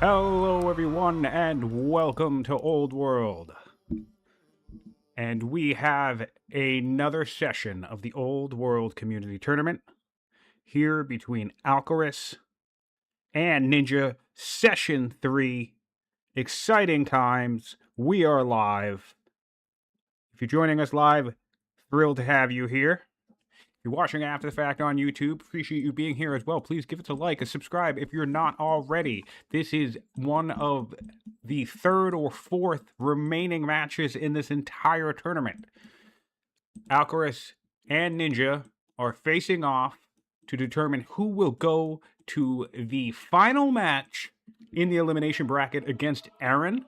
Hello, everyone, and welcome to Old World. And we have another session of the Old World Community Tournament here between Alcaras and Ninjaa, Session 3. Exciting times. We are live. If you're joining us live, thrilled to have you here. If you're watching after the fact on YouTube, appreciate you being here as well. Please give us a like, a subscribe if you're not already. This is one of the third or fourth remaining matches in this entire tournament. Alcaras and Ninjaa are facing off to determine who will go to the final match in the elimination bracket against Aaron.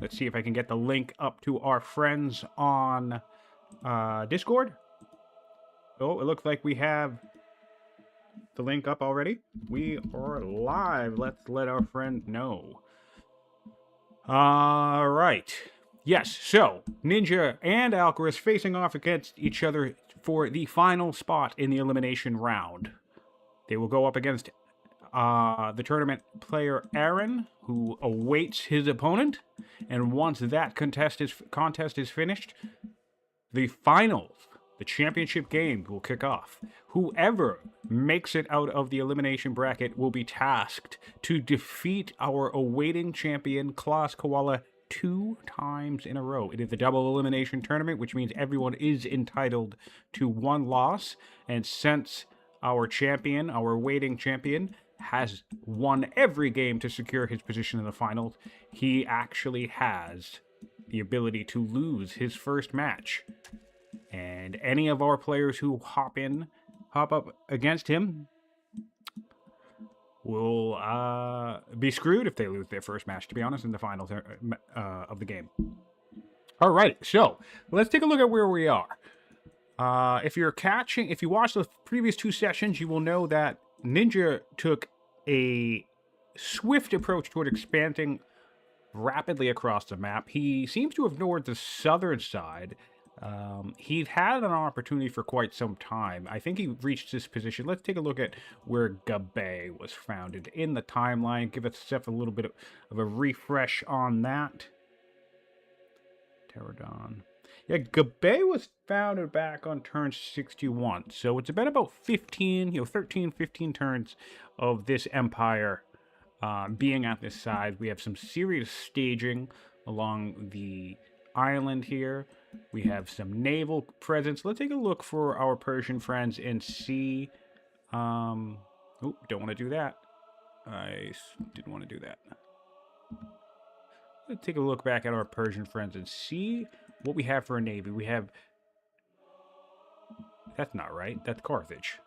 Let's see if I can get the link up to our friends on Discord. Oh, it looks like we have the link up already. We are live. Let's let our friend know. All right. Yes, so Ninjaa and Alcaras facing off against each other for the final spot in the elimination round. They will go up against the tournament player Aaron, who awaits his opponent. And once that contest is finished, the finals, the championship game, will kick off. Whoever makes it out of the elimination bracket will be tasked to defeat our awaiting champion, Klaus Koala, 2 times in a row. It is a double elimination tournament, which means everyone is entitled to 1 loss. And since our champion, our awaiting champion, has won every game to secure his position in the finals, he actually has the ability to lose his first match. And any of our players who hop up against him will be screwed if they lose their first match, to be honest, in the finals of the game. All right, so let's take a look at where we are. If you watched the previous 2 sessions, you will know that Ninjaa took a swift approach toward expanding rapidly across the map. He seems to have ignored the southern side. He's had an opportunity for quite some time. I think he reached this position. Let's take a look at where Gabe was founded in the timeline. Give itself a little bit of a refresh on that. Pterodon. Yeah, Gabe was founded back on turn 61. So it's been about 13, 15 turns of this empire being at this size. We have some serious staging along the island here. We have some naval presence. Let's take a look for our Persian friends and see. Oh, don't want to do that. I didn't want to do that. Let's take a look back at our Persian friends and see what we have for a navy. We have. That's not right. That's Carthage.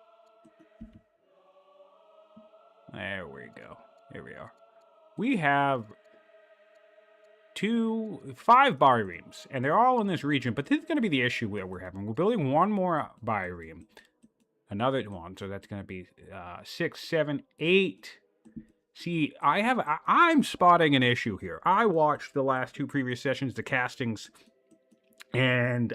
There we go. Here we are. We have 5 biremes, and they're all in this region, but this is going to be the issue that we're having. We're building 1 more bireme, another one, so that's going to be 6, 7, 8. See, I'm spotting an issue here. I watched the last 2 previous sessions, the castings, and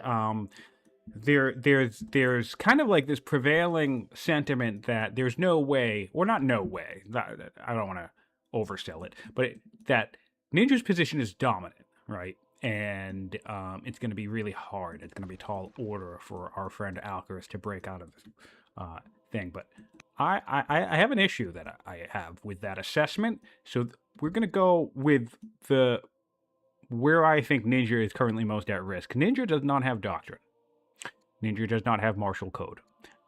there's kind of like this prevailing sentiment that there's no way, or not no way, I don't want to oversell it, but that Ninjaa's position is dominant, right? And it's going to be really hard. It's going to be tall order for our friend Alcaras to break out of this thing. But I have an issue that I have with that assessment. So we're going to go with where I think Ninjaa is currently most at risk. Ninjaa does not have Doctrine. Ninjaa does not have Martial Code.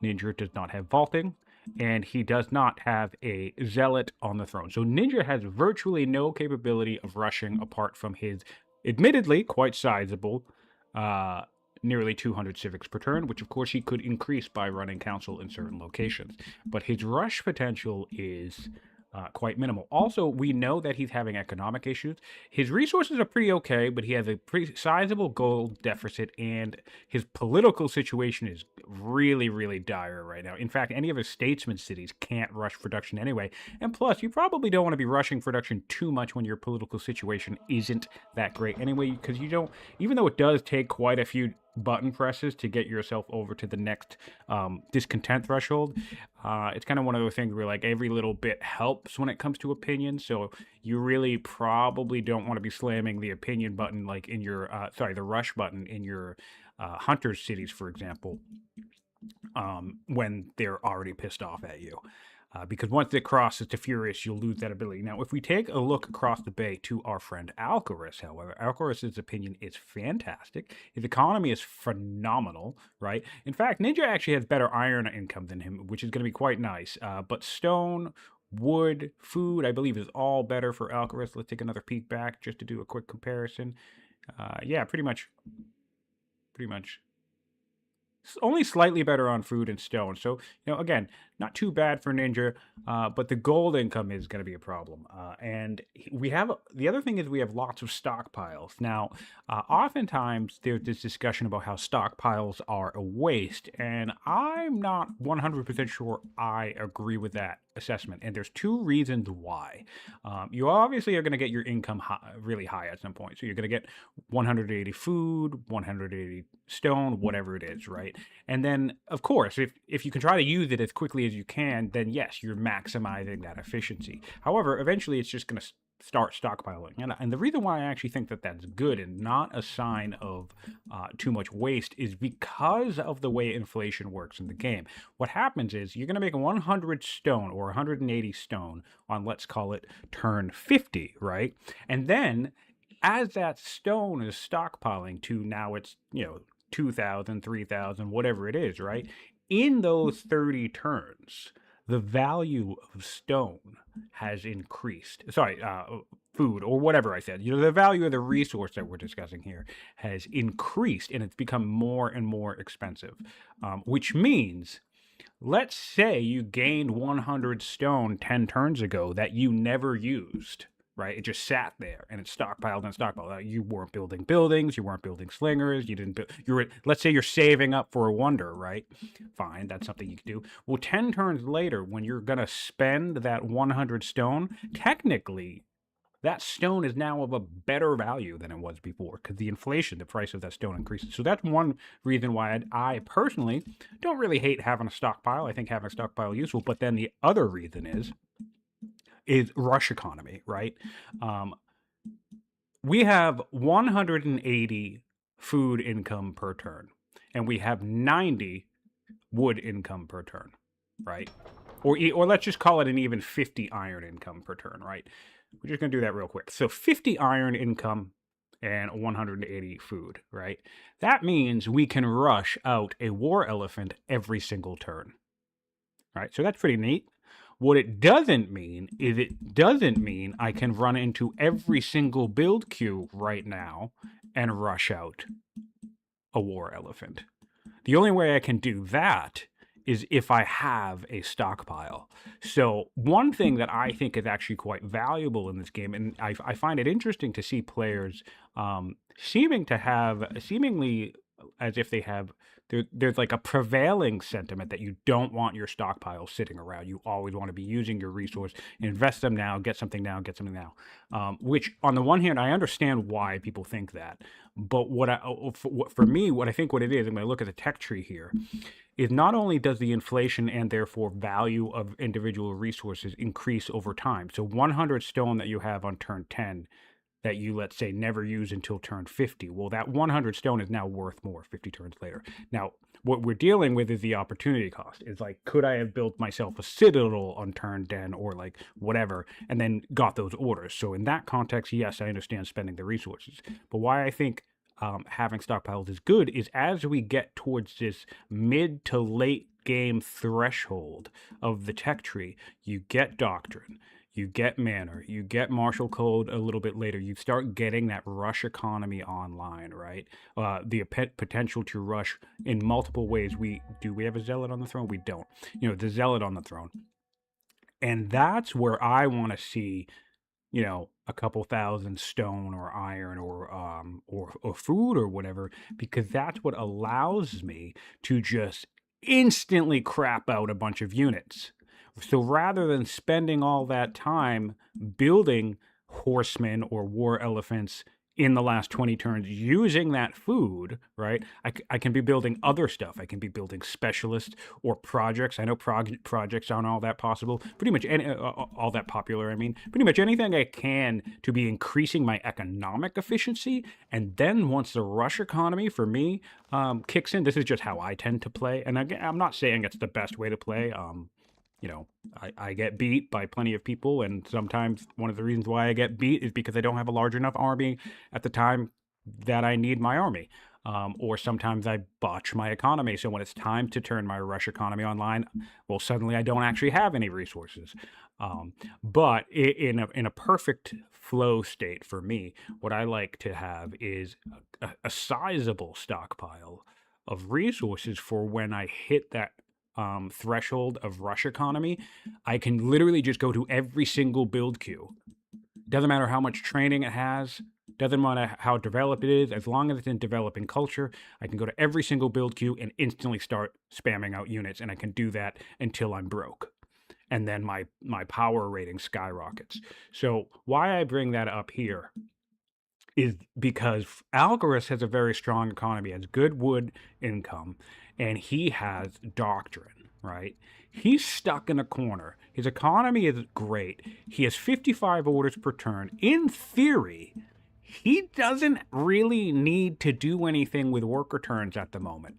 Ninjaa does not have Vaulting. And he does not have a Zealot on the throne. So Ninjaa has virtually no capability of rushing apart from his, admittedly, quite sizable, nearly 200 civics per turn, which of course he could increase by running council in certain locations. But his rush potential is quite minimal. Also, we know that he's having economic issues. His resources are pretty okay, but he has a pretty sizable gold deficit, and his political situation is really, really dire right now. In fact, any of his statesman cities can't rush production anyway. And plus, you probably don't want to be rushing production too much when your political situation isn't that great anyway, because you don't, even though it does take quite a few button presses to get yourself over to the next discontent threshold. It's kind of one of those things where like every little bit helps when it comes to opinion. So you really probably don't want to be slamming the opinion button like in your the rush button in your hunters cities, for example, when they're already pissed off at you. Because once it crosses to Furious, you'll lose that ability. Now, if we take a look across the bay to our friend Alcaras, however, Alcaras' opinion is fantastic. His economy is phenomenal, right? In fact, Ninja actually has better iron income than him, which is going to be quite nice. But stone, wood, food, I believe, is all better for Alcaras. Let's take another peek back just to do a quick comparison. Yeah, pretty much. Only slightly better on food and stone. So, again, not too bad for Ninja, but the gold income is going to be a problem. And the other thing is we have lots of stockpiles. Now, oftentimes there's this discussion about how stockpiles are a waste, and I'm not 100% sure I agree with that assessment. And there's two reasons why. You obviously are going to get your income really high at some point. So you're going to get 180 food, 180 stone, whatever it is, right? And then, of course, if you can try to use it as quickly as you can, then yes, you're maximizing that efficiency. However, eventually it's just going to start stockpiling. And the reason why I actually think that that's good and not a sign of too much waste is because of the way inflation works in the game. What happens is you're going to make 100 stone or 180 stone on, let's call it, turn 50, right? And then as that stone is stockpiling to now it's, 2,000, 3,000, whatever it is, right? In those 30 turns, the value of stone has increased. Sorry, food or whatever I said. The value of the resource that we're discussing here has increased and it's become more and more expensive, which means, let's say you gained 100 stone 10 turns ago that you never used. Right, it just sat there and it stockpiled and stockpiled. You weren't building buildings, you weren't building slingers, you didn't build. Let's say you're saving up for a wonder, right? Fine, that's something you can do. Well, 10 turns later, when you're gonna spend that 100 stone, technically, that stone is now of a better value than it was before because the inflation, the price of that stone increases. So that's one reason why I personally don't really hate having a stockpile. I think having a stockpile is useful. But then the other reason is rush economy, right? We have 180 food income per turn, and we have 90 wood income per turn, right? Or let's just call it an even 50 iron income per turn, right? We're just going to do that real quick. So 50 iron income and 180 food, right? That means we can rush out a war elephant every single turn, right? So that's pretty neat. What it doesn't mean is I can run into every single build queue right now and rush out a war elephant. The only way I can do that is if I have a stockpile. So one thing that I think is actually quite valuable in this game, and I find it interesting to see players seemingly as if they have, there's like a prevailing sentiment that you don't want your stockpile sitting around. You always want to be using your resource, invest them now, get something now. Which on the one hand, I understand why people think that. But for me, what I think what it is, and when I look at the tech tree here, is not only does the inflation and therefore value of individual resources increase over time. So 100 stone that you have on turn 10 that you, let's say, never use until turn 50. Well, that 100 stone is now worth more 50 turns later. Now, what we're dealing with is the opportunity cost. It's like, could I have built myself a citadel on turn 10 or like whatever, and then got those orders? So in that context, yes, I understand spending the resources. But why I think having stockpiles is good is as we get towards this mid to late game threshold of the tech tree, you get doctrine, you get manor, you get martial code a little bit later. You start getting that rush economy online, right? The potential to rush in multiple ways. Do we have a zealot on the throne? We don't. The zealot on the throne. And that's where I want to see, a couple thousand stone or iron or food or whatever, because that's what allows me to just instantly crap out a bunch of units. So rather than spending all that time building horsemen or war elephants in the last 20 turns using that food, right? I can be building other stuff. I can be building specialists or projects. I know projects aren't all that possible. Pretty much all that popular, I mean. Pretty much anything I can to be increasing my economic efficiency. And then once the rush economy, for me, kicks in, this is just how I tend to play. And again, I'm not saying it's the best way to play. You know, I get beat by plenty of people, and sometimes one of the reasons why I get beat is because I don't have a large enough army at the time that I need my army. Or sometimes I botch my economy. So when it's time to turn my rush economy online, well, suddenly I don't actually have any resources. But in a perfect flow state for me, what I like to have is a sizable stockpile of resources for when I hit that threshold of rush economy. I can literally just go to every single build queue. Doesn't matter how much training it has, doesn't matter how developed it is, as long as it's in developing culture, I can go to every single build queue and instantly start spamming out units, and I can do that until I'm broke. And then my power rating skyrockets. So why I bring that up here is because Alcaras has a very strong economy, has good wood income, and he has doctrine, right? He's stuck in a corner. His economy is great. He has 55 orders per turn. In theory, he doesn't really need to do anything with worker turns at the moment,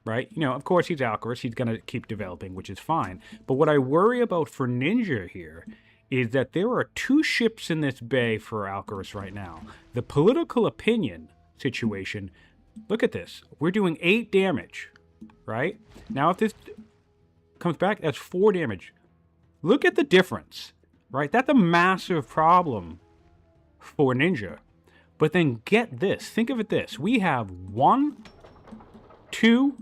right? You know, of course, he's Alcaras. He's going to keep developing, which is fine. But what I worry about for Ninja here is that there are 2 ships in this bay for Alcaras right now. The political opinion situation, look at this. We're doing 8 damage, right? Now, if this comes back, that's 4 damage. Look at the difference, right? That's a massive problem for Ninja. But then get this. Think of it this. We have 1, 2,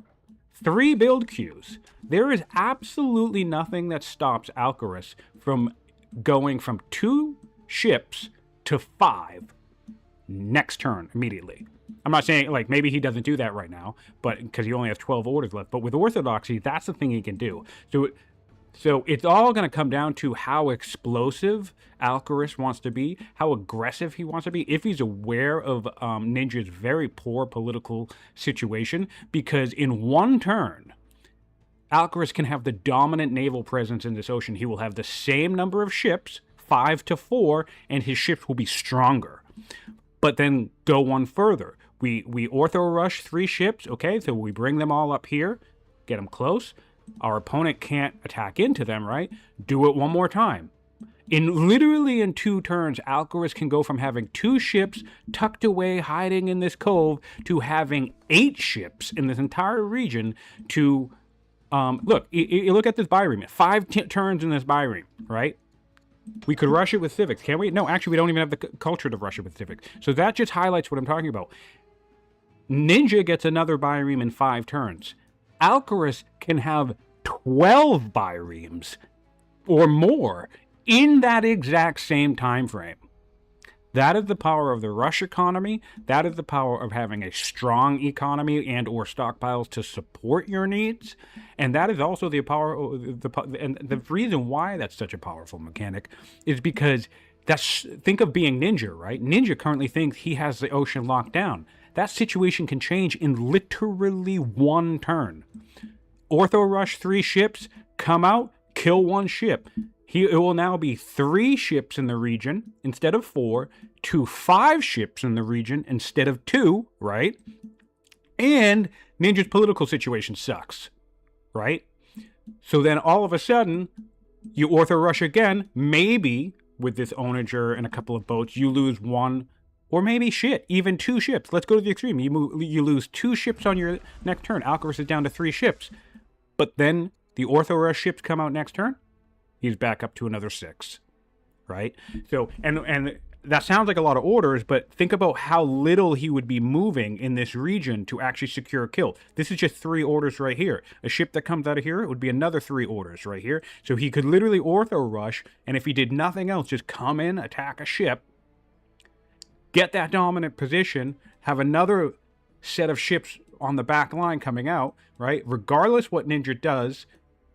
3 build queues. There is absolutely nothing that stops Alcaras from going from 2 ships to 5 next turn immediately. I'm not saying, like, maybe he doesn't do that right now, but because he only has 12 orders left. But with Orthodoxy, that's the thing he can do. So it's all going to come down to how explosive Alcaras wants to be, how aggressive he wants to be, if he's aware of Ninja's very poor political situation. Because in 1 turn, Alcaras can have the dominant naval presence in this ocean. He will have the same number of ships, 5 to 4, and his ships will be stronger. But then go one further. We ortho rush 3 ships, okay? So we bring them all up here, get them close. Our opponent can't attack into them, right? Do it one more time. Literally in 2 turns, Alcaras can go from having 2 ships tucked away, hiding in this cove, to having 8 ships in this entire region to... look, you look at this bireme. 5 turns in this bireme, right? We could rush it with civics, can't we? No, actually, we don't even have the culture to rush it with civics. So that just highlights what I'm talking about. Ninja gets another bireme in 5 turns. Alcaras can have 12 biremes or more in that exact same time frame. That is the power of the rush economy. That is the power of having a strong economy and or stockpiles to support your needs. And that is also the power, and the reason why that's such a powerful mechanic is because think of being Ninja, right? Ninja currently thinks he has the ocean locked down. That situation can change in literally 1 turn. Ortho rush 3 ships, come out, kill 1 ship. It will now be 3 ships in the region instead of 4, to 5 ships in the region instead of 2, right? And Ninja's political situation sucks, right? So then all of a sudden, you ortho rush again, maybe with this onager and a couple of boats, you lose 1, or maybe even 2 ships. Let's go to the extreme. You lose 2 ships on your next turn. Alcaras is down to 3 ships. But then the ortho rush ships come out next turn. He's back up to another 6, right? So, and that sounds like a lot of orders, but think about how little he would be moving in this region to actually secure a kill. This is just 3 orders right here. A ship that comes out of here, it would be another 3 orders right here. So he could literally ortho rush, and if he did nothing else, just come in, attack a ship, get that dominant position, have another set of ships on the back line coming out, right? Regardless what Ninja does,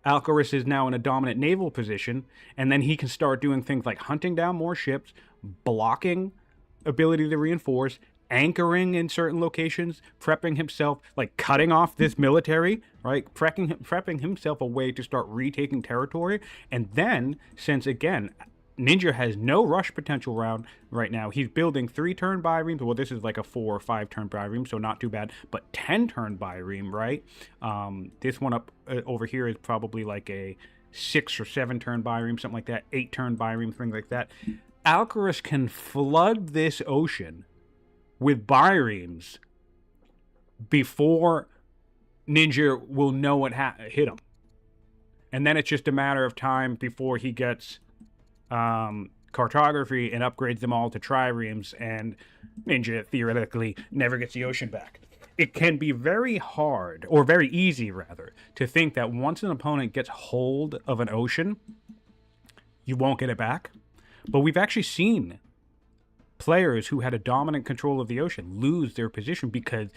Alcaras is now in a dominant naval position, and then he can start doing things like hunting down more ships, blocking ability to reinforce, anchoring in certain locations, prepping himself, like cutting off this military, right? Prepping himself a way to start retaking territory. And then, since again, Ninja has no rush potential round right now. He's building 3-turn bireams. Well, this is like a 4 or 5-turn biream, so not too bad. But 10-turn biream, right? This one up over here is probably like a 6 or 7-turn biream, something like that. 8-turn biream, things like that. Alcaras can flood this ocean with bireams before Ninja will know what hit him. And then it's just a matter of time before he gets cartography and upgrades them all to triremes, and Ninja theoretically never gets the ocean back. It can be very hard, or very easy rather, to think that once an opponent gets hold of an ocean, you won't get it back. But we've actually seen players who had a dominant control of the ocean lose their position because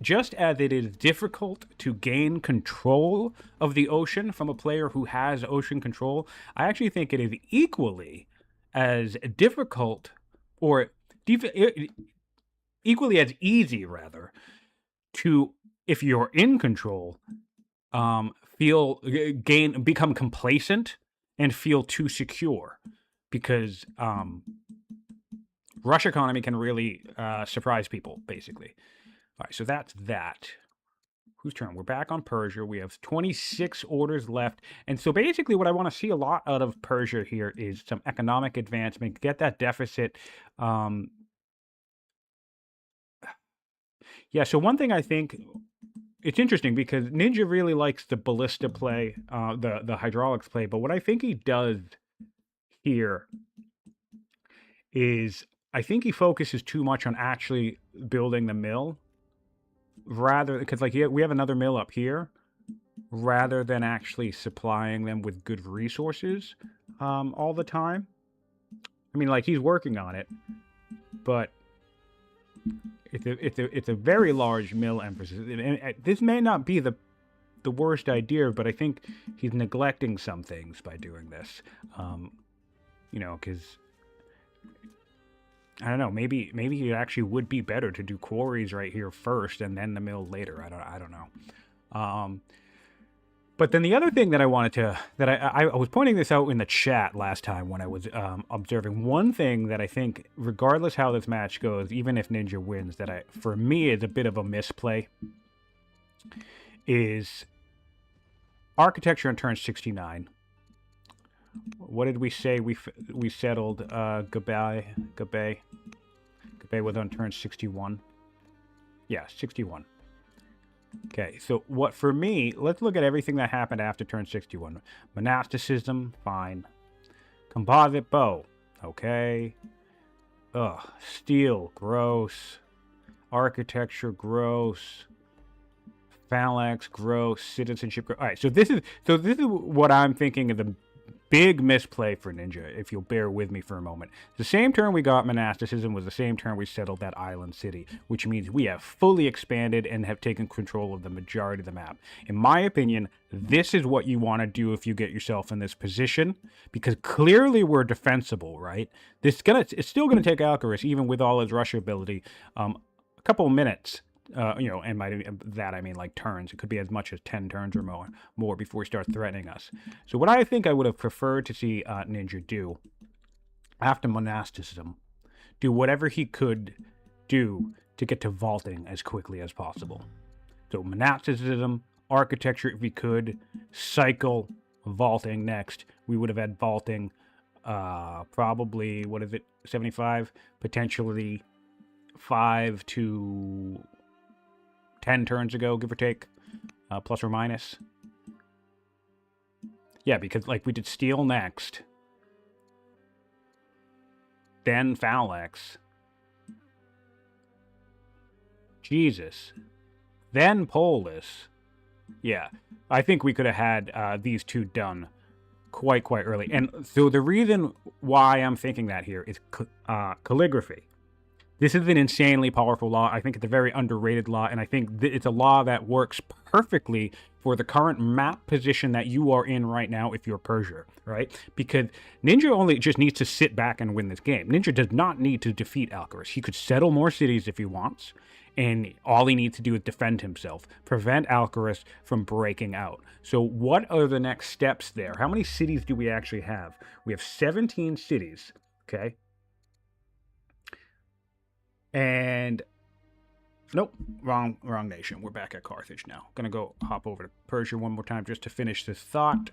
just as it is difficult to gain control of the ocean from a player who has ocean control, I actually think it is equally as difficult, or equally as easy, rather, to, if you're in control, become complacent and feel too secure, because rush economy can really surprise people, basically. All right, so that's that. Whose turn? We're back on Persia. We have 26 orders left. And so basically what I want to see a lot out of Persia here is some economic advancement, get that deficit. Yeah, so one thing I think, it's interesting because Ninja really likes the ballista play, the hydraulics play, but what I think he does here is I think he focuses too much on actually building the mill, rather, because like we have another mill up here, rather than actually supplying them with good resources all the time. I mean, like, he's working on it, but it's a very large mill emphasis. And this may not be the worst idea, but I think he's neglecting some things by doing this. You know, because I don't know, maybe it actually would be better to do quarries right here first and then the mill later. I don't know. But then the other thing that I wanted to, that I was pointing this out in the chat last time when I was observing, one thing that I think, regardless how this match goes, even if Ninja wins, that for me is a bit of a misplay, is architecture on turn 69. What did we say we settled? Gabay was on turn 61. Yeah, 61. Okay, so what for me, let's look at everything that happened after turn 61. Monasticism, fine. Composite bow, okay. Ugh, steel, gross. Architecture, gross. Phalanx, gross. Citizenship, gross. All right, so this is what I'm thinking of the big misplay for Ninja, if you'll bear with me for a moment. The same turn we got monasticism was the same turn we settled that island city, which means we have fully expanded and have taken control of the majority of the map. In my opinion, this is what you want to do if you get yourself in this position, because clearly we're defensible, right? It's still gonna take Alcaras, even with all his rush ability, a couple of minutes. You know, and by that I mean like turns. It could be as much as 10 turns or more before he starts threatening us. So what I think I would have preferred to see Ninja do after monasticism, do whatever he could do to get to vaulting as quickly as possible. So monasticism, architecture if he could, cycle, vaulting next. We would have had vaulting probably, what is it, 75? Potentially 5 to 10 turns ago, give or take, plus or minus. Yeah, because like we did steel next, then phalanx, Jesus, then polis. Yeah, I think we could have had these two done quite early. And so the reason why I'm thinking that here is calligraphy. This is an insanely powerful law. I think it's a very underrated law, and I think it's a law that works perfectly for the current map position that you are in right now if you're Persia, right? Because Ninja only just needs to sit back and win this game. Ninja does not need to defeat Alcaras. He could settle more cities if he wants, and all he needs to do is defend himself, prevent Alcaras from breaking out. So what are the next steps there? How many cities do we actually have? We have 17 cities, okay? And nope, wrong nation. We're back at Carthage now. Gonna go hop over to Persia one more time just to finish this thought.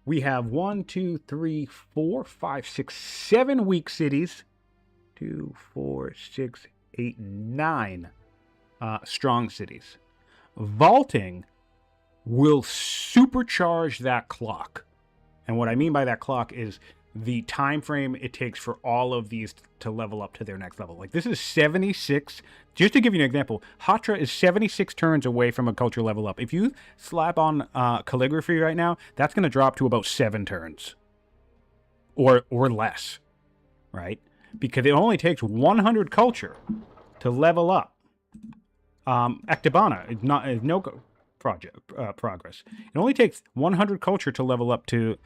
We have 1, 2, 3, 4, 5, 6, 7 weak cities. 2, 4, 6, 8, 9 strong cities. Vaulting will supercharge that clock. And what I mean by that clock is the time frame it takes for all of these to level up to their next level. Like, this is 76. Just to give you an example, Hatra is 76 turns away from a culture level up. If you slap on calligraphy right now, that's going to drop to about 7 turns. Or less, right? Because it only takes 100 culture to level up. Ectobana is no progress. It only takes 100 culture to level up to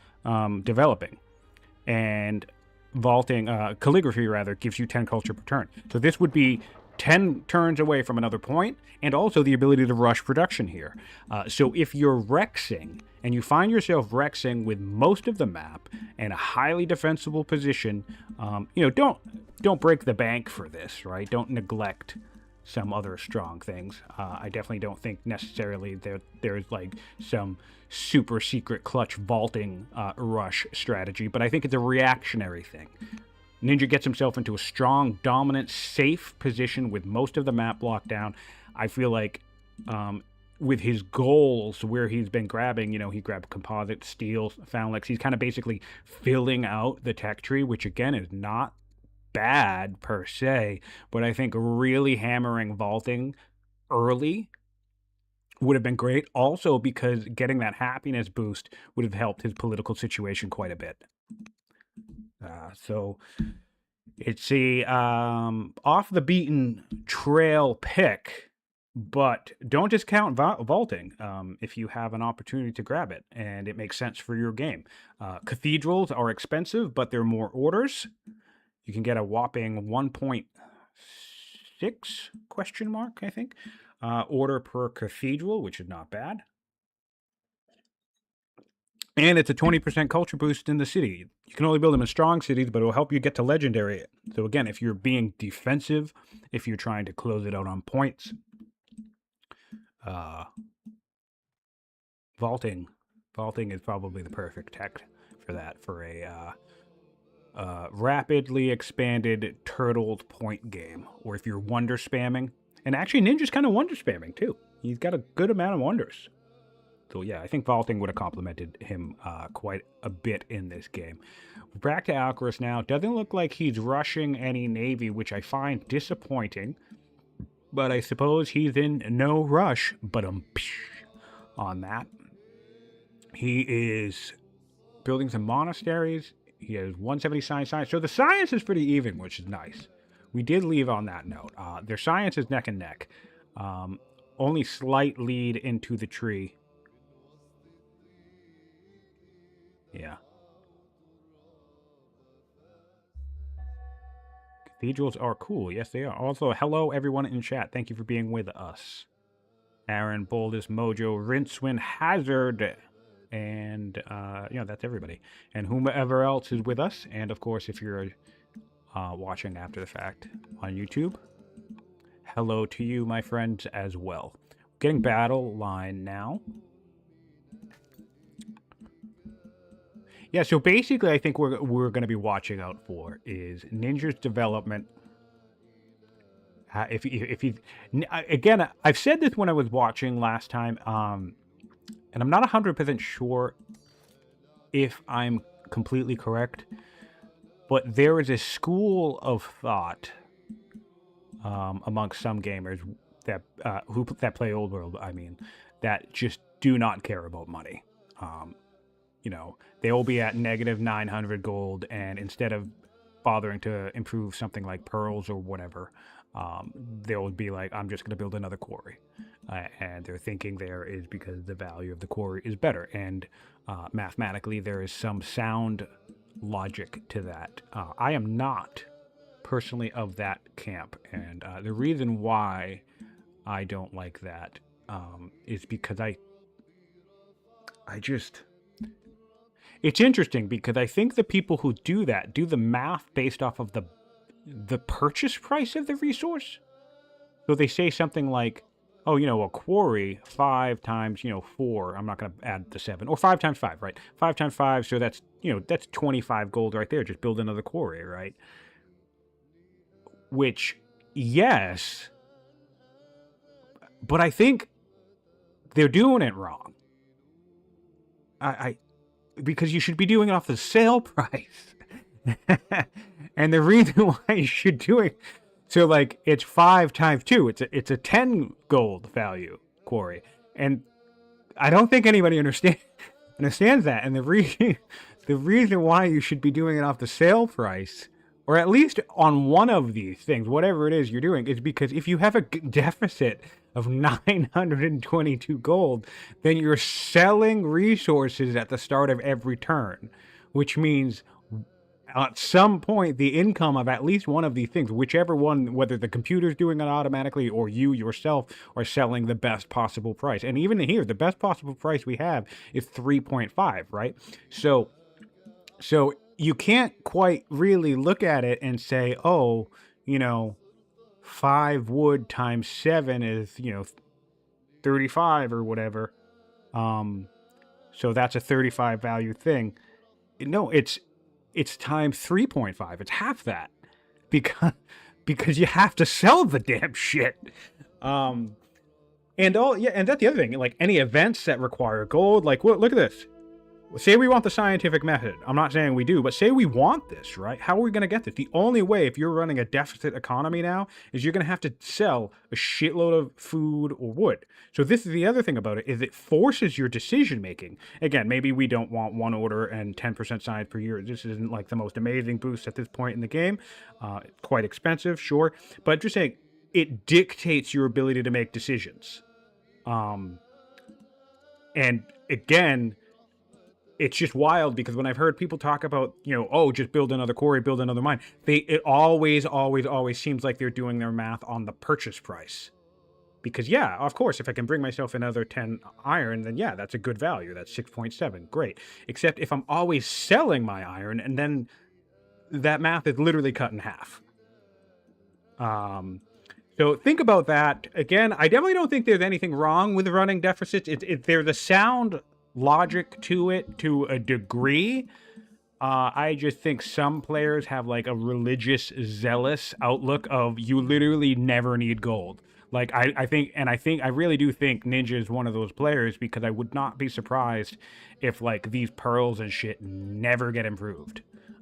developing. And vaulting, calligraphy rather, gives you 10 culture per turn. So this would be 10 turns away from another point, and also the ability to rush production here. So if you're Rexing, and you find yourself Rexing with most of the map, and a highly defensible position, don't break the bank for this, right? Don't neglect some other strong things. I definitely don't think necessarily there's like some super secret clutch vaulting rush strategy, but I think it's a reactionary thing. Ninja gets himself into a strong, dominant, safe position with most of the map locked down. I feel like with his goals where he's been grabbing, he grabbed composite, steel, phalanx. He's kind of basically filling out the tech tree, which again is not bad per se, but I think really hammering vaulting early would have been great. Also because getting that happiness boost would have helped his political situation quite a bit. So it's a off the beaten trail pick, but don't discount vaulting if you have an opportunity to grab it and it makes sense for your game. Cathedrals are expensive, but they're more orders. You can get a whopping 1.6 question mark, I think, order per cathedral, which is not bad. And it's a 20% culture boost in the city. You can only build them in strong cities, but it will help you get to legendary. So again, if you're being defensive, if you're trying to close it out on points, vaulting is probably the perfect tech for that, for a rapidly expanded turtled point game, or if you're wonder spamming. And actually, Ninja's kind of wonder spamming too. He's got a good amount of wonders. So yeah, I think vaulting would have complemented him quite a bit in this game. Back to Alcaras now. Doesn't look like he's rushing any navy, which I find disappointing. But I suppose he's in no rush. But on that, he is building some monasteries. He has 170 science. So the science is pretty even, which is nice. We did leave on that note. Their science is neck and neck. Only slight lead into the tree. Yeah. Cathedrals are cool. Yes, they are. Also, hello everyone in chat. Thank you for being with us. Aaron, Boldest, Mojo, Rincewind, Hazard, and that's everybody. And whomever else is with us. And of course, if you're watching after the fact on YouTube, hello to you, my friends, as well. Getting battle line now. Yeah, so basically, I think we're going to be watching out for is Ninja's development. If he again, I've said this when I was watching last time, and I'm not 100% sure if I'm completely correct, but there is a school of thought amongst some gamers that that play Old World. I mean, that just do not care about money. They will be at negative 900 gold, and instead of bothering to improve something like pearls or whatever, They'll be like, I'm just going to build another quarry. And their thinking there is because the value of the quarry is better. And mathematically, there is some sound logic to that. I am not personally of that camp. And the reason why I don't like that is because I just. It's interesting because I think the people who do that do the math based off of the purchase price of the resource. So they say something like, oh, a quarry 5 times, 4. I'm not going to add the 7 or 5 times 5, right? 5 times 5. So that's, that's 25 gold right there. Just build another quarry, right? Which, yes, but I think they're doing it wrong. Because you should be doing it off the sale price. And the reason why you should do it, so like it's 5 times 2, it's a 10 gold value quarry, and I don't think anybody understands that. And the reason why you should be doing it off the sale price, or at least on one of these things, whatever it is you're doing, is because if you have a deficit of 922 gold, then you're selling resources at the start of every turn, which means at some point the income of at least one of these things, whichever one, whether the computer's doing it automatically or you yourself are selling the best possible price. And even here, the best possible price we have is 3.5, right? So you can't quite really look at it and say, oh, 5 wood times 7 is, 35 or whatever. So that's a 35 value thing. No, it's times 3.5. It's half that because you have to sell the damn shit. And that's the other thing. Like any events that require gold, like look at this. Say we want the scientific method. I'm not saying we do, but say we want this, right? How are we going to get this? The only way, if you're running a deficit economy now, is you're going to have to sell a shitload of food or wood. So this is the other thing about it, is it forces your decision making. Again, maybe we don't want 1 order and 10% science per year. This isn't like the most amazing boost at this point in the game. It's quite expensive, sure. But just saying, it dictates your ability to make decisions. And again, it's just wild because when I've heard people talk about, just build another quarry, build another mine, it always seems like they're doing their math on the purchase price. Because, yeah, of course, if I can bring myself another 10 iron, then, yeah, that's a good value. That's 6.7. Great. Except if I'm always selling my iron, and then that math is literally cut in half. So think about that. Again, I definitely don't think there's anything wrong with running deficits. There's a sound logic to it to a degree. I just think some players have like a religious, zealous outlook of you literally never need gold. Like I really do think Ninja is one of those players, because I would not be surprised if like these pearls and shit never get improved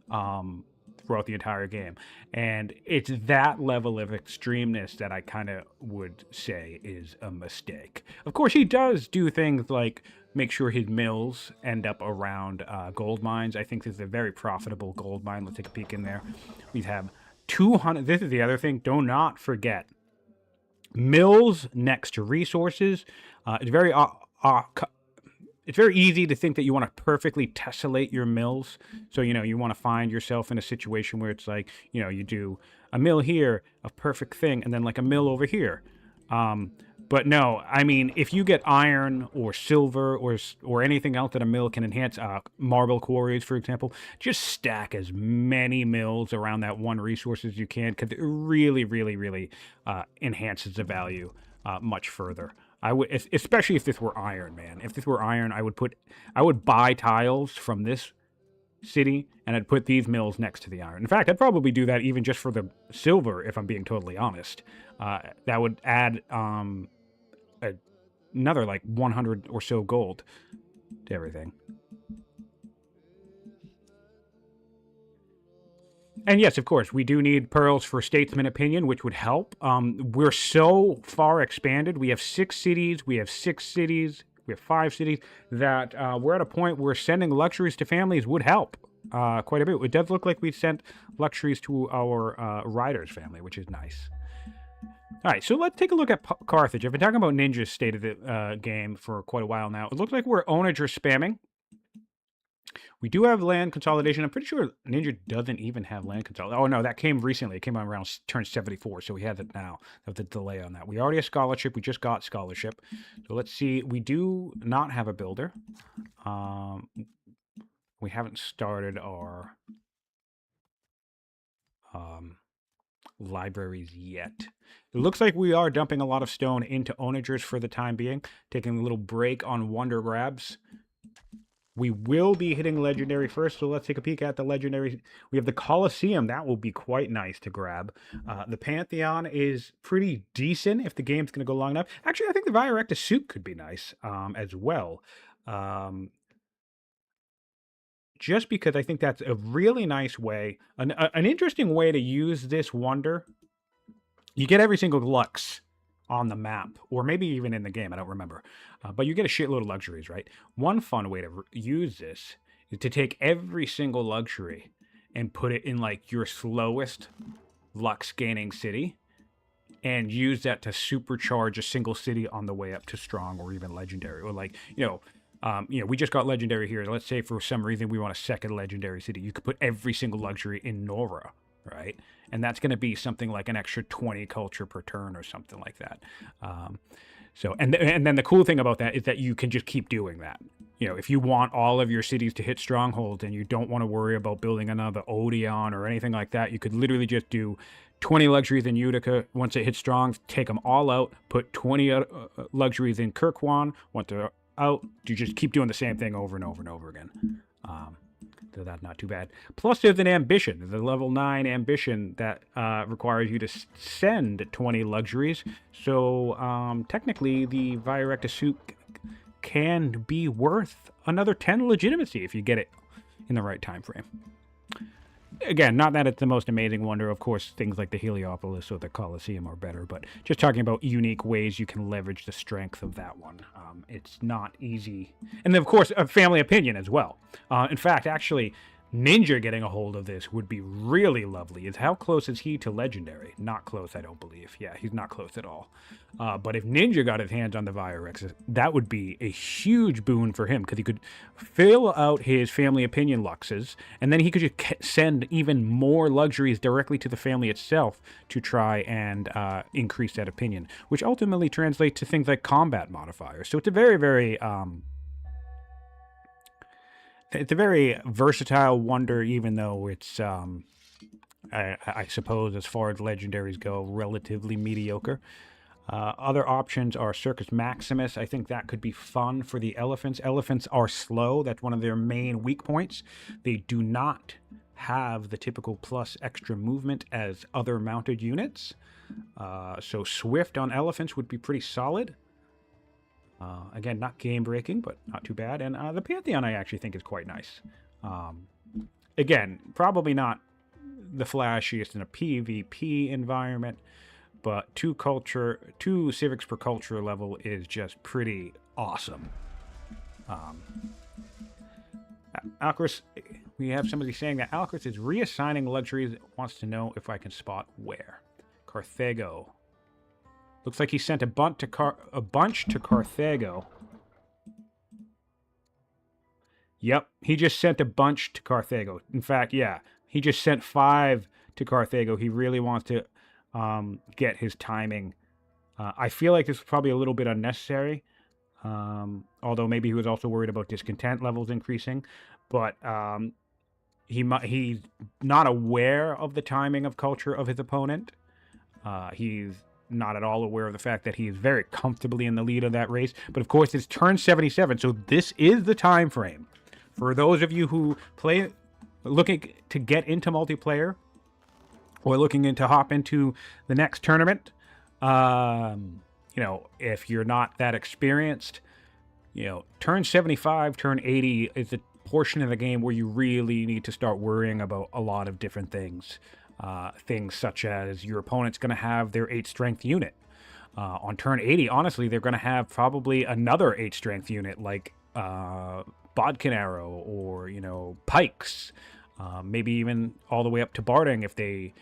throughout the entire game. And it's that level of extremeness that I kind of would say is a mistake. Of course, he does do things like make sure his mills end up around gold mines. I think this is a very profitable gold mine. Let's take a peek in there. We have 200. This is the other thing. Do not forget. Mills next to resources. It's very easy to think that you want to perfectly tessellate your mills. So, you want to find yourself in a situation where it's like, you do a mill here, a perfect thing, and then like a mill over here. But no, I mean, if you get iron or silver or anything else that a mill can enhance, marble quarries, for example, just stack as many mills around that one resource as you can, because it really, really, really enhances the value much further. I would, especially if this were iron, man. If this were iron, I would buy tiles from this city and I'd put these mills next to the iron. In fact, I'd probably do that even just for the silver, if I'm being totally honest. That would add another like 100 or so gold to everything. And yes, of course, we do need pearls for statesman opinion, which would help. We're so far expanded. We have 6 cities. We have 6 cities. We have 5 cities that we're at a point where sending luxuries to families would help quite a bit. It does look like we sent luxuries to our riders family, which is nice. All right, so let's take a look at Carthage. I've been talking about Ninja's state of the game for quite a while now. It looks like we're ownage or spamming. We do have land consolidation. I'm pretty sure Ninja doesn't even have land consolidation. Oh, no, that came recently. It came on around turn 74, so we have it now. Have the delay on that. We already have scholarship. We just got scholarship. So let's see. We do not have a builder. We haven't started our libraries yet. It looks like we are dumping a lot of stone into onagers for the time being, taking a little break on wonder grabs. We will be hitting legendary first, so let's take a peek at the legendary. We have the Colosseum. That will be quite nice to grab. The Pantheon is pretty decent if the game's going to go long enough. Actually, I think the Virecta suit could be nice as well. Just because I think that's a really nice way, an interesting way to use this wonder. You get every single Lux on the map, or maybe even in the game, I don't remember. But you get a shitload of luxuries, right? One fun way to use this is to take every single luxury and put it in like your slowest Lux gaining city, and use that to supercharge a single city on the way up to strong or even legendary. Or like, we just got legendary here. Let's say for some reason we want a second legendary city. You could put every single luxury in Nora, right? And that's going to be something like an extra 20 culture per turn or something like that. And then the cool thing about that is that you can just keep doing that. If you want all of your cities to hit strongholds and you don't want to worry about building another Odeon or anything like that, you could literally just do 20 luxuries in Utica. Once it hits strong, take them all out, put 20 luxuries in Kirkwan. Once they're out, you just keep doing the same thing over and over and over again. So that's not too bad. Plus, there's an ambition. There's a level 9 ambition that requires you to send 20 luxuries. So technically, the Virecta suit can be worth another 10 legitimacy if you get it in the right time frame. Again, not that it's the most amazing wonder. Of course, things like the Heliopolis or the Colosseum are better, but just talking about unique ways you can leverage the strength of that one. It's not easy. And then, of course, a family opinion as well. In fact, actually, Ninja getting a hold of this would be really lovely. How close is he to legendary? Not close, I don't believe. Yeah, he's not close at all. But if Ninja got his hands on the Virex, that would be a huge boon for him, because he could fill out his family opinion luxes, and then he could just send even more luxuries directly to the family itself to try and increase that opinion, which ultimately translates to things like combat modifiers. So it's a very, very... it's a very versatile wonder, even though it's, I suppose, as far as legendaries go, relatively mediocre. Other options are Circus Maximus. I think that could be fun for the elephants. Elephants are slow. That's one of their main weak points. They do not have the typical plus extra movement as other mounted units. So Swift on elephants would be pretty solid. Again, not game-breaking, but not too bad. And the Pantheon I actually think is quite nice. Again, probably not the flashiest in a PvP environment, but 2 civics per culture level is just pretty awesome. Alcaras, we have somebody saying that Alcaras is reassigning luxuries, wants to know if I can spot where. Carthago. Looks like he sent a bunch to Carthago. Yep, he just sent a bunch to Carthago. In fact, yeah, he just sent 5 to Carthago. He really wants to get his timing. I feel like this was probably a little bit unnecessary, although maybe he was also worried about discontent levels increasing. But he's not aware of the timing of culture of his opponent. He's not at all aware of the fact that he is very comfortably in the lead of that race. But of course, it's turn 77, so this is the time frame. For those of you who play, looking to get into multiplayer, or looking to hop into the next tournament, if you're not that experienced, turn 75, turn 80 is the portion of the game where you really need to start worrying about a lot of different things. Things such as your opponent's going to have their 8 strength unit. On turn 80, honestly, they're going to have probably another 8 strength unit like Bodkin Arrow or, Pikes. Maybe even all the way up to Barding if they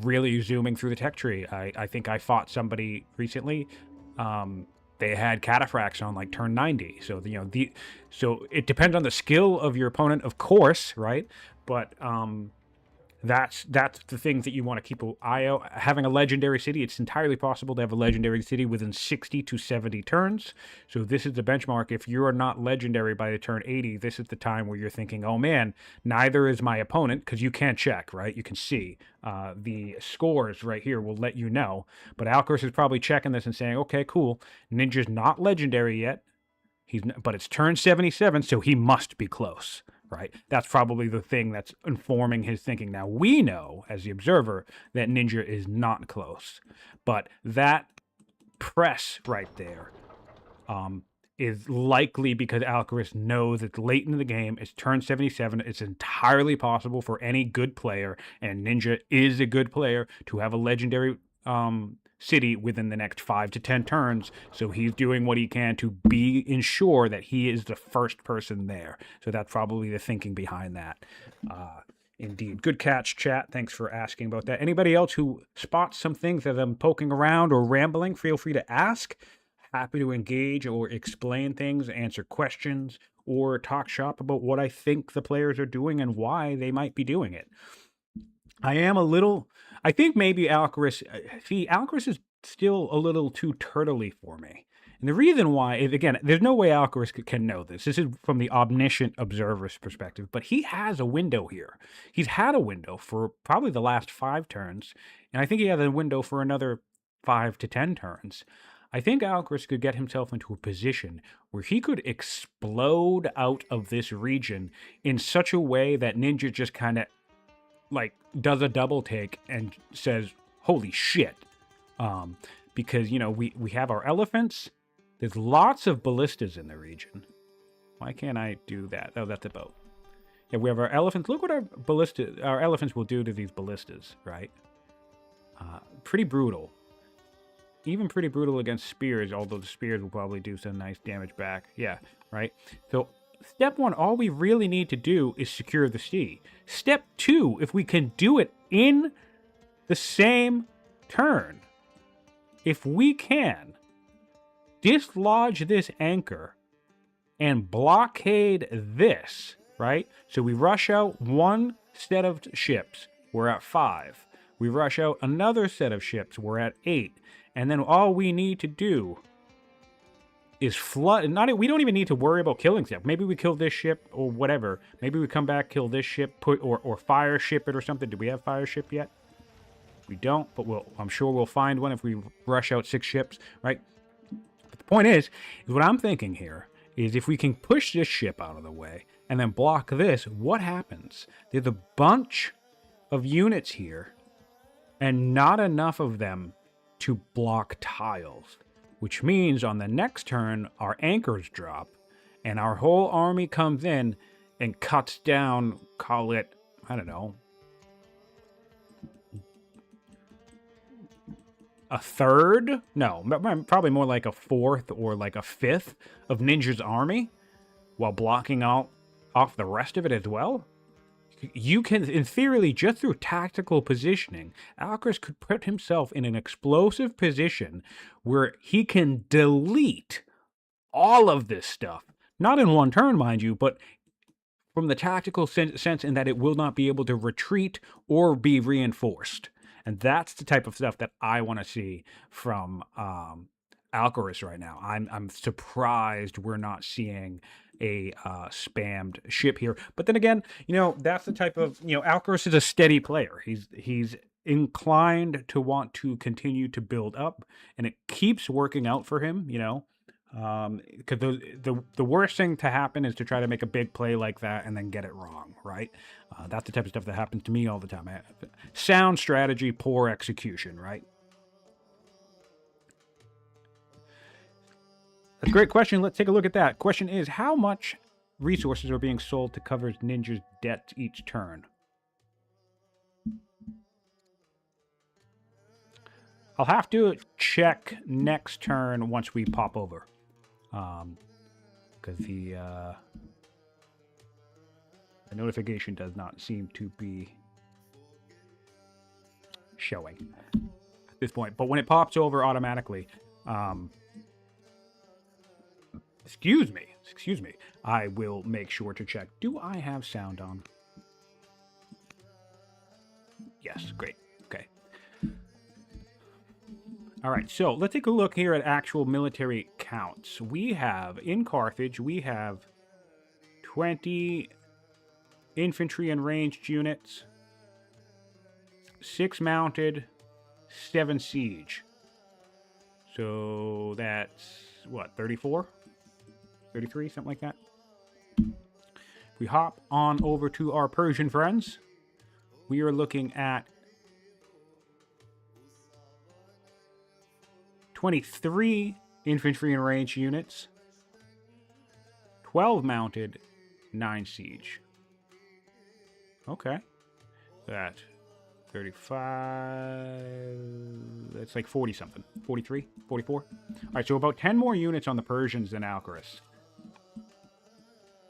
Really zooming through the tech tree. I think I fought somebody recently. They had cataphracts on like turn 90. So so it depends on the skill of your opponent, of course, right? But that's the things that you want to keep an eye out. Having a legendary city, it's entirely possible to have a legendary city within 60 to 70 turns. So this is the benchmark. If you are not legendary by the turn 80, this is the time where you're thinking, oh man, neither is my opponent, because you can't check, right? You can see the scores right here will let you know. But Alcaras is probably checking this and saying, okay, cool. Ninja's not legendary yet. But it's turn 77, so he must be close, right? That's probably the thing that's informing his thinking. Now, we know, as the observer, that Ninja is not close. But that press right there is likely because Alcaraz knows it's late in the game. It's turn 77. It's entirely possible for any good player, and Ninja is a good player, to have a legendary city within the next 5 to 10 turns. So he's doing what he can to ensure that he is the first person there. So that's probably the thinking behind that. Indeed. Good catch, chat. Thanks for asking about that. Anybody else who spots some things that I'm poking around or rambling, feel free to ask. Happy to engage or explain things, answer questions, or talk shop about what I think the players are doing and why they might be doing it. I think maybe Alcaraz, Alcaraz is still a little too turtley for me. And the reason why is, again, there's no way Alcaraz can know this. This is from the omniscient observer's perspective, but he has a window here. He's had a window for probably the last 5 turns, and I think he has a window for another 5 to 10 turns. I think Alcaraz could get himself into a position where he could explode out of this region in such a way that Ninja just kind of like does a double take and says, holy shit. Because, we have our elephants. There's lots of ballistas in the region. Why can't I do that? Oh, that's a boat. Yeah, we have our elephants. Look what our elephants will do to these ballistas, right? Pretty brutal. Even pretty brutal against spears, although the spears will probably do some nice damage back. Yeah, right? So step 1, all we really need to do is secure the sea. Step 2, if we can do it in the same turn, if we can dislodge this anchor and blockade this, right? So we rush out 1 set of ships, we're at 5. We rush out another set of ships, we're at 8. And then all we need to do is flood. We don't even need to worry about killing stuff. Maybe we kill this ship or whatever. Maybe we come back, kill this ship, or fire ship it or something. Do we have fire ship yet? We don't, but I'm sure we'll find one if we rush out 6 ships, right? But the point is what I'm thinking here is if we can push this ship out of the way and then block this, what happens? There's a bunch of units here and not enough of them to block tiles, which means on the next turn, our anchors drop, and our whole army comes in and cuts down, call it, I don't know, a third? No, probably more like a fourth or like a fifth of Ninja's army, while blocking off the rest of it as well. You can, in theory, just through tactical positioning, Alcaraz could put himself in an explosive position where he can delete all of this stuff. Not in one turn, mind you, but from the tactical sense in that it will not be able to retreat or be reinforced. And that's the type of stuff that I want to see from Alcaraz right now. I'm surprised we're not seeing a spammed ship here. But then again, that's the type of, Alcaraz is a steady player. He's inclined to want to continue to build up, and it keeps working out for him, because the worst thing to happen is to try to make a big play like that and then get it wrong, right? That's the type of stuff that happens to me all the time. Sound strategy, poor execution, right? That's a great question. Let's take a look at that. Question is, how much resources are being sold to cover Ninja's debts each turn? I'll have to check next turn once we pop over. Because the notification does not seem to be showing at this point. But when it pops over automatically, excuse me, I will make sure to check. Do I have sound on? Yes, great. Okay. All right, so let's take a look here at actual military counts. We have, in Carthage, we have 20 infantry and ranged units, 6 mounted, 7 siege. So that's, what, 34? 33, something like that. If we hop on over to our Persian friends, we are looking at 23 infantry and ranged units, 12 mounted, 9 siege. Okay. That 35, that's like 40 something. 43, 44. All right, so about 10 more units on the Persians than Alcaras.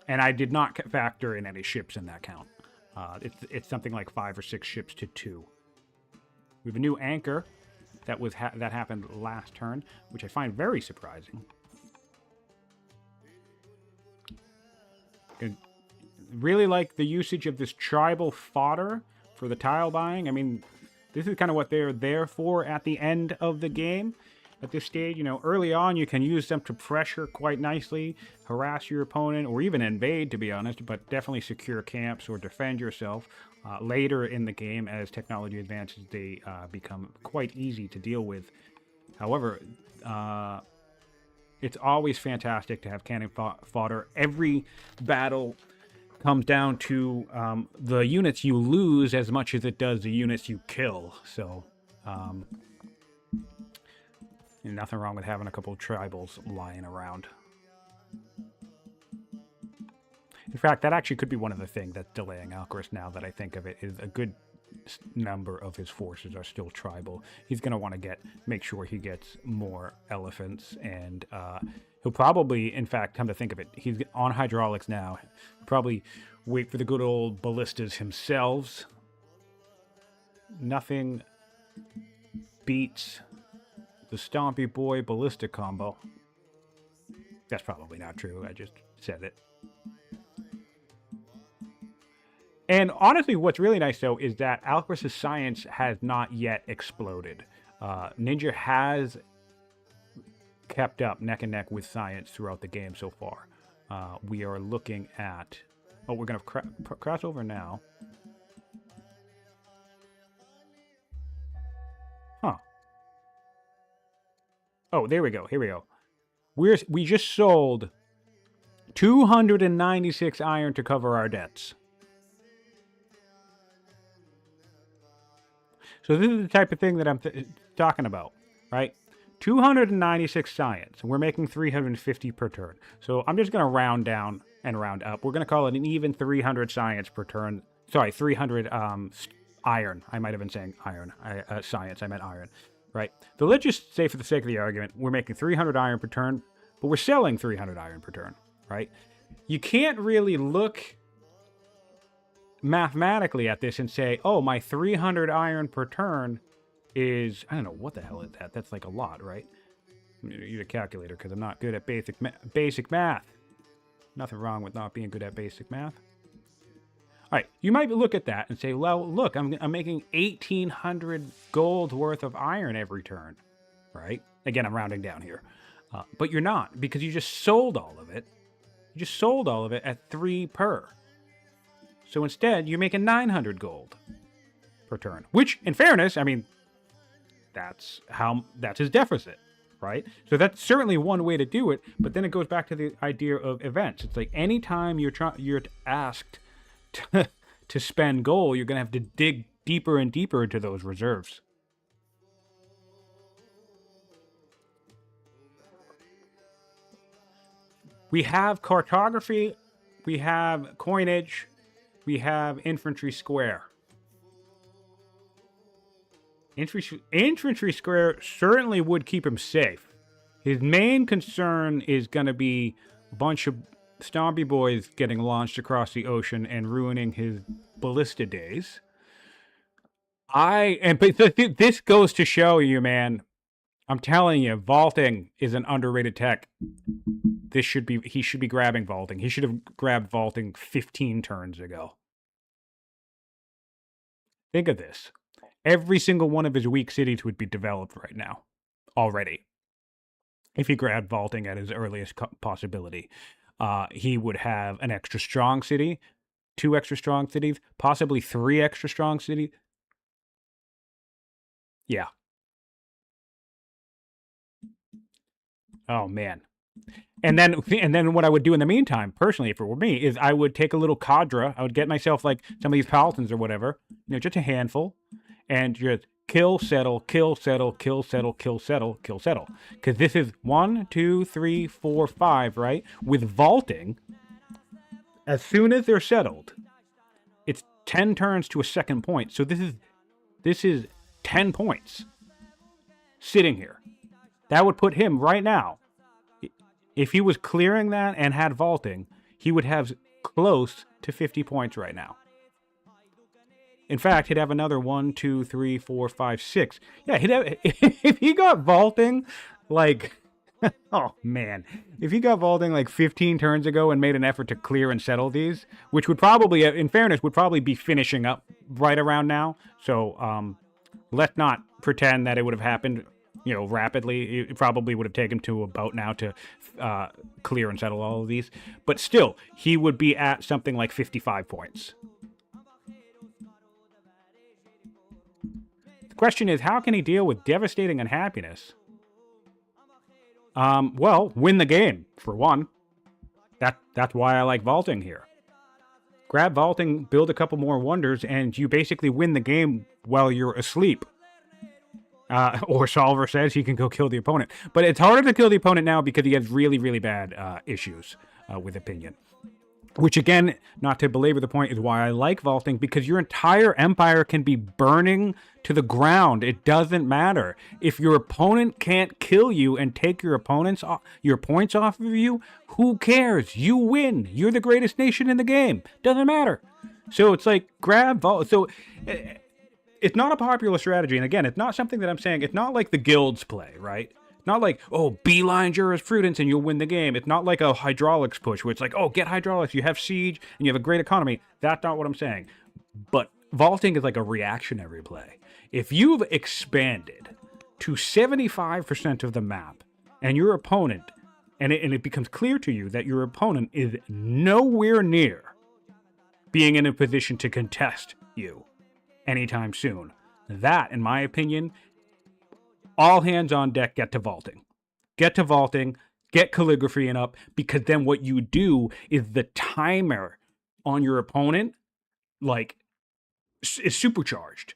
And I did not factor in any ships in that count. It's something like 5 or 6 ships to 2. We have a new anchor that happened last turn, which I find very surprising. I really like the usage of this tribal fodder for the tile buying. I mean, this is kind of what they're there for at the end of the game. At this stage, you know, early on, you can use them to pressure quite nicely, harass your opponent, or even invade, to be honest, but definitely secure camps or defend yourself. Later in the game, as technology advances, they become quite easy to deal with. However, it's always fantastic to have cannon fodder. Every battle comes down to the units you lose as much as it does the units you kill. So, nothing wrong with having a couple of tribals lying around. In fact, that actually could be one of the things that's delaying Alcaras now that I think of it, is a good number of his forces are still tribal. He's going to want to make sure he gets more elephants, and he'll probably, in fact, come to think of it, he's on hydraulics now. Probably wait for the good old ballistas himself. Nothing beats the Stompy Boy ballista combo. That's probably not true. I just said it. And honestly, what's really nice, though, is that Alcaras' science has not yet exploded. Ninja has kept up neck and neck with science throughout the game so far. We are looking at... Oh, we're going to cross over now. Huh. Oh, there we go. Here we go. We just sold 296 iron to cover our debts. So this is the type of thing that I'm talking about, right? 296 science, and we're making 350 per turn. So I'm just going to round down and round up. We're going to call it an even 300 science per turn. Sorry, 300 iron. I might have been saying iron. Science, I meant iron, right? So let's just say, for the sake of the argument, we're making 300 iron per turn, but we're selling 300 iron per turn, right? You can't really look mathematically at this and say, oh, my 300 iron per turn is, I don't know, what the hell is that? That's like a lot, right? I'm going to use a calculator because I'm not good at basic math. Nothing wrong with not being good at basic math. All right, you might look at that and say, well, look, I'm making 1,800 gold worth of iron every turn, right? Again, I'm rounding down here. But you're not, because you just sold all of it. You just sold all of it at 3 per. So instead, you're making 900 gold per turn. Which, in fairness, I mean, that's his deficit, right? So that's certainly one way to do it. But then it goes back to the idea of events. It's like anytime you're asked to spend gold, you're going to have to dig deeper and deeper into those reserves. We have cartography, we have coinage, we have infantry square. Infantry square certainly would keep him safe. His main concern is going to be a bunch of Stompy Boys getting launched across the ocean and ruining his ballista days. This goes to show you, man. I'm telling you, vaulting is an underrated tech. He should be grabbing vaulting. He should have grabbed vaulting 15 turns ago. Think of this. Every single one of his weak cities would be developed right now already. If he grabbed vaulting at his earliest possibility, he would have an extra strong city, 2 extra strong cities, possibly 3 extra strong cities. Yeah. Oh man. And then what I would do in the meantime, personally, if it were me, is I would take a little cadre. I would get myself like some of these paladins or whatever, just a handful, and just kill, settle, kill, settle, kill, settle, kill, settle, kill, settle. Because this is 1, 2, 3, 4, 5, right? With vaulting, as soon as they're settled, it's 10 turns to a second point. So this is 10 points sitting here. That would put him right now. If he was clearing that and had vaulting, he would have close to 50 points right now. In fact, he'd have another 1, 2, 3, 4, 5, 6. Yeah, he'd have, if he got vaulting, like, oh man, if he got vaulting like 15 turns ago and made an effort to clear and settle these, which would probably, in fairness, would probably be finishing up right around now. So let's not pretend that it would have happened rapidly. It probably would have taken to about now to clear and settle all of these. But still, he would be at something like 55 points. The question is, how can he deal with devastating unhappiness? Well, win the game, for one. That's why I like vaulting here. Grab vaulting, build a couple more wonders, and you basically win the game while you're asleep. Or Solver says he can go kill the opponent. But it's harder to kill the opponent now because he has really, really bad issues with opinion. Which, again, not to belabor the point, is why I like vaulting, because your entire empire can be burning to the ground. It doesn't matter. If your opponent can't kill you and take your points off of you, who cares? You win. You're the greatest nation in the game. Doesn't matter. So it's like, grab vault. So it's not a popular strategy. And again, it's not something that I'm saying. It's not like the guilds play, right? Not like, oh, beeline jurisprudence and you'll win the game. It's not like a hydraulics push where it's like, oh, get hydraulics, you have siege, and you have a great economy. That's not what I'm saying. But vaulting is like a reactionary play. If you've expanded to 75% of the map and your opponent, and it becomes clear to you that your opponent is nowhere near being in a position to contest you anytime soon, that, in my opinion, all hands on deck, get to vaulting. Get to vaulting, get calligraphy and up, because then what you do is the timer on your opponent, like, is supercharged.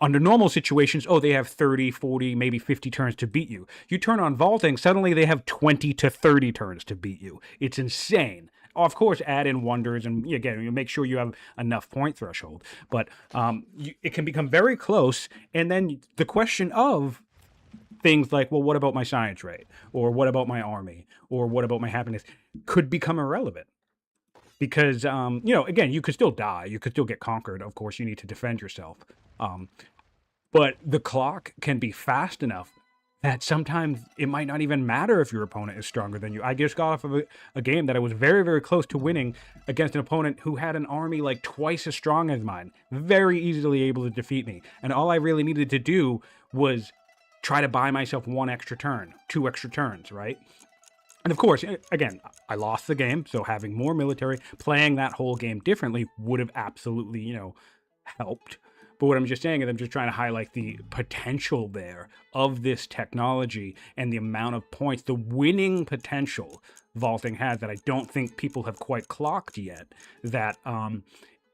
Under normal situations, they have 30, 40, maybe 50 turns to beat you. You turn on vaulting, suddenly they have 20 to 30 turns to beat you. It's insane. Of course, add in wonders, and again, you make sure you have enough point threshold. But it can become very close, and then the question of things like, well, what about my science rate? Or what about my army? Or what about my happiness? Could become irrelevant. Because, again, you could still die. You could still get conquered. Of course, you need to defend yourself. But the clock can be fast enough that sometimes it might not even matter if your opponent is stronger than you. I just got off of a game that I was very, very close to winning against an opponent who had an army like twice as strong as mine. Very easily able to defeat me. And all I really needed to do was try to buy myself 1 extra turn, 2 extra turns, right? And of course, again, I lost the game, so having more military, playing that whole game differently would have absolutely, helped. But what I'm just saying is I'm just trying to highlight the potential there of this technology and the amount of points, the winning potential vaulting has that I don't think people have quite clocked yet. That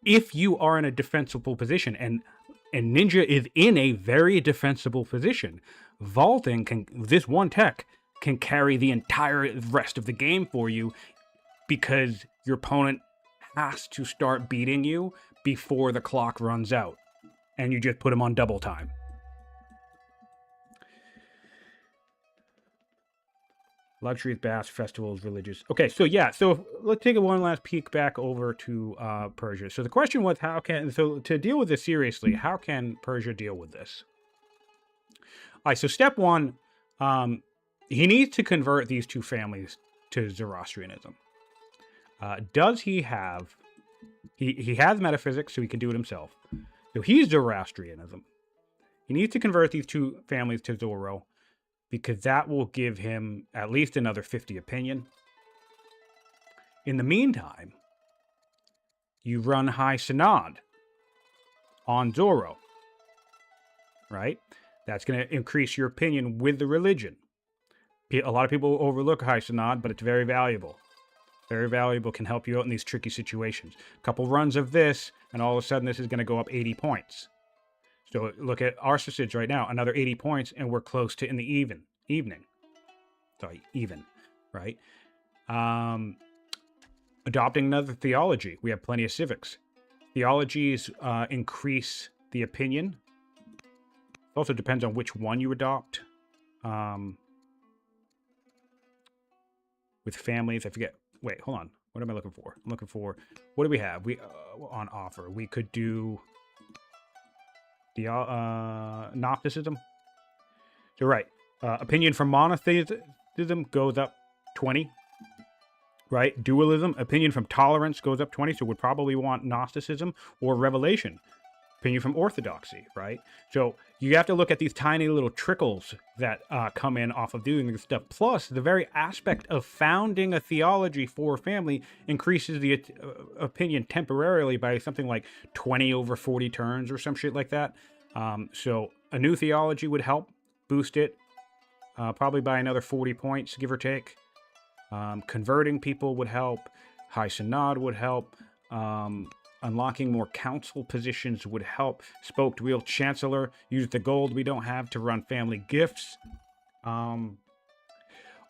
if you are in a defensible position, and Ninja is in a very defensible position, vaulting this one tech can carry the entire rest of the game for you, because your opponent has to start beating you before the clock runs out. And you just put him on double time. Luxuries, baths, festivals, religious. Okay, so yeah, so let's take one last peek back over to Persia. So the question was, to deal with this seriously, how can Persia deal with this? All right, so step one, he needs to convert these two families to Zoroastrianism. Does he have? He has metaphysics, so he can do it himself. So he's Zoroastrianism. He needs to convert these two families to Zoro, because that will give him at least another 50 opinion. In the meantime, you run High Synod on Zoro, right? That's going to increase your opinion with the religion. A lot of people overlook High Synod, but it's very valuable. Very valuable, can help you out in these tricky situations. A couple runs of this, and all of a sudden this is going to go up 80 points. So look at Arsacids right now, another 80 points, and we're close to in the evening. Sorry, even, right? Adopting another theology. We have plenty of civics. Theologies increase the opinion. It also depends on which one you adopt. With families, I forget. Wait, hold on. What am I looking for? I'm looking for, what do we have? We on offer. We could do the Gnosticism. So right, opinion from monotheism goes up 20. Right, dualism. Opinion from tolerance goes up 20. So we'd probably want Gnosticism or revelation. Opinion from orthodoxy, right? So you have to look at these tiny little trickles that come in off of doing this stuff. Plus, the very aspect of founding a theology for a family increases the opinion temporarily by something like 20 over 40 turns or some shit like that. So a new theology would help boost it probably by another 40 points, give or take. Converting people would help. High Synod would help. Unlocking more council positions would help. Spoked Wheel Chancellor. Use the gold we don't have to run family gifts.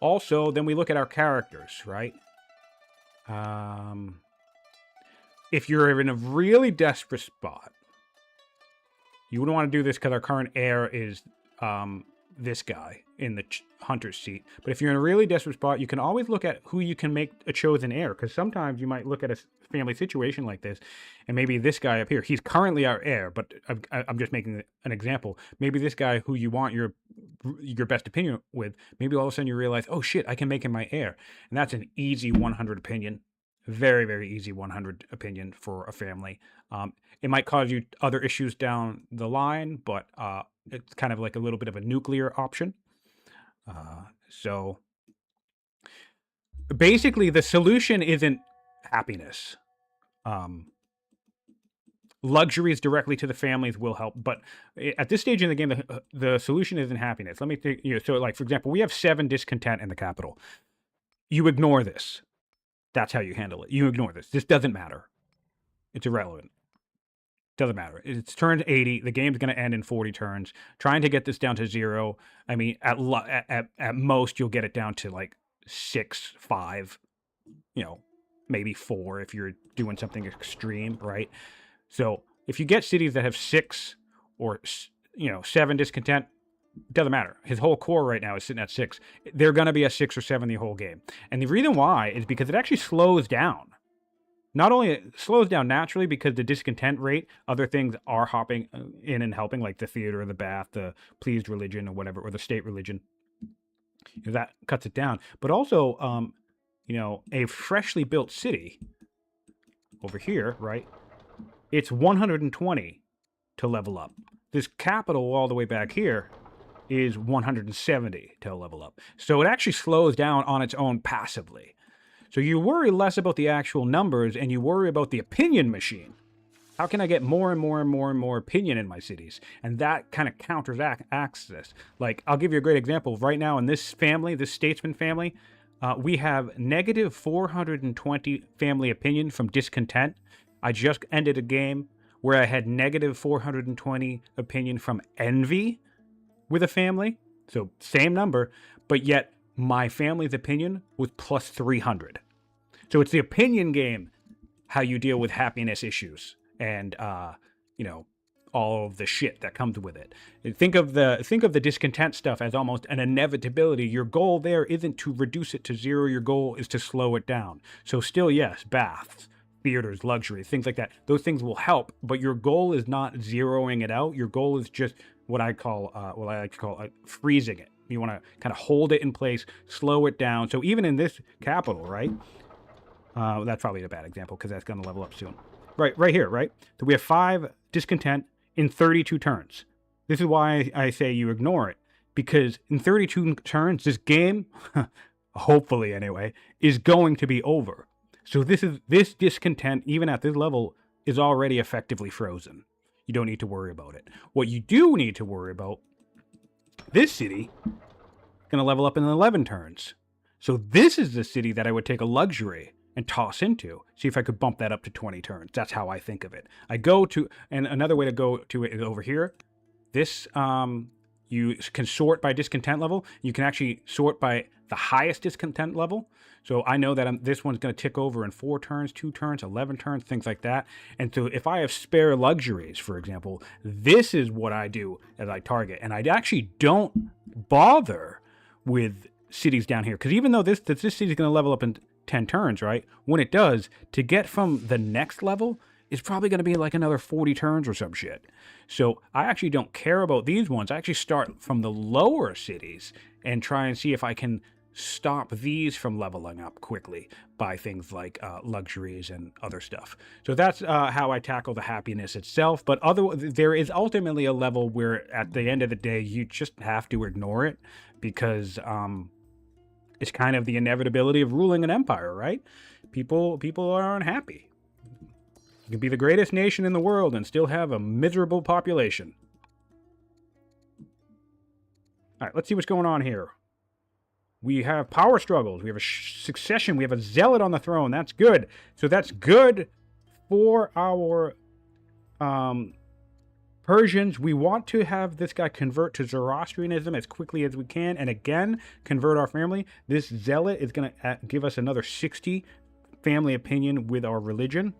Also, then we look at our characters, right? If you're in a really desperate spot, you wouldn't want to do this because our current heir is this guy in the hunter's seat. But if you're in a really desperate spot, you can always look at who you can make a chosen heir, because sometimes you might look at a family situation like this, and maybe this guy up here, he's currently our heir, but I'm just making an example. Maybe this guy who you want your best opinion with, maybe all of a sudden you realize, oh shit, I can make him my heir. And that's an easy 100 opinion. Very, very easy 100 opinion for a family. It might cause you other issues down the line, but it's kind of like a little bit of a nuclear option. So basically, the solution isn't happiness. Luxuries directly to the families will help, but at this stage in the game, the solution isn't happiness. Let me think. So, like for example, we have 7 discontent in the capital. You ignore this. That's how you handle it. You ignore this. This doesn't matter. It's irrelevant. Doesn't matter. It's turned 80. The game's going to end in 40 turns. Trying to get this down to 0. I mean, at most, you'll get it down to like 6, 5, maybe 4 if you're doing something extreme, right? So if you get cities that have 6 or 7 discontent, doesn't matter. His whole core right now is sitting at 6. They're going to be a 6 or 7 the whole game. And the reason why is because it actually slows down. Not only it slows down naturally because the discontent rate, other things are hopping in and helping, like the theater, the bath, the pleased religion or whatever, or the state religion. That cuts it down. But also, a freshly built city over here, right? It's 120 to level up. This capital all the way back here is 170 to level up. So it actually slows down on its own passively. So you worry less about the actual numbers and you worry about the opinion machine. How can I get more and more and more and more opinion in my cities? And that kind of counteracts this. Like, I'll give you a great example. Right now in this family, this statesman family, we have negative 420 family opinion from discontent. I just ended a game where I had negative 420 opinion from envy with a family. So same number, but yet my family's opinion was plus 300. So it's the opinion game, how you deal with happiness issues and, all of the shit that comes with it. Think of the discontent stuff as almost an inevitability. Your goal there isn't to reduce it to zero. Your goal is to slow it down. So still, yes, baths, theaters, luxury, things like that. Those things will help, but your goal is not zeroing it out. Your goal is just what I like to call freezing it. You want to kind of hold it in place, slow it down. So even in this capital, right? That's probably a bad example because that's going to level up soon. Right here, right? So we have 5 discontent in 32 turns. This is why I say you ignore it, because in 32 turns, this game, hopefully anyway, is going to be over. So this discontent, even at this level, is already effectively frozen. You don't need to worry about it. What you do need to worry about, this city is going to level up in 11 turns. So this is the city that I would take a luxury and toss into. See if I could bump that up to 20 turns. That's how I think of it. I go to, and another way to go to it is over here. This, you can sort by discontent level. You can actually sort by the highest discontent level. So I know that this one's going to tick over in 4 turns, 2 turns, 11 turns, things like that. And so if I have spare luxuries, for example, this is what I do as I target. And I actually don't bother with cities down here. Because even though this city's going to level up in 10 turns, right? When it does, to get from the next level is probably going to be like another 40 turns or some shit. So I actually don't care about these ones. I actually start from the lower cities and try and see if I can stop these from leveling up quickly by things like luxuries and other stuff. So that's how I tackle the happiness itself. But there is ultimately a level where at the end of the day, you just have to ignore it because it's kind of the inevitability of ruling an empire, right? People are unhappy. You can be the greatest nation in the world and still have a miserable population. All right, let's see what's going on here. We have power struggles. We have a succession. We have a zealot on the throne. That's good. So that's good for our Persians. We want to have this guy convert to Zoroastrianism as quickly as we can, and again, convert our family. This zealot is going to give us another 60 family opinion with our religion.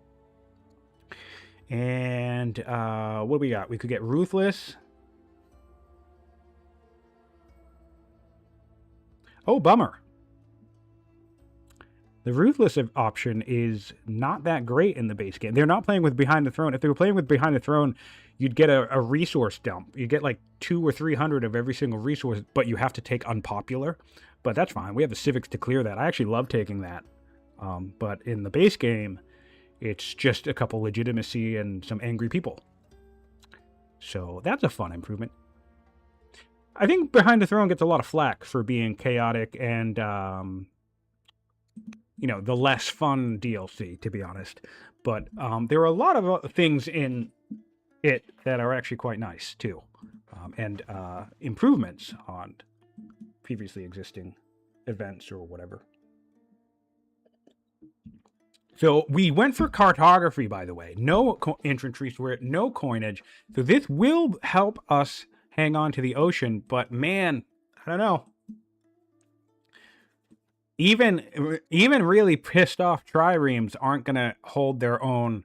And what do we got? We could get ruthless. Oh, bummer. The ruthless option is not that great in the base game. They're not playing with Behind the Throne. If they were playing with Behind the Throne, you'd get a resource dump. You get like 200 or 300 of every single resource, but you have to take unpopular. But that's fine. We have the civics to clear that. I actually love taking that. But in the base game, it's just a couple legitimacy and some angry people. So that's a fun improvement. I think Behind the Throne gets a lot of flack for being chaotic and, you know, the less fun DLC, to be honest. But there are a lot of things in it that are actually quite nice, too. And improvements on previously existing events or whatever. So we went for cartography, by the way. No infantry swear, no coinage. So this will help us hang on to the ocean, but man, I don't know. Even really pissed off triremes aren't going to hold their own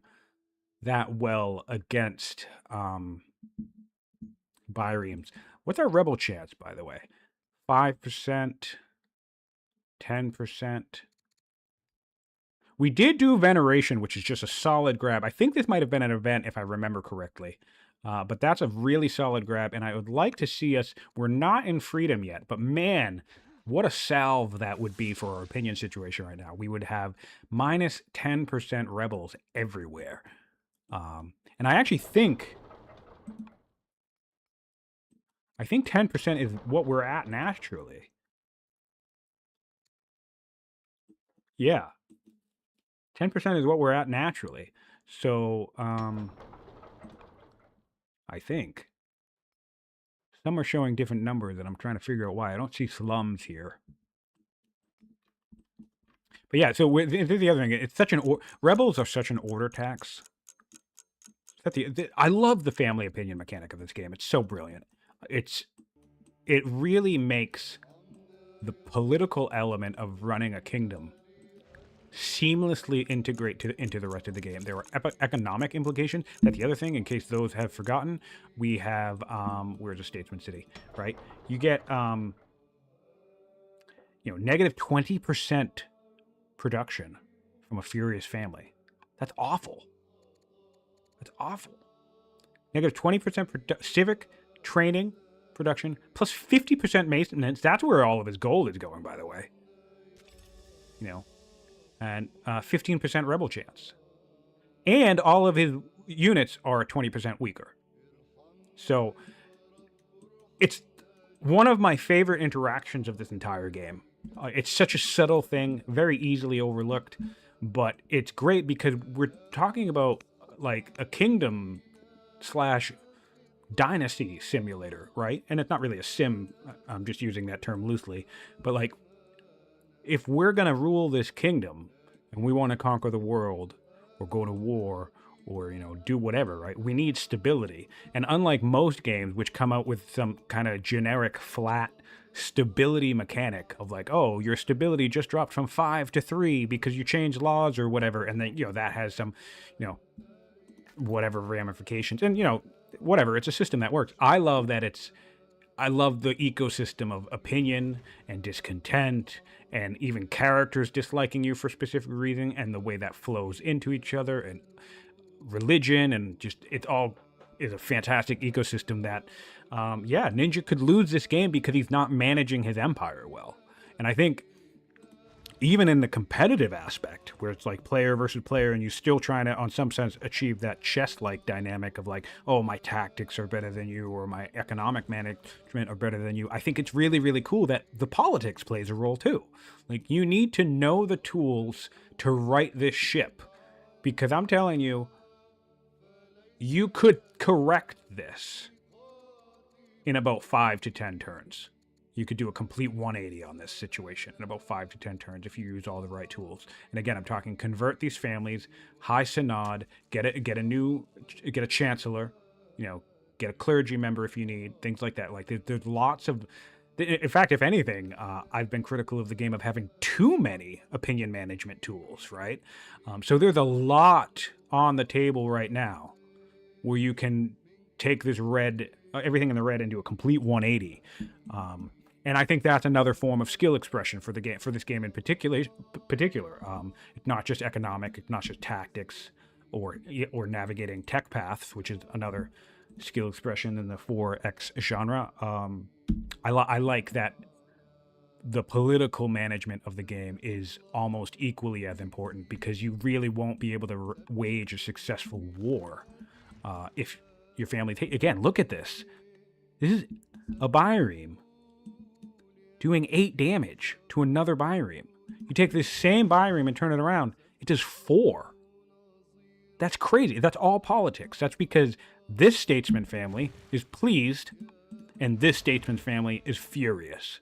that well against biremes. What's our rebel chance, by the way? 5%, 10%. We did do veneration, which is just a solid grab. I think this might have been an event if I remember correctly. But that's a really solid grab, and I would like to see us... We're not in freedom yet, but man, what a salve that would be for our opinion situation right now. We would have minus 10% rebels everywhere. And I actually think... I think 10% is what we're at naturally. Yeah. 10% is what we're at naturally. So, I think. Some are showing different numbers, and I'm trying to figure out why. I don't see slums here. But yeah, so this is the other thing. It's such an... Rebels are such an order tax. I love the family opinion mechanic of this game. It's so brilliant. It really makes the political element of running a kingdom seamlessly integrate into the rest of the game. There are economic implications. That's the other thing, in case those have forgotten. We have, where's a Statesman City, right? You get, negative 20% production from a furious family. That's awful. That's awful. Negative 20% civic training production, plus 50% maintenance. That's where all of his gold is going, by the way. And 15% rebel chance. And all of his units are 20% weaker. So it's one of my favorite interactions of this entire game. It's such a subtle thing, very easily overlooked, but it's great because we're talking about like a kingdom / dynasty simulator, right? And it's not really a sim, I'm just using that term loosely, but like, if we're going to rule this kingdom and we want to conquer the world or go to war or, do whatever, right? We need stability. And unlike most games, which come out with some kind of generic flat stability mechanic of like, oh, your stability just dropped from 5 to 3 because you changed laws or whatever. And then, that has some, whatever ramifications and, whatever. It's a system that works. I love the ecosystem of opinion and discontent and even characters disliking you for specific reason and the way that flows into each other and religion and just it all is a fantastic ecosystem that, Ninja could lose this game because he's not managing his empire well. And I think even in the competitive aspect, where it's like player versus player, and you're still trying to, on some sense, achieve that chess-like dynamic of like, oh, my tactics are better than you, or my economic management are better than you. I think it's really, really cool that the politics plays a role too. Like, you need to know the tools to right this ship, because I'm telling you, you could correct this in about 5 to 10 turns. You could do a complete 180 on this situation in about 5 to 10 turns if you use all the right tools. And again, I'm talking convert these families, high synod, get a chancellor, get a clergy member if you need, things like that. Like there's lots of, in fact, if anything, I've been critical of the game of having too many opinion management tools, right? So there's a lot on the table right now where you can take this everything in the red and do a complete 180. And I think that's another form of skill expression for the game, for this game in particular. It's not just economic, it's not just tactics or navigating tech paths, which is another skill expression in the 4X genre. I like that the political management of the game is almost equally as important, because you really won't be able to wage a successful war if your family again, look at this. This is a Byreme doing 8 damage to another Byreme. You take this same Byreme and turn it around, it does 4. That's crazy. That's all politics. That's because this statesman family is pleased and this statesman family is furious.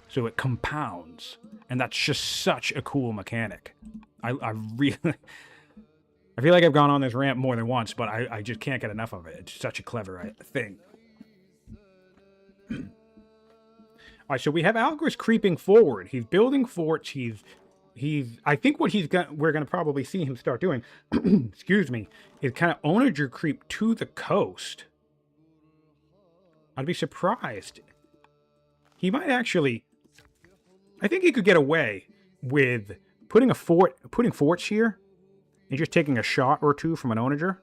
So it compounds. And that's just such a cool mechanic. I really... I feel like I've gone on this rant more than once, but I just can't get enough of it. It's such a clever thing. All right, so we have Alcaras creeping forward. He's building forts. I think what we're going to probably see him start doing, excuse me, is kind of onager creep to the coast. I'd be surprised. He might actually, I think he could get away with putting forts here and just taking a shot or two from an onager.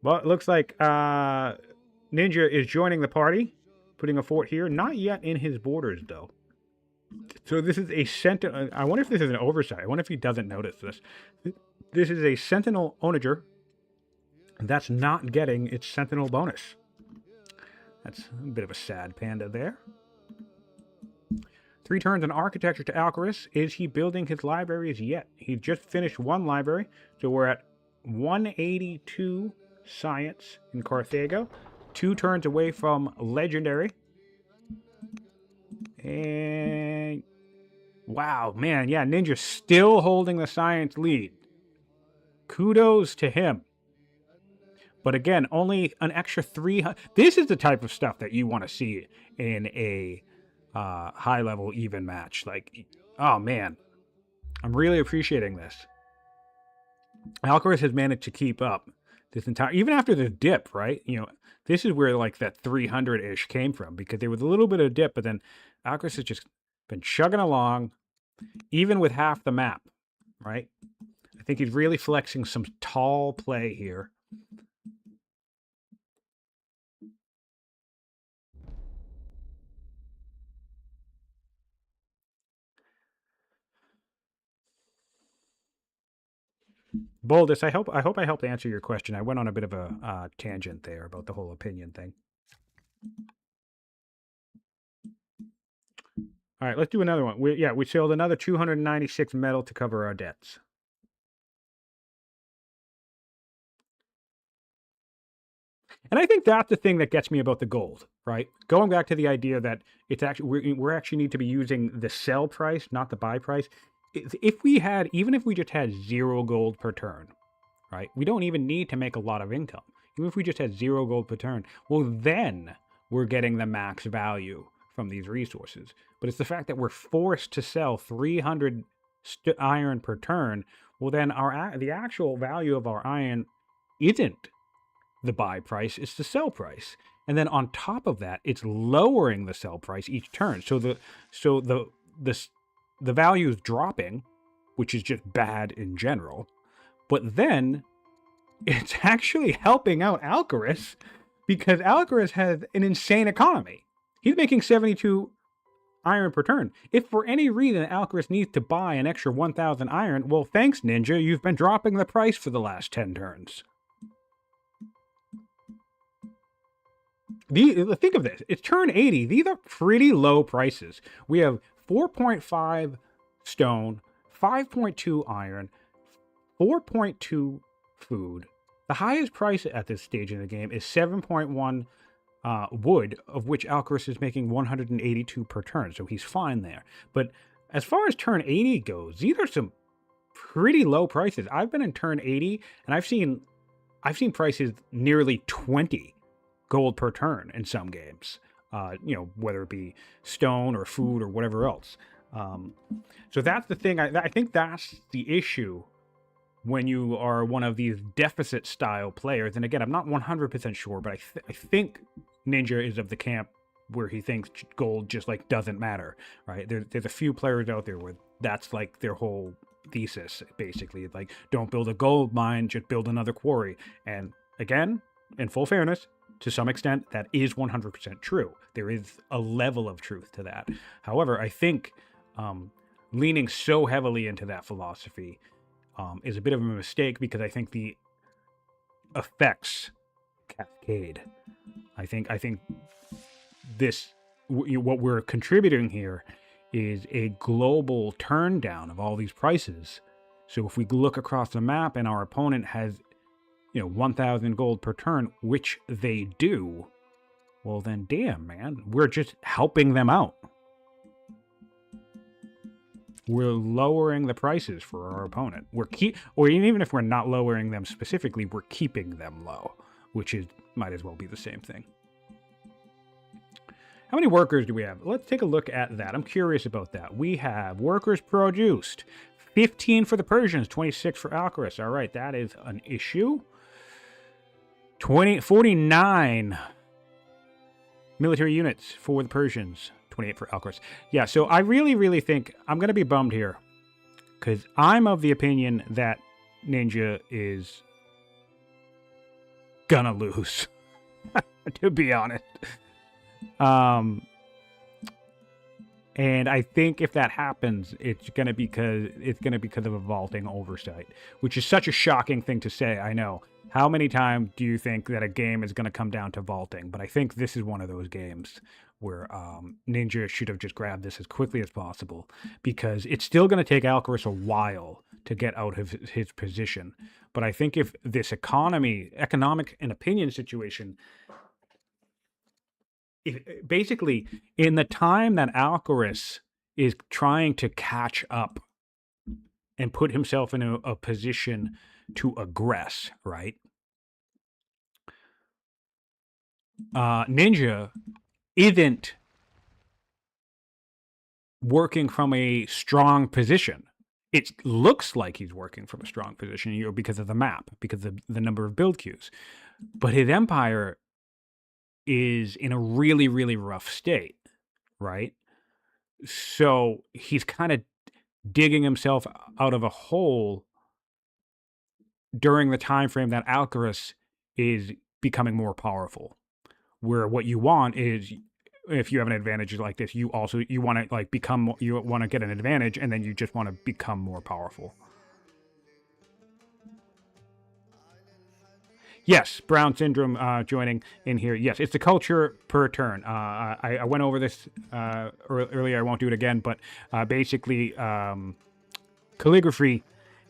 Well, it looks like Ninja is joining the party, putting a fort here. Not yet in his borders, though. So this is a sentinel. I wonder if this is an oversight. I wonder if he doesn't notice this. This is a sentinel onager that's not getting its sentinel bonus. That's a bit of a sad panda there. 3 turns in architecture to Alcaras. Is he building his libraries yet? He just finished 1 library, so we're at 182 science in Carthago. 2 turns away from legendary. And wow, man, yeah, Ninja still holding the science lead. Kudos to him. But again, only an extra 300. This is the type of stuff that you want to see in a high-level even match. Like, Oh man, I'm really appreciating this. Alcaraz has managed to keep up this entire, even after the dip, right? This is where like that 300 ish came from because there was a little bit of dip, but then Alcaraz has just been chugging along, even with half the map, right? I think he's really flexing some tall play here. Boldest, I hope I helped answer your question. I went on a bit of a tangent there about the whole opinion thing. All right, let's do another one. We sold another 296 metal to cover our debts. And I think that's the thing that gets me about the gold, right? Going back to the idea that it's actually we're actually need to be using the sell price, not the buy price. If we had, even if we just had 0 gold per turn, right? We don't even need to make a lot of income. Even if we just had 0 gold per turn, well, then we're getting the max value from these resources. But it's the fact that we're forced to sell 300 iron per turn. Well, then the actual value of our iron isn't the buy price, it's the sell price. And then on top of that, it's lowering the sell price each turn. So the value is dropping, which is just bad in general. But then it's actually helping out Alcaraz because Alcaraz has an insane economy. He's making 72 iron per turn. If for any reason Alcaraz needs to buy an extra 1,000 iron, well, thanks, Ninja. You've been dropping the price for the last 10 turns. Think of this. It's turn 80. These are pretty low prices. We have 4.5 stone, 5.2 iron, 4.2 food. The highest price at this stage in the game is 7.1 wood, of which Alcaraz is making 182 per turn, so he's fine there. But as far as turn 80 goes, these are some pretty low prices. I've been in turn 80, and I've seen prices nearly 20 gold per turn in some games. Whether it be stone or food or whatever else. So that's the thing. I think that's the issue when you are one of these deficit style players. And again, I'm not 100% sure, but I think Ninja is of the camp where he thinks gold just like doesn't matter, right? There's a few players out there where that's like their whole thesis, basically. It's like, don't build a gold mine, just build another quarry. And again, in full fairness, to some extent, that is 100% true. There is a level of truth to that. However, I think leaning so heavily into that philosophy is a bit of a mistake because I think the effects cascade. I think this what we're contributing here is a global turn down of all these prices. So if we look across the map and our opponent has 1,000 gold per turn, which they do, well then damn, man, we're just helping them out. We're lowering the prices for our opponent. Or even if we're not lowering them specifically, we're keeping them low, which might as well be the same thing. How many workers do we have? Let's take a look at that. I'm curious about that. We have workers produced. 15 for the Persians, 26 for Alcaraz. All right, that is an issue. 49 military units for the Persians, 28 for Alcaraz. Yeah, so I really, really think I'm going to be bummed here because I'm of the opinion that Ninja is gonna lose, to be honest. And I think if that happens, it's gonna be because of a vaulting oversight, which is such a shocking thing to say. I know. How many times do you think that a game is going to come down to vaulting? But I think this is one of those games where Ninja should have just grabbed this as quickly as possible because it's still going to take Alcaraz a while to get out of his position. But I think if this economic and opinion situation, basically in the time that Alcaraz is trying to catch up and put himself in a position to aggress, right? Ninja isn't working from a strong position. It looks like he's working from a strong position, because of the map, because of the number of build queues. But his empire is in a really, really rough state, right? So he's kind of digging himself out of a hole during the time frame that Alcaras is becoming more powerful. Where what you want is, if you have an advantage like this, you want to you want to get an advantage, and then you just want to become more powerful. Yes, Brown Syndrome joining in here. Yes, it's the culture per turn. I went over this earlier. I won't do it again, but basically, calligraphy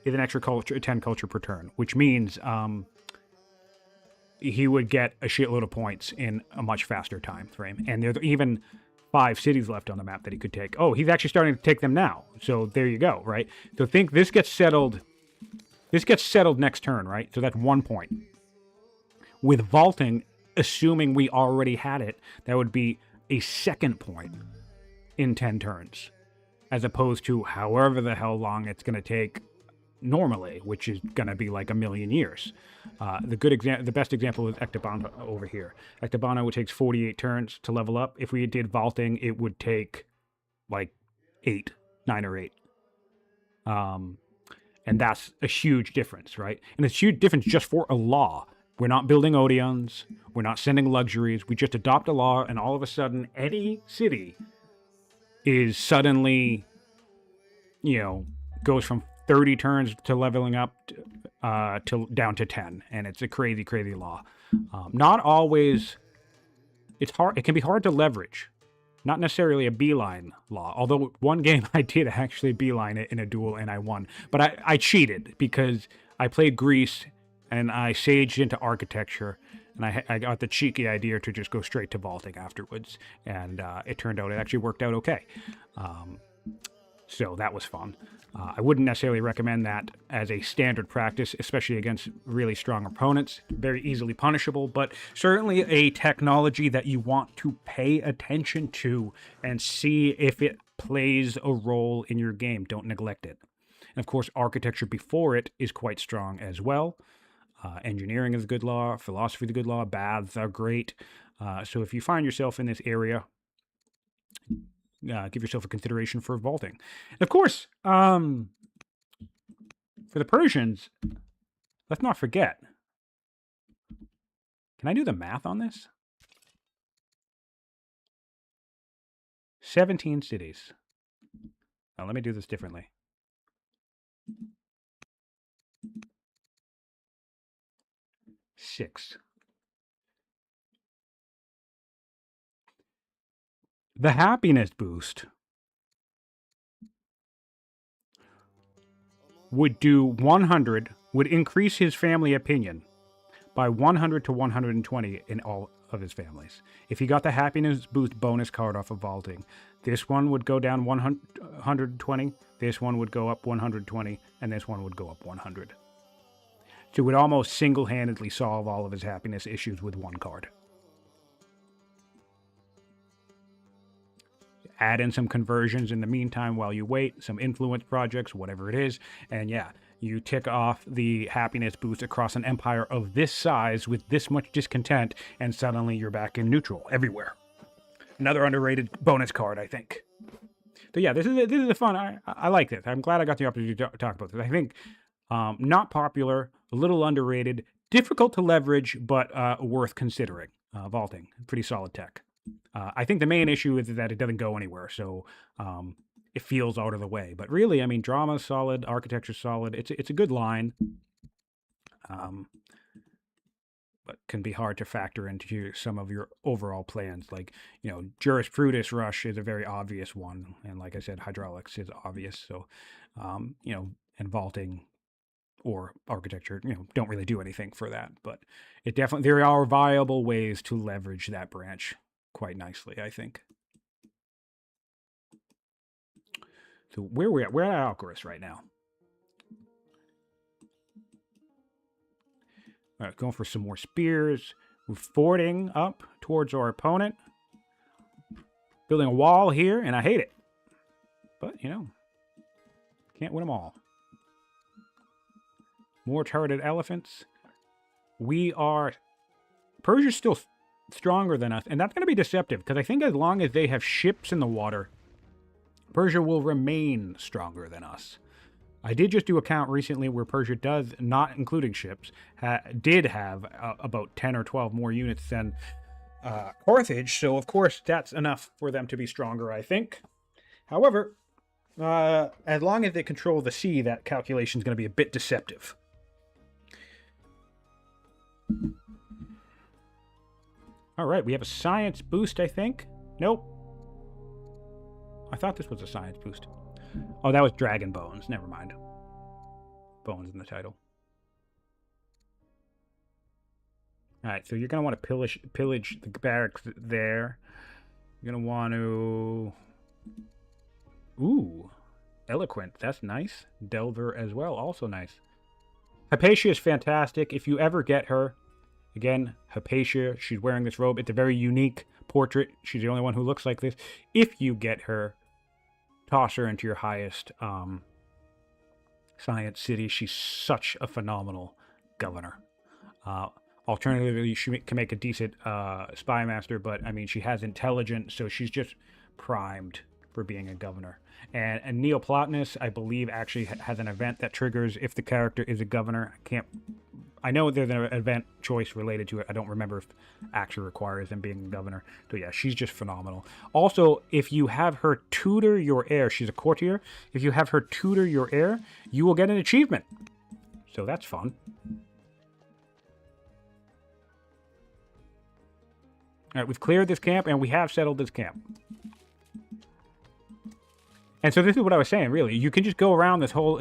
is an extra 10 culture per turn, which means he would get a shitload of points in a much faster time frame. And there's even 5 cities left on the map that he could take. Oh, he's actually starting to take them now. So there you go, right? So think this gets settled. This gets settled next turn, right? So that's 1 point. With vaulting, assuming we already had it, that would be a second point in 10 turns, as opposed to however the hell long it's going to take normally, which is going to be like a million years. The best example is Ectobana over here. Ectobana takes 48 turns to level up. If we did vaulting, it would take like 9 or 8. And that's a huge difference, right? And it's a huge difference just for a law. We're not building Odeons. We're not sending luxuries. We just adopt a law, and all of a sudden, any city is suddenly, goes from 30 turns to leveling up down to 10, and it's a crazy, crazy law. Not always. It's hard. It can be hard to leverage. Not necessarily a beeline law. Although one game I did actually beeline it in a duel, and I won. But I cheated because I played Greece, and I saged into architecture, and I got the cheeky idea to just go straight to vaulting afterwards, and it turned out it actually worked out okay. So that was fun. I wouldn't necessarily recommend that as a standard practice, especially against really strong opponents. Very easily punishable, but certainly a technology that you want to pay attention to and see if it plays a role in your game. Don't neglect it. And of course, architecture before it is quite strong as well. Engineering is a good law. Philosophy is a good law. Baths are great. So if you find yourself in this area, give yourself a consideration for vaulting. And of course, for the Persians, let's not forget. Can I do the math on this? 17 cities. Now, let me do this differently. Six. The happiness boost would do 100, would increase his family opinion by 100 to 120 in all of his families. If he got the happiness boost bonus card off of vaulting, this one would go down 120, this one would go up 120, and this one would go up 100. So it would almost single-handedly solve all of his happiness issues with one card. Add in some conversions in the meantime while you wait, some influence projects, whatever it is, and yeah, you tick off the happiness boost across an empire of this size with this much discontent, and suddenly you're back in neutral everywhere. Another underrated bonus card, I think. So yeah, this is a fun. I like this. I'm glad I got the opportunity to talk about this. I think not popular, a little underrated, difficult to leverage, but worth considering. Vaulting, pretty solid tech. I think the main issue is that it doesn't go anywhere, so it feels out of the way. But really, I mean, drama's solid, architecture's solid. It's a good line, but can be hard to factor into some of your overall plans. Like, jurisprudence rush is a very obvious one, and like I said, hydraulics is obvious. So, and vaulting or architecture, don't really do anything for that. But there are viable ways to leverage that branch quite nicely, I think. So where we're at Alcaras right now. All right, going for some more spears. We're forwarding up towards our opponent. Building a wall here, and I hate it. But, you know, can't win them all. More turreted elephants. Persia's still stronger than us, and that's going to be deceptive, because I think as long as they have ships in the water, Persia will remain stronger than us. I did just do a count recently where Persia does, not including ships, did have about 10 or 12 more units than Carthage, so of course that's enough for them to be stronger, I think. However, as long as they control the sea, that calculation is going to be a bit deceptive. All right, we have a science boost, I think. Nope. I thought this was a science boost. Oh, that was Dragon Bones. Never mind. Bones in the title. All right, so you're going to want to pillage the barracks there. You're going to want to... Ooh, Eloquent. That's nice. Delver as well. Also nice. Hypatia is fantastic. If you ever get her... Again, Hypatia, she's wearing this robe. It's a very unique portrait. She's the only one who looks like this. If you get her, toss her into your highest science city. She's such a phenomenal governor. Alternatively, she can make a decent spy master, but I mean, she has intelligence, so she's just primed for being a governor. And Neoplatonus, I believe, actually has an event that triggers if the character is a governor. I know there's an event choice related to it. I don't remember if it actually requires them being a governor. So yeah, she's just phenomenal. Also, if you have her tutor your heir, she's a courtier. If you have her tutor your heir, you will get an achievement. So that's fun. All right, we've cleared this camp, and we have settled this camp. And so this is what I was saying, really. You can just go down this whole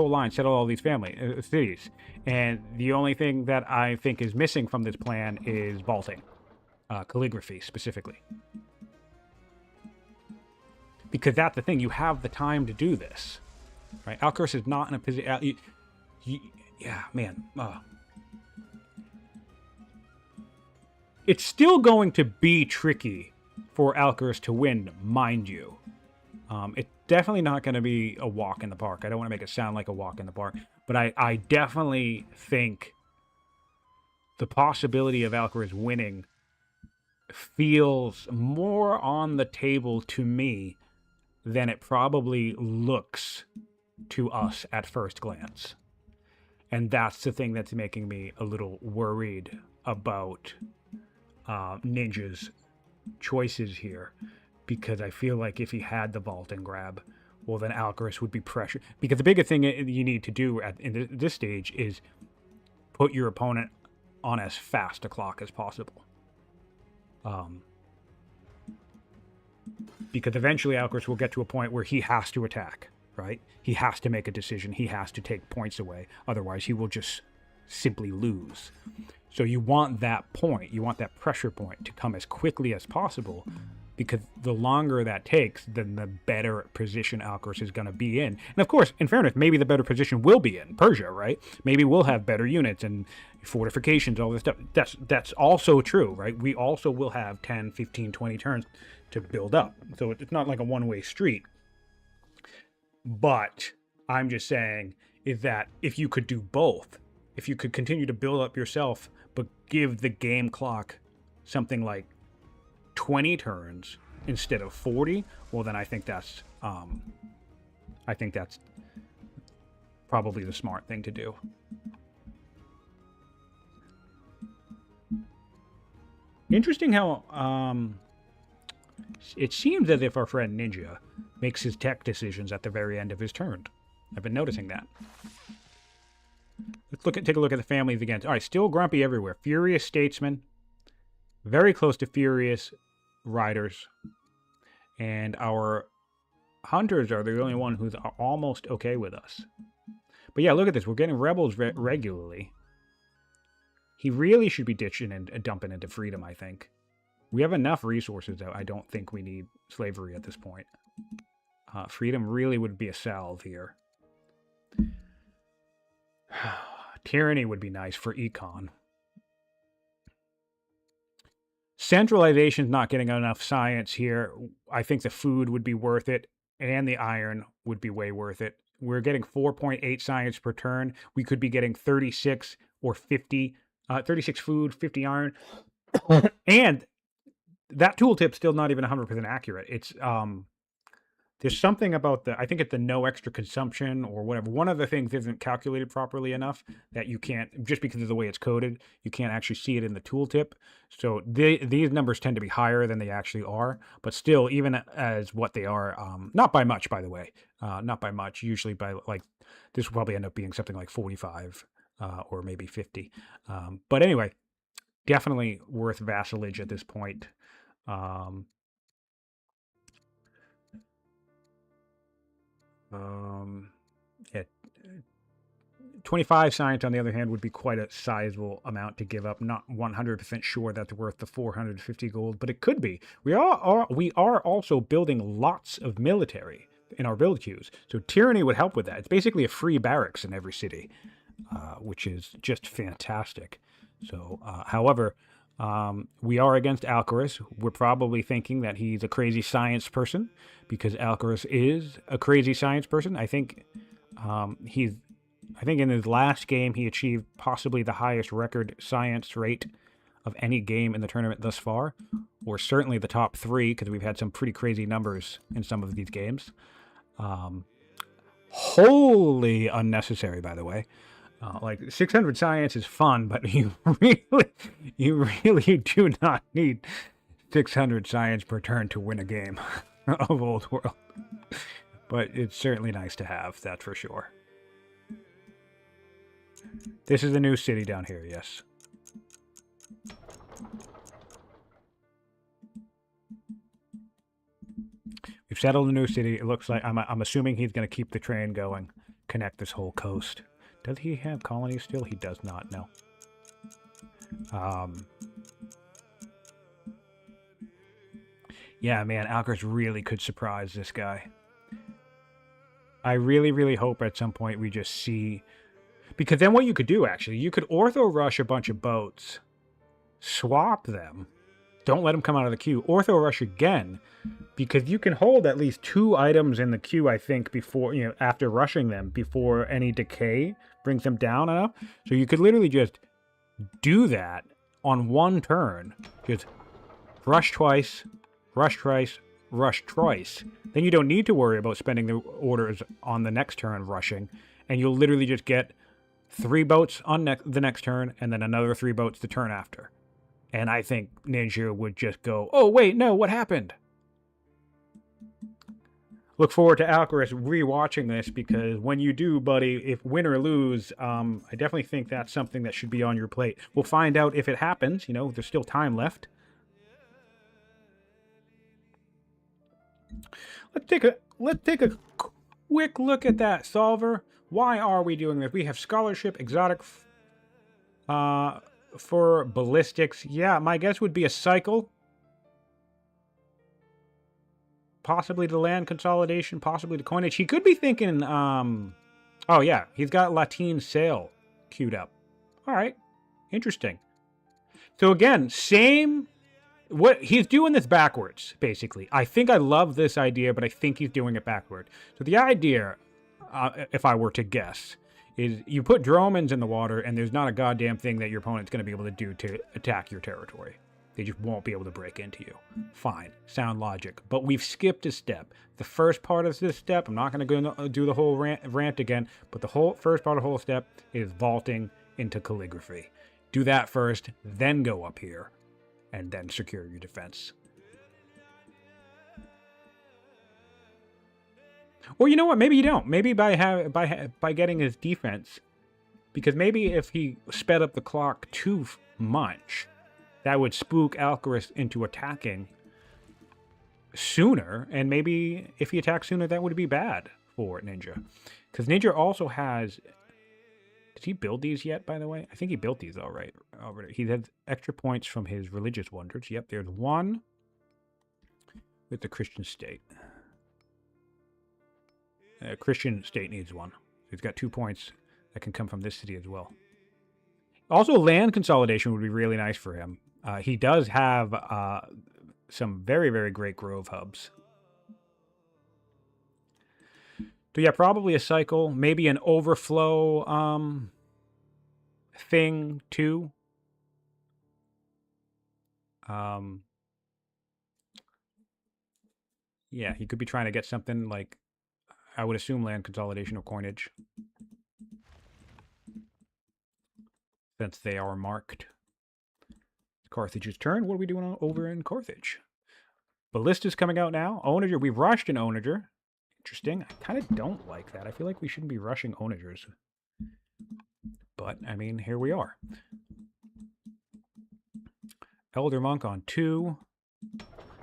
line, settle all these cities. And the only thing that I think is missing from this plan is vaulting. Calligraphy, specifically. Because that's the thing. You have the time to do this. Right? Alcaras is not in a position... yeah, man. It's still going to be tricky for Alcaras to win, mind you. It's definitely not going to be a walk in the park. I don't want to make it sound like a walk in the park, but I definitely think the possibility of Alcaraz winning feels more on the table to me than it probably looks to us at first glance. And that's the thing that's making me a little worried about Ninja's choices here. Because I feel like if he had the vault and grab, well, then Alcaraz would be pressured. Because the biggest thing you need to do in this stage is put your opponent on as fast a clock as possible. Because eventually Alcaraz will get to a point where he has to attack, right? He has to make a decision. He has to take points away. Otherwise, he will just simply lose. So you want that point, you want that pressure point to come as quickly as possible, because the longer that takes, then the better position Alcaraz is going to be in. And of course, in fairness, maybe the better position will be in Persia, right? Maybe we'll have better units and fortifications, all this stuff. That's also true, right? We also will have 10, 15, 20 turns to build up. So it's not like a one-way street. But I'm just saying is that if you could do both, if you could continue to build up yourself, but give the game clock something like 20 turns instead of 40, well, then I think that's probably the smart thing to do. Interesting how it seems as if our friend Ninja makes his tech decisions at the very end of his turn. I've been noticing that. Let's take a look at the families again. All right, still grumpy everywhere. Furious Statesman, very close to Furious Riders, and our Hunters are the only one who's almost okay with us. But yeah, look at this. We're getting Rebels regularly. He really should be ditching and dumping into Freedom, I think. We have enough resources, though. I don't think we need slavery at this point. Freedom really would be a salve here. Tyranny would be nice for econ. Centralization's not getting enough science here. I think the food would be worth it. and the iron would be way worth it. We're getting 4.8 science per turn. We could be getting 36 or 50, 36 food, 50 iron. And that tooltip's still not even 100% accurate. It's there's something about I think it's the no extra consumption or whatever. One of the things isn't calculated properly enough that you can't, just because of the way it's coded, you can't actually see it in the tooltip. So these numbers tend to be higher than they actually are, but still, even as what they are, not by much, by the way, not by much, usually by like, this will probably end up being something like 45 or maybe 50. But anyway, definitely worth vassalage at this point. Yeah, 25 science, on the other hand, would be quite a sizable amount to give up. Not 100% sure that's worth the 450 gold, but it could be. We are also building lots of military in our build queues, so tyranny would help with that. It's basically a free barracks in every city, which is just fantastic. So, however, we are against Alcaras. We're probably thinking that he's a crazy science person because Alcaras is a crazy science person. I think I think in his last game he achieved possibly the highest record science rate of any game in the tournament thus far, or certainly the top 3 because we've had some pretty crazy numbers in some of these games. Wholly unnecessary, by the way. Like 600 science is fun, but you really do not need 600 science per turn to win a game of Old World. But it's certainly nice to have, that's for sure. This is the new city down here, yes. We've settled a new city. It looks like, I'm assuming he's going to keep the train going, connect this whole coast. Does he have colonies still? He does not, no. Yeah, man, Alcaraz really could surprise this guy. I really, really hope at some point we just see... Because then what you could do, actually, you could ortho rush a bunch of boats, swap them, don't let them come out of the queue, ortho rush again, because you can hold at least 2 items in the queue, I think, before, after rushing them, before any decay brings them down enough. So you could literally just do that on one turn. Just rush twice, rush twice, rush twice. Then you don't need to worry about spending the orders on the next turn rushing, and you'll literally just get 3 boats on the next turn, and then another 3 boats the turn after. And I think Ninjaa would just go, oh, wait, no, what happened? Look forward to Alcaraz rewatching this, because when you do, buddy, if win or lose, I definitely think that's something that should be on your plate. We'll find out if it happens. There's still time left. Let's take a quick look at that solver. Why are we doing this? We have scholarship, exotic for ballistics. Yeah, my guess would be a cycle. Possibly the land consolidation, possibly the coinage. He could be thinking, oh yeah, he's got Latin Sail queued up. All right, interesting. So again, he's doing this backwards, basically. I think I love this idea, but I think he's doing it backward. So the idea, if I were to guess, is you put Dromans in the water, and there's not a goddamn thing that your opponent's going to be able to do to attack your territory. They just won't be able to break into you. Fine. Sound logic. But we've skipped a step. The first part of this step, I'm not going to go do the whole rant again, but the first part of the whole step is vaulting into calligraphy. Do that first, then go up here, and then secure your defense. Or you know what? Maybe you don't. Maybe by getting his defense, because maybe if he sped up the clock too much, that would spook Alcaraz into attacking sooner, and maybe if he attacks sooner, that would be bad for Ninjaa. Because Ninjaa also has... Did he build these yet, by the way? I think he built these already. He had extra points from his religious wonders. Yep, there's one with the Christian state. Christian state needs one. He's got 2 points that can come from this city as well. Also, land consolidation would be really nice for him. He does have some very, very great grove hubs. So yeah, probably a cycle, maybe an overflow thing too. Yeah, he could be trying to get something like, I would assume, land consolidation or coinage, since they are marked. Carthage's turn. What are we doing over in Carthage? Ballista's coming out now. Onager, we rushed an Onager. Interesting. I kind of don't like that. I feel like we shouldn't be rushing Onagers. But, I mean, here we are. Elder Monk on 2.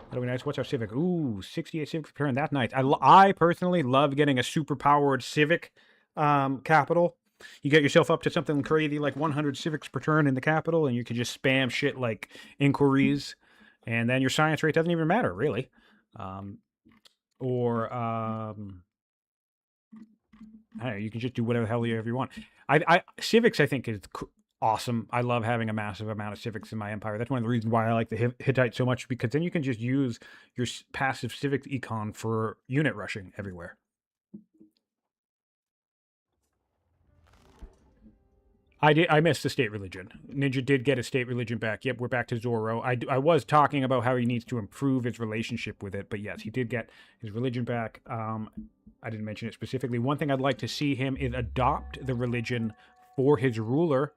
That'll be nice. What's our Civic? Ooh, 68 Civic per turn. That's nice. I personally love getting a super-powered Civic capital. You get yourself up to something crazy like 100 civics per turn in the capital, and you can just spam shit like inquiries, and then your science rate doesn't even matter, really. I don't know, you can just do whatever the hell you want. Civics, I think, is awesome. I love having a massive amount of civics in my empire. That's one of the reasons why I like the Hittite so much, because then you can just use your passive civic econ for unit rushing everywhere. I missed the state religion. Ninja did get his state religion back. Yep, we're back to Zorro. I was talking about how he needs to improve his relationship with it, but yes, he did get his religion back. I didn't mention it specifically. One thing I'd like to see him is adopt the religion for his ruler.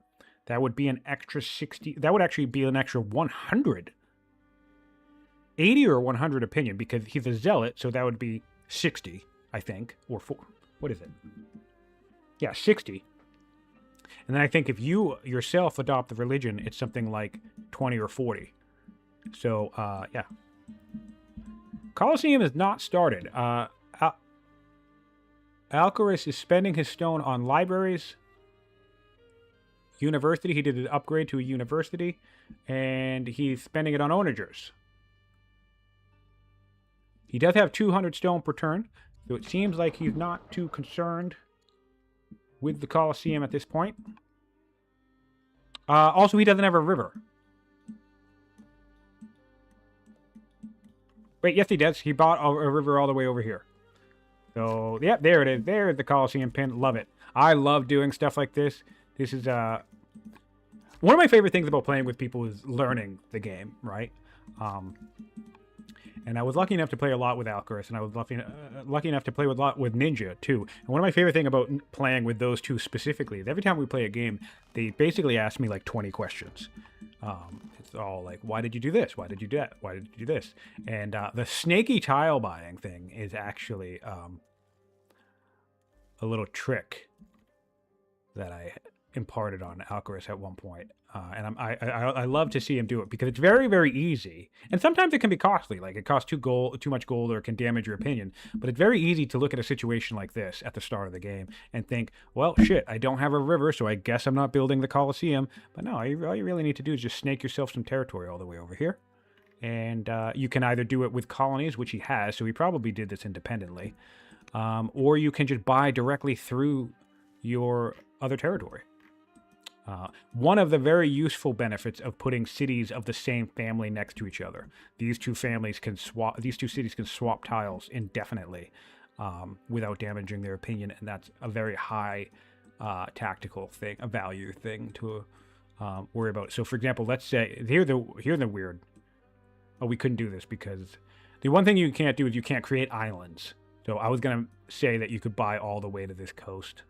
That would be an extra 60. That would actually be an extra 100. 80 or 100 opinion, because he's a zealot, so that would be 60, I think. Or 4. What is it? Yeah, 60. And then I think if you yourself adopt the religion, it's something like 20 or 40. So, yeah. Colosseum is not started. Alcaras is spending his stone on libraries. University, he did an upgrade to a university. And he's spending it on onagers. He does have 200 stone per turn. So it seems like he's not too concerned with the Colosseum at this point. Also, he doesn't have a river. Wait, yes, he does. He bought a river all the way over here. So, yeah, there it is. There's the Colosseum pin. Love it. I love doing stuff like this. This is one of my favorite things about playing with people is learning the game, right? And I was lucky enough to play a lot with Alcaras, and I was lucky enough to play a lot with Ninja, too. And one of my favorite things about playing with those two specifically is every time we play a game, they basically ask me like 20 questions. It's all like, why did you do this? Why did you do that? Why did you do this? And the snaky tile buying thing is actually a little trick that I imparted on Alcaras at one point. And I love to see him do it because it's very, very easy. And sometimes it can be costly. Like it costs too much gold or it can damage your opinion. But it's very easy to look at a situation like this at the start of the game and think, well, shit, I don't have a river, so I guess I'm not building the Colosseum. But no, all you really need to do is just snake yourself some territory all the way over here. And you can either do it with colonies, which he has, so he probably did this independently. Or you can just buy directly through your other territory. One of the very useful benefits of putting cities of the same family next to each other. These two cities can swap tiles indefinitely without damaging their opinion, and that's a very high tactical thing, a value thing to worry about. So, for example, let's say here the weird. Oh, we couldn't do this because the one thing you can't do is you can't create islands. So I was gonna say that you could buy all the way to this coast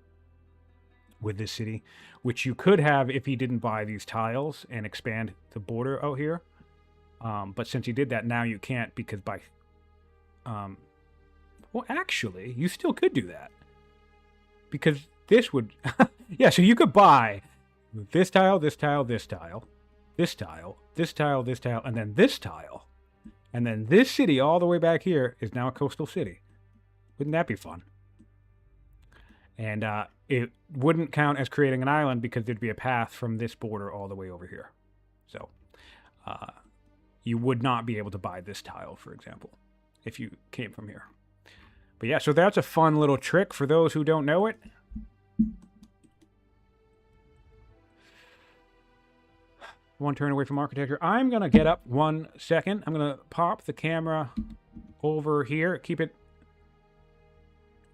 with this city, which you could have if he didn't buy these tiles and expand the border out here. But since he did that, now you can't because by... well, actually, you still could do that. Because this would... yeah, so you could buy this tile, this tile, this tile, this tile, this tile, this tile, and then this tile. And then this city all the way back here is now a coastal city. Wouldn't that be fun? And it wouldn't count as creating an island because there'd be a path from this border all the way over here. So you would not be able to buy this tile, for example, if you came from here. But yeah, so that's a fun little trick for those who don't know it. One turn away from architecture. I'm going to get up 1 second. I'm going to pop the camera over here. Keep it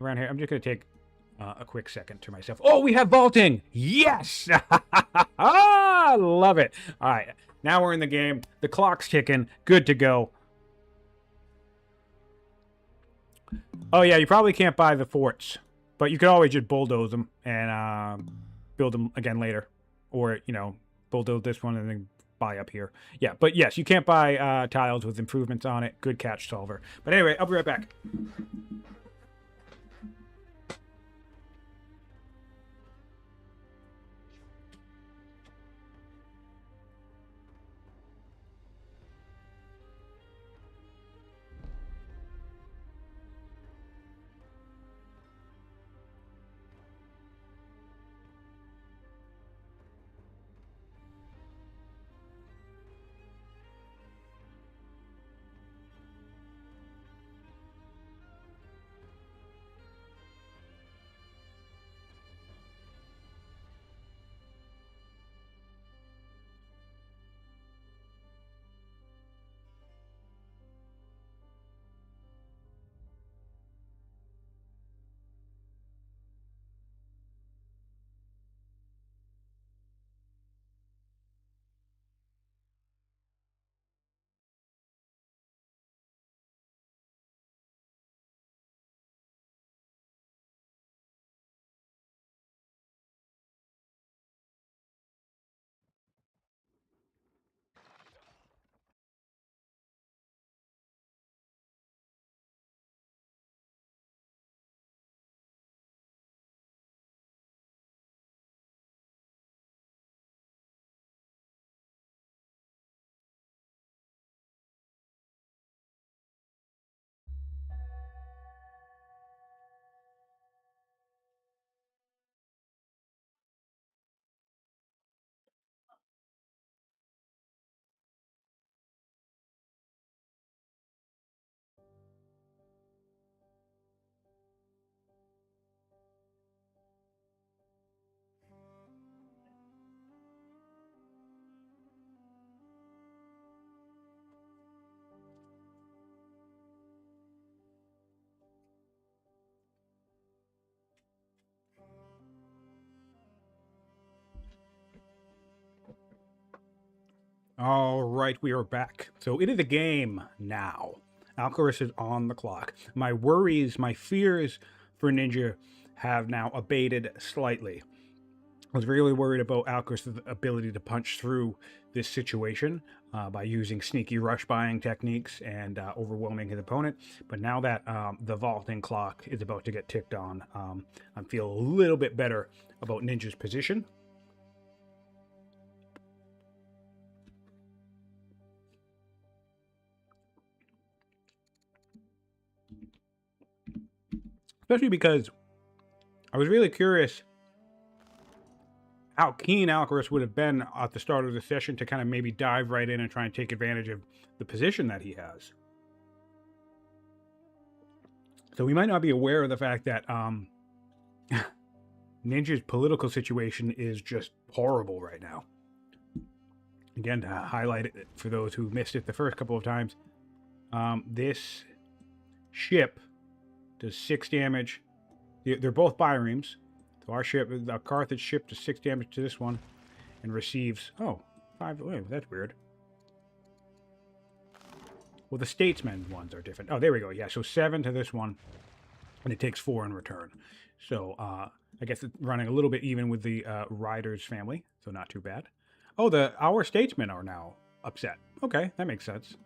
around here. I'm just going to take a quick second to myself. Oh, we have vaulting! Yes! I love it. All right, now we're in the game. The clock's ticking. Good to go. Oh, yeah, you probably can't buy the forts, but you could always just bulldoze them and build them again later. Or, you know, bulldoze this one and then buy up here. Yeah, but yes, you can't buy tiles with improvements on it. Good catch, Solver. But anyway, I'll be right back. All right, we are back. So it is a game now. Alcaras is on the clock. My worries, my fears for Ninja have now abated slightly. I was really worried about Alcaras' ability to punch through this situation by using sneaky rush buying techniques and overwhelming his opponent. But now that the vaulting clock is about to get ticked on, I feel a little bit better about Ninja's position. Especially because I was really curious how keen Alcaraz would have been at the start of the session to kind of maybe dive right in and try and take advantage of the position that he has. So we might not be aware of the fact that Ninja's political situation is just horrible right now. Again, to highlight it for those who missed it the first couple of times, this ship does 6 damage. They're both biremes. So our ship, the Carthage ship, does 6 damage to this one and receives 5. Wait, that's weird. Well, the Statesman ones are different. Oh, there we go. Yeah, so 7 to this one, and it takes 4 in return. So I guess it's running a little bit even with the Riders family, so not too bad. Oh, our Statesmen are now upset. Okay, that makes sense. So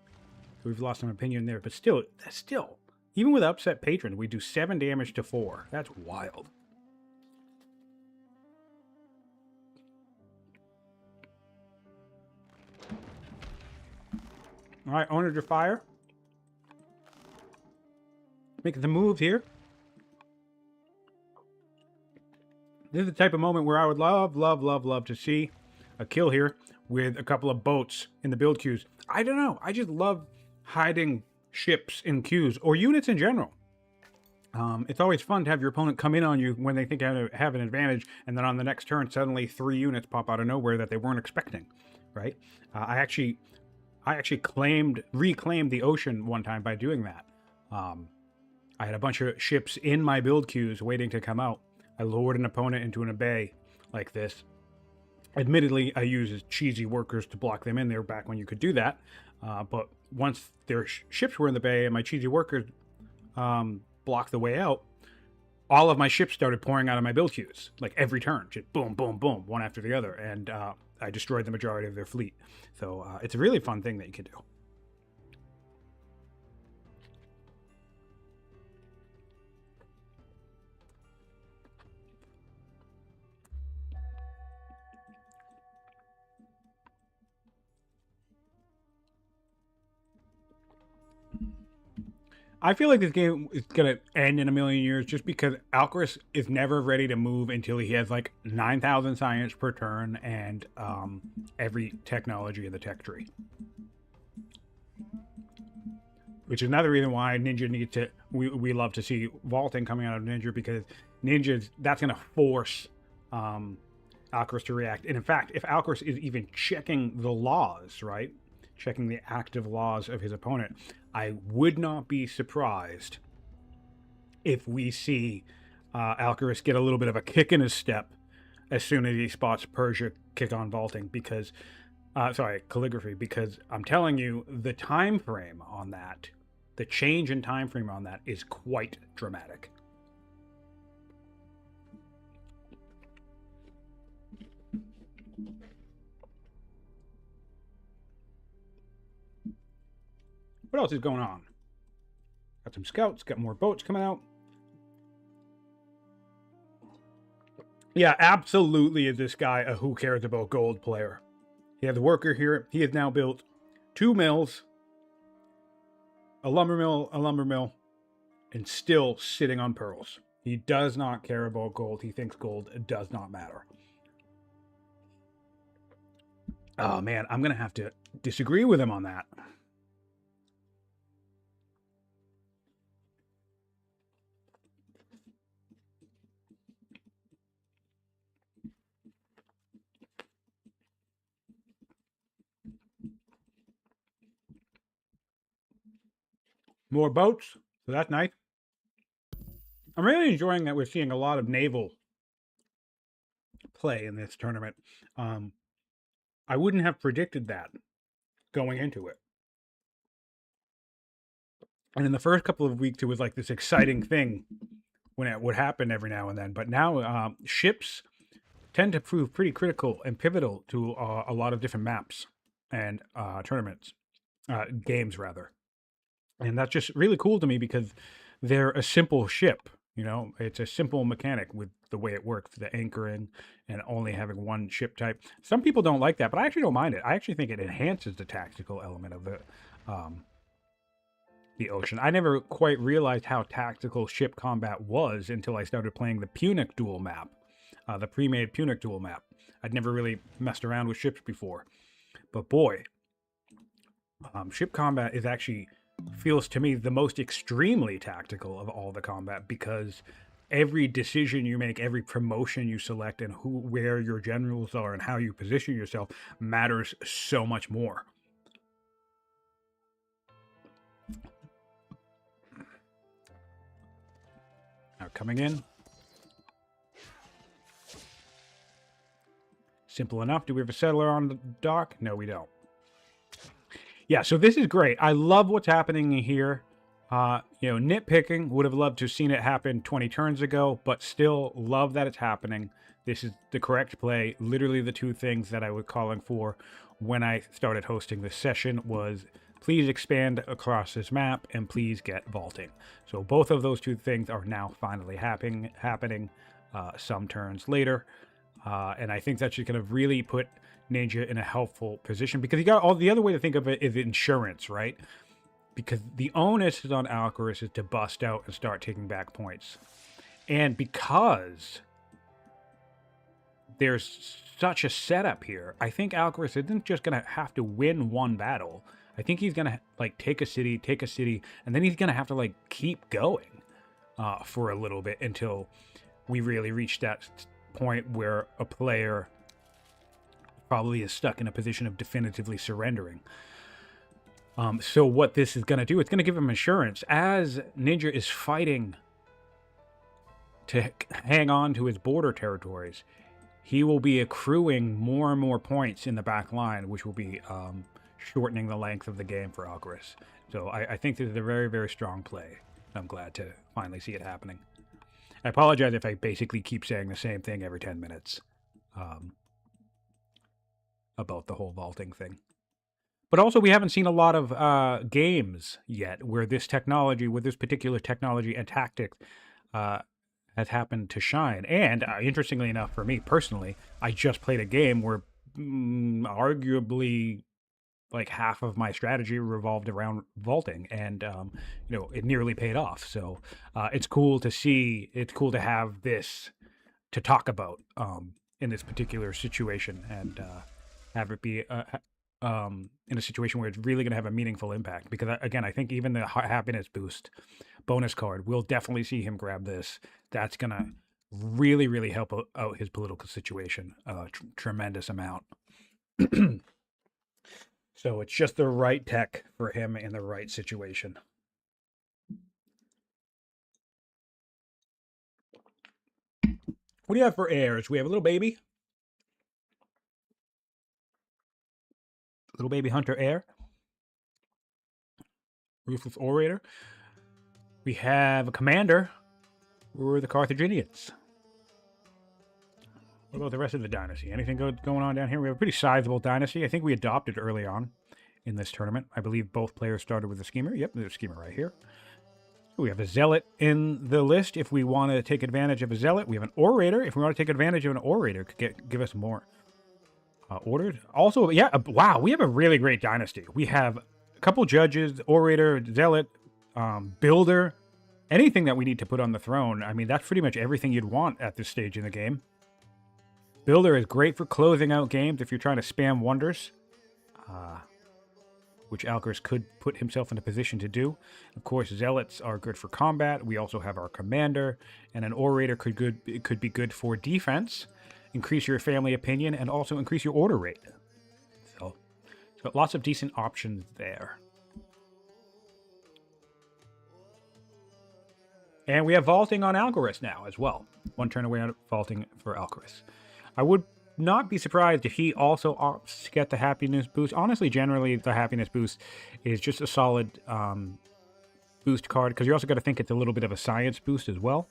we've lost some opinion there, but still, even with upset patrons, we do 7 damage to 4. That's wild. All right, Owner to fire. Make the move here. This is the type of moment where I would love to see a kill here with a couple of boats in the build queues. I don't know. I just love hiding ships in queues or units in general. It's always fun to have your opponent come in on you when they think they have an advantage, and then on the next turn, suddenly 3 units pop out of nowhere that they weren't expecting, right? I actually reclaimed the ocean one time by doing that. I had a bunch of ships in my build queues waiting to come out. I lured an opponent into an bay like this. Admittedly, I used cheesy workers to block them in there back when you could do that. But once their ships were in the bay and my cheesy workers blocked the way out, all of my ships started pouring out of my build queues, like every turn, just boom, boom, boom, one after the other, and I destroyed the majority of their fleet. So it's a really fun thing that you can do. I feel like this game is going to end in a million years just because Alcaras is never ready to move until he has like 9,000 science per turn and every technology in the tech tree. Which is another reason why Ninja needs to... We love to see vaulting coming out of Ninja, because Ninja's... That's going to force Alcaras to react. And in fact, if Alcaras is even checking the laws, right? Checking the active laws of his opponent, I would not be surprised if we see Alcaras get a little bit of a kick in his step as soon as he spots Persia kick on vaulting, because calligraphy, because I'm telling you, the time frame on that, the change in time frame on that is quite dramatic. What else is going on? Got some scouts, got more boats coming out. Yeah, absolutely is this guy a who cares about gold player. He has a worker here. He has now built 2 mills, a lumber mill, and still sitting on pearls. He does not care about gold. He thinks gold does not matter. Oh man, I'm going to have to disagree with him on that. More boats, so that's nice. I'm really enjoying that we're seeing a lot of naval play in this tournament. I wouldn't have predicted that going into it. And in the first couple of weeks, it was like this exciting thing when it would happen every now and then. But now ships tend to prove pretty critical and pivotal to a lot of different maps and tournaments, games rather. And that's just really cool to me because they're a simple ship. You know, it's a simple mechanic with the way it works, the anchoring and only having one ship type. Some people don't like that, but I actually don't mind it. I actually think it enhances the tactical element of the ocean. I never quite realized how tactical ship combat was until I started playing the Punic duel map, the pre-made Punic duel map. I'd never really messed around with ships before. But boy, ship combat is actually... feels to me the most extremely tactical of all the combat, because every decision you make, every promotion you select, and where your generals are and how you position yourself matters so much more. Now coming in. Simple enough. Do we have a settler on the dock? No, we don't. Yeah, so this is great. I love what's happening here. Nitpicking, would have loved to have seen it happen 20 turns ago, but still love that it's happening. This is the correct play. Literally the two things that I was calling for when I started hosting this session was please expand across this map and please get vaulting. So both of those two things are now finally happening some turns later. And I think that's just going to really put Ninja in a helpful position, because you got all the other way to think of it is insurance, right? Because the onus is on Alcaras is to bust out and start taking back points. And because there's such a setup here, I think Alcaras isn't just going to have to win one battle. I think he's going to like take a city, and then he's going to have to like keep going for a little bit until we really reach that point where a player probably is stuck in a position of definitively surrendering. So what this is going to do, it's going to give him insurance. As Ninja is fighting to hang on to his border territories, he will be accruing more and more points in the back line, which will be shortening the length of the game for Alcaras. So I think this is a very, very strong play. I'm glad to finally see it happening. I apologize if I basically keep saying the same thing every 10 minutes about the whole vaulting thing. But also, we haven't seen a lot of games yet where this technology, with this particular technology and tactic, has happened to shine. And interestingly enough, for me personally, I just played a game where arguably like half of my strategy revolved around vaulting, and you know, it nearly paid off. So it's cool to see. It's cool to have this to talk about in this particular situation, and have it be in a situation where it's really going to have a meaningful impact. Because again, I think even the happiness boost bonus card, we'll definitely see him grab this. That's going to really, really help out his political situation tremendous amount. So it's just the right tech for him in the right situation. What do you have for heirs? We have a little baby. Little baby hunter heir. Ruthless orator. We have a commander. We're the Carthaginians. What about the rest of the dynasty? Anything going on down here? We have a pretty sizable dynasty. I think we adopted early on in this tournament. I believe both players started with a schemer. Yep, there's a schemer right here. We have a zealot in the list if we want to take advantage of a zealot. We have an orator. If we want to take advantage of an orator, could give us more. Ordered. Also, yeah, wow, we have a really great dynasty. We have a couple judges, orator, zealot, builder, anything that we need to put on the throne. I mean, that's pretty much everything you'd want at this stage in the game. Builder is great for closing out games if you're trying to spam wonders, which Alcaras could put himself in a position to do. Of course, zealots are good for combat. We also have our commander, and an orator could be good for defense, increase your family opinion, and also increase your order rate. So lots of decent options there. And we have vaulting on Alcaras now as well. One turn away on vaulting for Alcaras. I would not be surprised if he also opts to get the happiness boost. Honestly, generally, the happiness boost is just a solid boost card, because you also got to think it's a little bit of a science boost as well.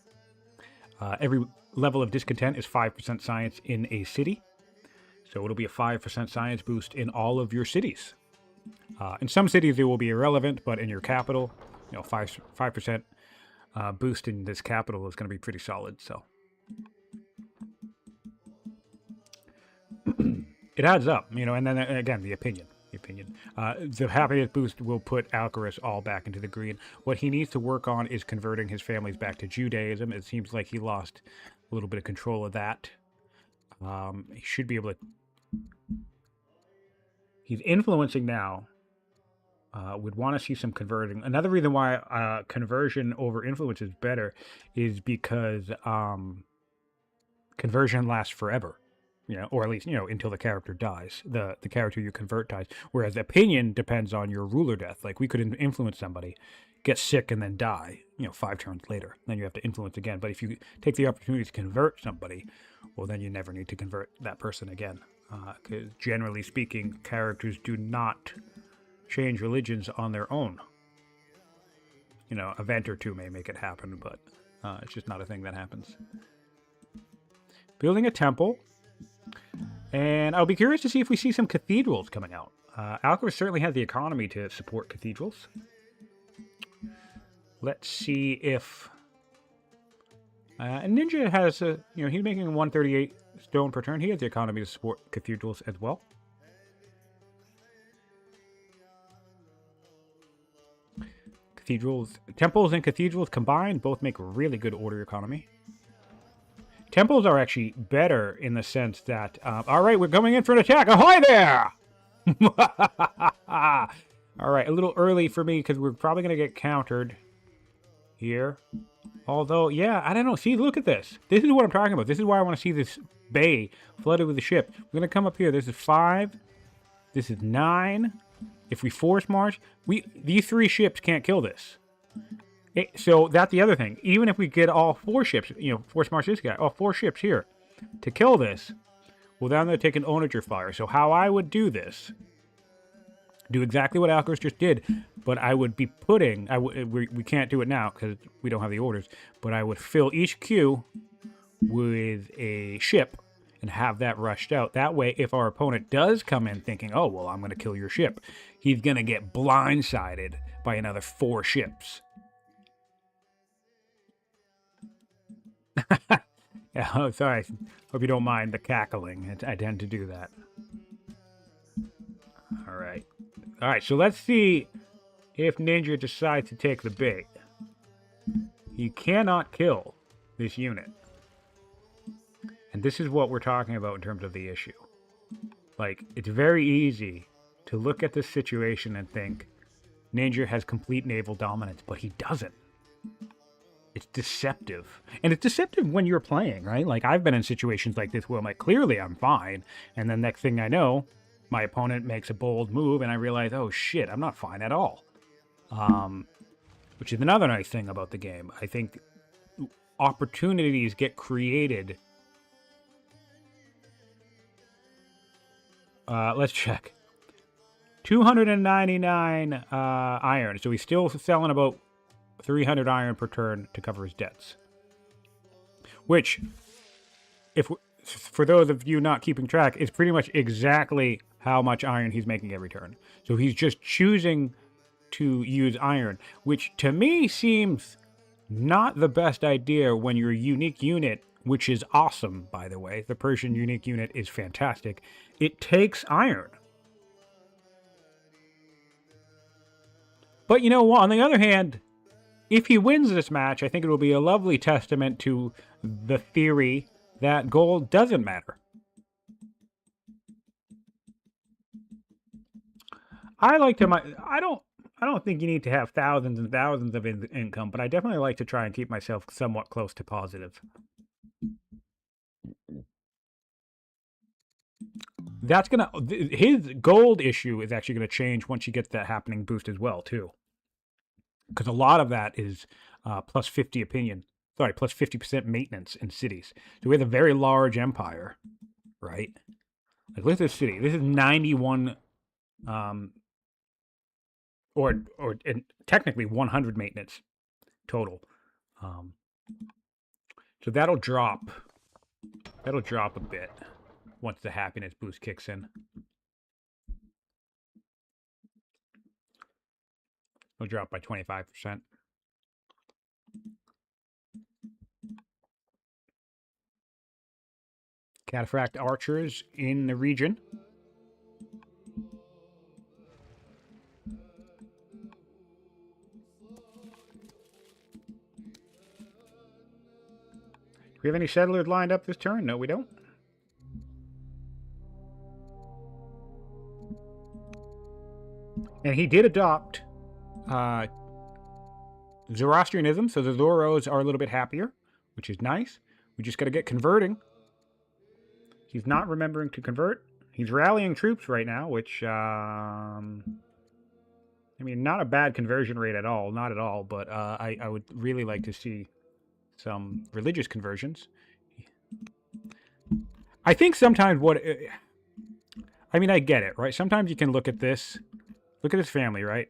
Every level of discontent is 5% science in a city. So it'll be a 5% science boost in all of your cities. In some cities, it will be irrelevant, but in your capital, you know, 5% boost in this capital is going to be pretty solid. So it adds up, you know, and then again, the opinion. The happiness boost will put Alcaras all back into the green. What he needs to work on is converting his families back to Judaism. It seems like he lost a little bit of control of that. He should be able to... He's influencing now. Would want to see some converting. Another reason why conversion over influence is better is because conversion lasts forever. You know, or at least, you know, until the character dies. The character you convert dies. Whereas opinion depends on your ruler death. Like, we could influence somebody, get sick, and then die, you know, 5 turns later. Then you have to influence again. But if you take the opportunity to convert somebody, well, then you never need to convert that person again. Because generally speaking, characters do not change religions on their own. You know, event or two may make it happen, but it's just not a thing that happens. Building a temple. And I'll be curious to see if we see some cathedrals coming out. Alcaraz certainly has the economy to support cathedrals. Let's see if... and Ninja has, you know, he's making 138 stone per turn. He has the economy to support cathedrals as well. Cathedrals, temples and cathedrals combined both make really good order economy. Temples are actually better in the sense that, all right, we're coming in for an attack. Ahoy there! All right, a little early for me because we're probably going to get countered here. Although, yeah, I don't know. See, look at this. This is what I'm talking about. This is why I want to see this bay flooded with the ship. We're going to come up here. This is 5. This is 9. If we force march, these 3 ships can't kill this. So that's the other thing. Even if we get all 4 ships, force march this guy, all 4 ships here to kill this, well, then they're taking onager fire. So how I would do this, do exactly what Alcaras just did, but I would be putting, we can't do it now because we don't have the orders, but I would fill each queue with a ship and have that rushed out. That way, if our opponent does come in thinking, oh, well, I'm going to kill your ship, he's going to get blindsided by another 4 ships. Yeah, oh, sorry. Hope you don't mind the cackling. I tend to do that. All right. All right, so let's see if Ninja decides to take the bait. He cannot kill this unit. And this is what we're talking about in terms of the issue. Like, it's very easy to look at this situation and think Ninja has complete naval dominance, but he doesn't. It's deceptive. And it's deceptive when you're playing, right? Like, I've been in situations like this where I'm like, clearly I'm fine. And then next thing I know, my opponent makes a bold move and I realize, oh shit, I'm not fine at all. Which is another nice thing about the game. I think opportunities get created. Let's check. 299 iron. So he's still selling about 300 iron per turn to cover his debts. Which, for those of you not keeping track, is pretty much exactly how much iron he's making every turn. So he's just choosing to use iron, which to me seems not the best idea when your unique unit, which is awesome, by the way. The Persian unique unit is fantastic. It takes iron. But you know what? On the other hand, if he wins this match, I think it will be a lovely testament to the theory that gold doesn't matter. I don't think you need to have thousands and thousands of income, but I definitely like to try and keep myself somewhat close to positive. That's gonna, his gold issue is actually going to change once you get that happening boost as well, too. Because a lot of that is plus 50 opinion. Sorry, plus 50% maintenance in cities. So we have a very large empire, right? Like, look at this city. This is 91, or technically 100 maintenance total. So that'll drop a bit once the happiness boost kicks in. It'll drop by 25%. Cataphract archers in the region. Do we have any settlers lined up this turn? No, we don't. And he did adopt Zoroastrianism, so the Zoros are a little bit happier, which is nice. We just got to get converting. He's not remembering to convert. He's rallying troops right now, which, I mean, not a bad conversion rate at all. Not at all, but I would really like to see some religious conversions. I think sometimes I mean, I get it, right? Sometimes you can look at this. Look at his family, right?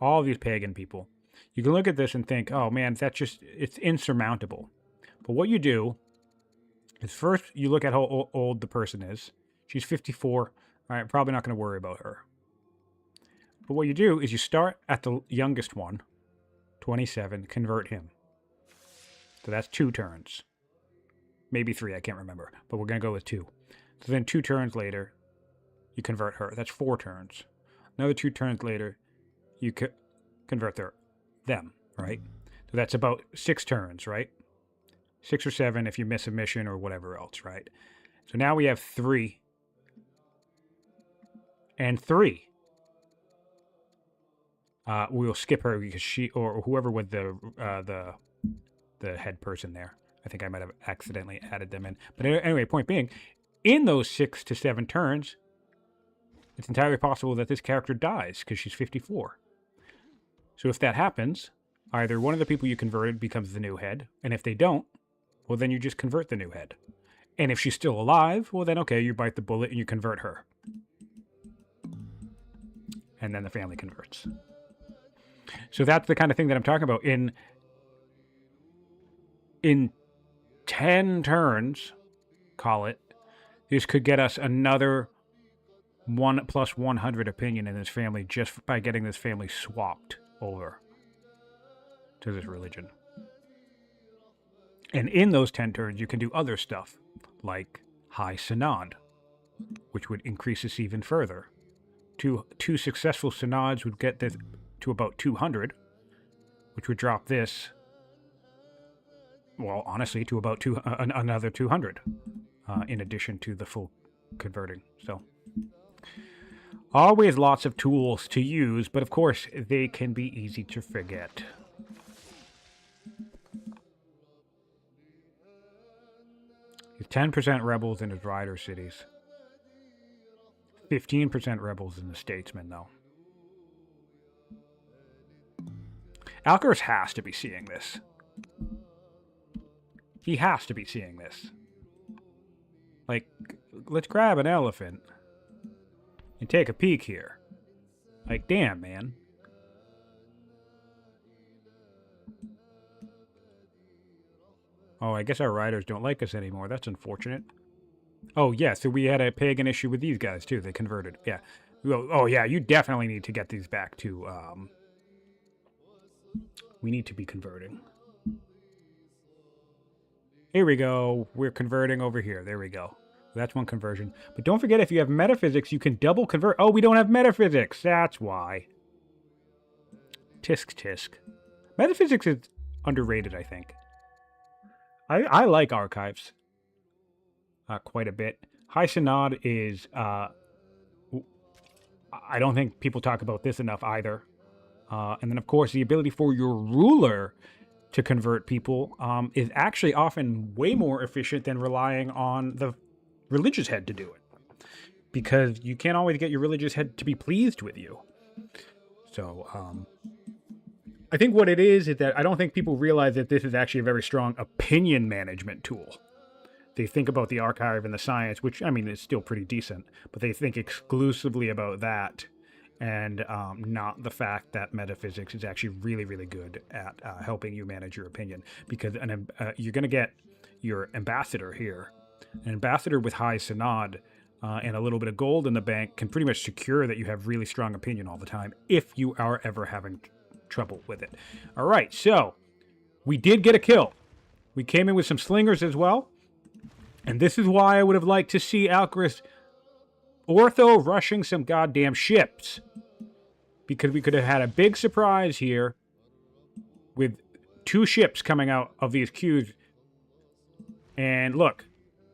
All these pagan people. You can look at this and think, oh man, it's insurmountable. But what you do is first you look at how old the person is. She's 54. All right, probably not going to worry about her. But what you do is you start at the youngest one, 27, convert him. So that's 2 turns. Maybe 3, I can't remember. But we're going to go with 2. So then 2 turns later, you convert her. That's 4 turns. Another 2 turns later, you convert them, right? So that's about 6 turns, right? 6 or 7 if you miss a mission or whatever else, right? So now we have 3 and 3. We'll skip her because she or whoever was the head person there. I think I might have accidentally added them in. But anyway, point being, in those 6 to 7 turns, it's entirely possible that this character dies because she's 54. So if that happens, either one of the people you converted becomes the new head, and if they don't, well, then you just convert the new head. And if she's still alive, well, then okay, you bite the bullet and you convert her. And then the family converts. So that's the kind of thing that I'm talking about. In 10 turns, call it, this could get us another 1 plus 100 opinion in this family just by getting this family swapped over to this religion. And in those 10 turns, you can do other stuff, like High Synod, which would increase this even further. Two successful synods would get this to about 200, which would drop this, well, honestly, to about another 200, in addition to the full converting. So, always lots of tools to use, but of course, they can be easy to forget. He's 10% rebels in his rider cities. 15% rebels in the statesmen, though. Alcaras has to be seeing this. He has to be seeing this. Like, let's grab an elephant and take a peek here. Like, damn, man. Oh, I guess our riders don't like us anymore. That's unfortunate. Oh, yeah, so we had a pagan issue with these guys, too. They converted. Yeah. Oh, yeah, you definitely need to get these back to, we need to be converting. Here we go. We're converting over here. There we go. That's one conversion. But don't forget, if you have metaphysics, you can double convert. Oh, we don't have metaphysics. That's why. Tisk tisk. Metaphysics is underrated, I think. I like archives quite a bit. High Synod is, I don't think people talk about this enough either. And then, of course, the ability for your ruler to convert people is actually often way more efficient than relying on the religious head to do it. Because you can't always get your religious head to be pleased with you. So, I think what it is that I don't think people realize that this is actually a very strong opinion management tool. They think about the archive and the science, which, I mean, is still pretty decent, but they think exclusively about that and not the fact that metaphysics is actually really, really good at helping you manage your opinion. Because you're going to get your ambassador here. An ambassador with High Synod and a little bit of gold in the bank can pretty much secure that you have really strong opinion all the time if you are ever having trouble with it. All right, so we did get a kill. We came in with some slingers as well. And this is why I would have liked to see Alcaras ortho rushing some goddamn ships. Because we could have had a big surprise here with 2 ships coming out of these queues. And look,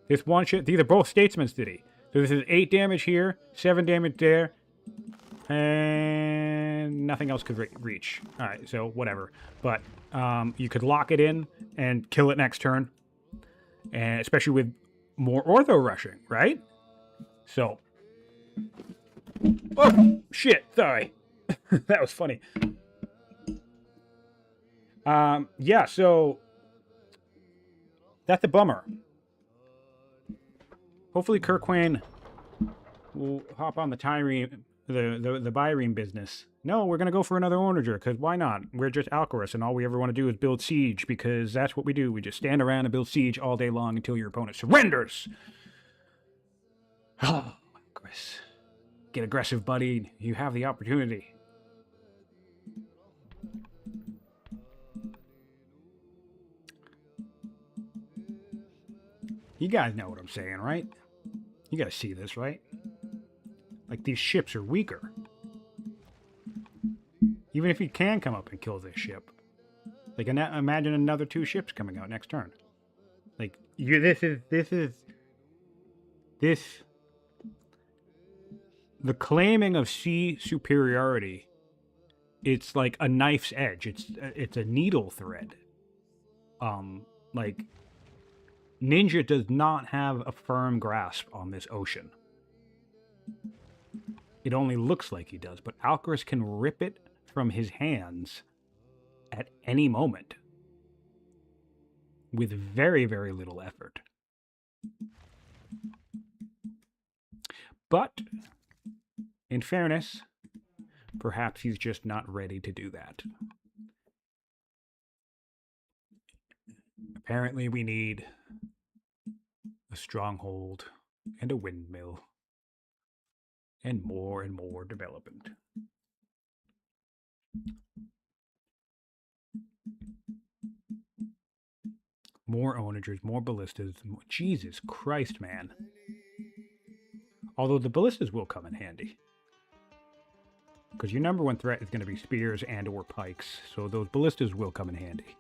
this one ship, these are both statesmen's city. So this is 8 damage here, 7 damage there, and nothing else could reach. All right, so whatever. But you could lock it in and kill it next turn. And especially with more ortho rushing, right? So, oh shit! Sorry, that was funny. Yeah. So that's a bummer. Hopefully, Kirkwane will hop on the Tyrene, the Byrene business. No, we're gonna go for another onager, because why not? We're just Alcaras, and all we ever want to do is build siege, because that's what we do. We just stand around and build siege all day long until your opponent surrenders. Oh, Alcaras. Get aggressive, buddy. You have the opportunity. You guys know what I'm saying, right? You guys see this, right? Like, these ships are weaker. Even if he can come up and kill this ship. Like, imagine another 2 ships coming out next turn. Like, the claiming of sea superiority, it's like a knife's edge. It's a needle thread. Like, Ninjaa does not have a firm grasp on this ocean. It only looks like he does, but Alcaras can rip it from his hands at any moment with very, very little effort. But, in fairness, perhaps he's just not ready to do that. Apparently, we need a stronghold and a windmill and more development. More onagers, more ballistas. Jesus Christ, man. Although the ballistas will come in handy. Because your number one threat is going to be spears and or pikes. So those ballistas will come in handy.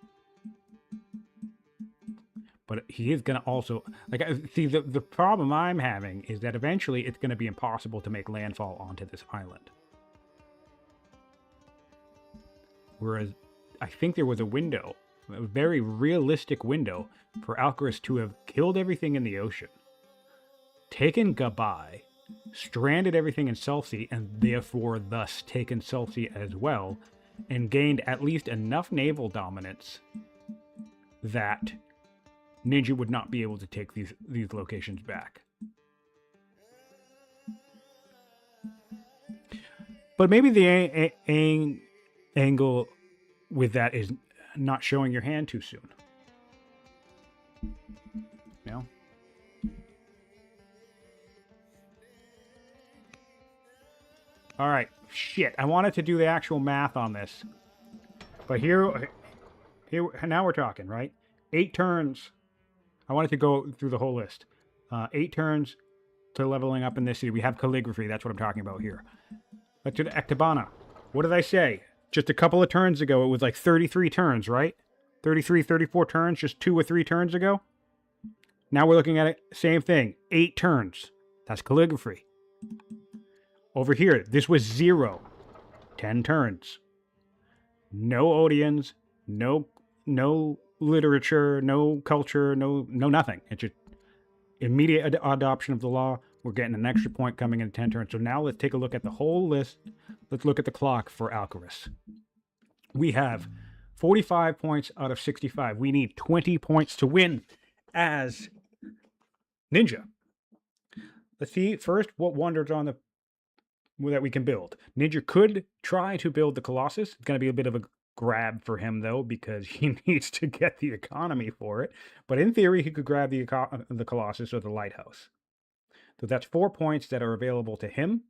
But he is going to also... see, the problem I'm having is that eventually it's going to be impossible to make landfall onto this island. Whereas I think there was a window, a very realistic window, for Alcaras to have killed everything in the ocean, taken Gabai, stranded everything in Celsi, and therefore thus taken Celsi as well, and gained at least enough naval dominance that Ninja would not be able to take these locations back. But maybe the angle with that is not showing your hand too soon. No? All right. Shit. I wanted to do the actual math on this. But here now we're talking, right? 8 turns. I wanted to go through the whole list. 8 turns to leveling up in this city. We have calligraphy. That's what I'm talking about here. Let's do the Ectobana. What did I say? Just a couple of turns ago, it was like 33 turns, right? 33, 34 turns, just 2 or 3 turns ago. Now we're looking at it, same thing. 8 turns. That's calligraphy. Over here, this was 0. 10 turns. No Odeons, no literature, no culture, no nothing. It's just immediate adoption of the law. We're getting an extra point coming in 10 turns. So now let's take a look at the whole list. Let's look at the clock for Alcaras. We have 45 points out of 65. We need 20 points to win as Ninja. Let's see first what wonders on the that we can build. Ninja could try to build the Colossus. It's going to be a bit of a grab for him, though, because he needs to get the economy for it. But in theory, he could grab the Colossus or the Lighthouse. So that's 4 points that are available to him.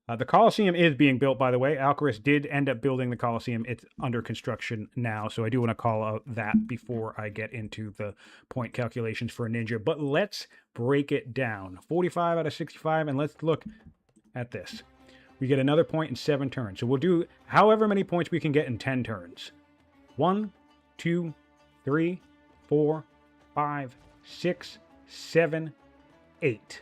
The Colosseum is being built, by the way. Alcaras did end up building the Colosseum. It's under construction now, so I do want to call out that before I get into the point calculations for Ninja. But let's break it down. 45 out of 65, and let's look at this. We get another point in 7 turns. So we'll do however many points we can get in 10 turns. 1, 2, 3, 4, 5, 6, 7, 8.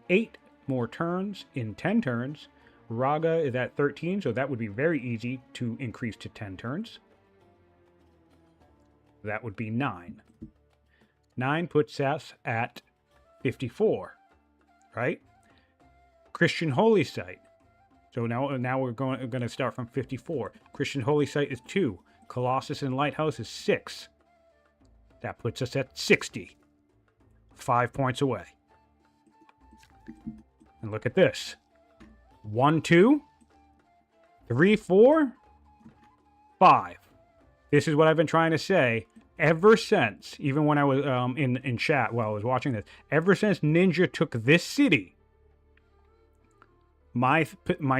8 more turns in 10 turns. Raga is at 13, so that would be very easy to increase to 10 turns. That would be 9. 9 puts us at 54, right? Christian Holy Site. So now we're going to start from 54. Christian Holy Site is 2. Colossus and Lighthouse is 6. That puts us at 60. 5 points away. And look at this. 1, 2, 3, 4, 5. This is what I've been trying to say ever since, even when I was in chat while I was watching this, ever since Ninja took this city. My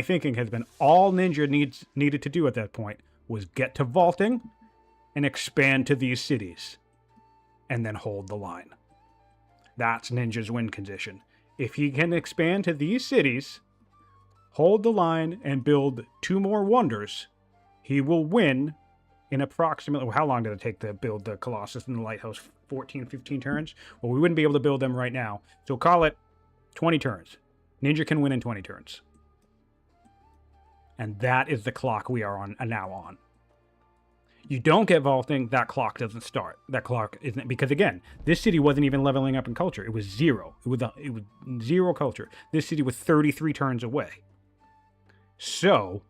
thinking has been all Ninja needed to do at that point was get to vaulting and expand to these cities and then hold the line. That's Ninja's win condition. If he can expand to these cities, hold the line, and build 2 more wonders, he will win in approximately... How long did it take to build the Colossus and the Lighthouse? 14, 15 turns? Well, we wouldn't be able to build them right now. So call it 20 turns. Ninja can win in 20 turns. And that is the clock we are now on. You don't get vaulting, that clock doesn't start. That clock isn't, because again, this city wasn't even leveling up in culture. It was zero. It was zero culture. This city was 33 turns away. So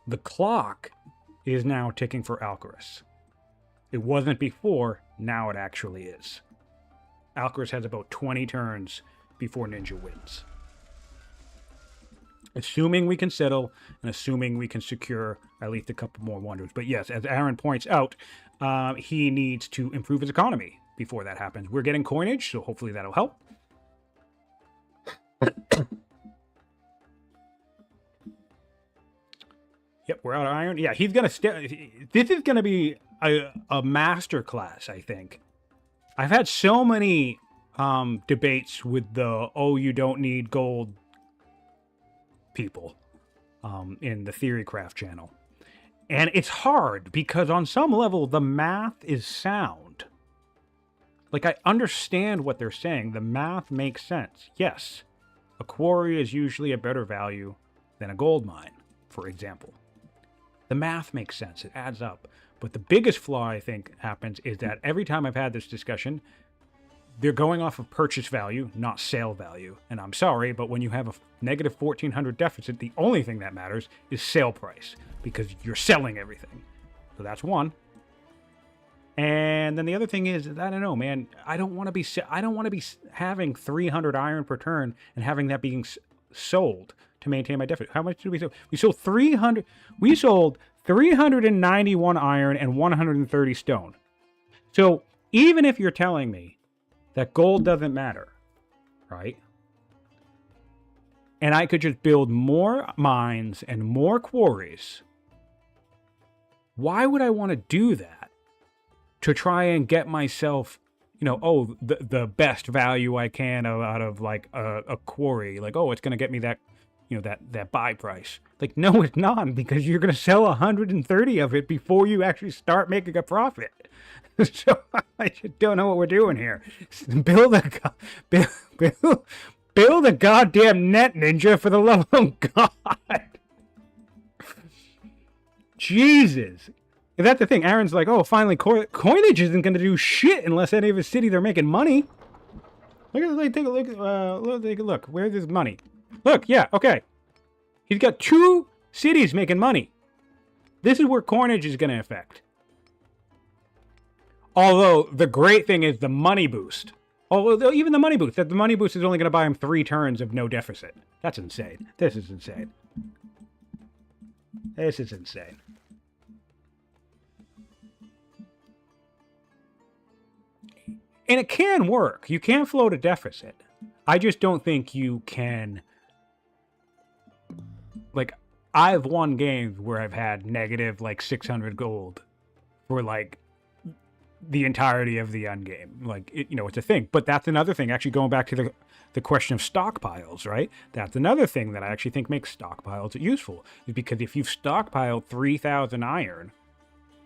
the clock is now ticking for Alcaras. It wasn't before, now it actually is. Alcaras has about 20 turns before Ninja wins. Assuming we can settle, and assuming we can secure at least a couple more wonders. But yes, as Aaron points out, he needs to improve his economy before that happens. We're getting coinage, so hopefully that'll help. Yep, we're out of iron. Yeah, he's going to... This is going to be a master class, I think. I've had so many debates with the, oh, you don't need gold people in the Theorycraft channel. And it's hard because on some level, the math is sound. Like, I understand what they're saying. The math makes sense. Yes, a quarry is usually a better value than a gold mine, for example. The math makes sense. It adds up. But the biggest flaw, I think, happens is that every time I've had this discussion, they're going off of purchase value, not sale value. And I'm sorry, but when you have a negative 1,400 deficit, the only thing that matters is sale price, because you're selling everything. So that's one. And then the other thing is, I don't know, man. I don't want to be having 300 iron per turn and having that being sold to maintain my deficit. How much did we sell? We sold 300. We sold 391 iron and 130 stone. So even if you're telling me that gold doesn't matter, right? And I could just build more mines and more quarries, why would I want to do that? To try and get myself, you know, oh, the best value I can out of like a quarry. Like, oh, it's going to get me that, you know, that buy price. Like, no, it's not, because you're going to sell 130 of it before you actually start making a profit. So I just don't know what we're doing here. Build a goddamn net, Ninja, for the love of God. Jesus. That's the thing. Aaron's like, oh, finally, coinage isn't going to do shit unless any of his cities are making money. Look at, like, take a look. Take a look. Where's his money? Look, yeah, okay. He's got 2 cities making money. This is where coinage is going to affect. Although, the great thing is the money boost. Oh, even the money boost. The money boost is only going to buy him 3 turns of no deficit. That's insane. This is insane. This is insane. And it can work. You can float a deficit. I just don't think you can... Like, I've won games where I've had negative, like, 600 gold for, like, the entirety of the endgame. Like, you know, it's a thing. But that's another thing, actually going back to the question of stockpiles, right? That's another thing that I actually think makes stockpiles useful. Is because if you've stockpiled 3,000 iron,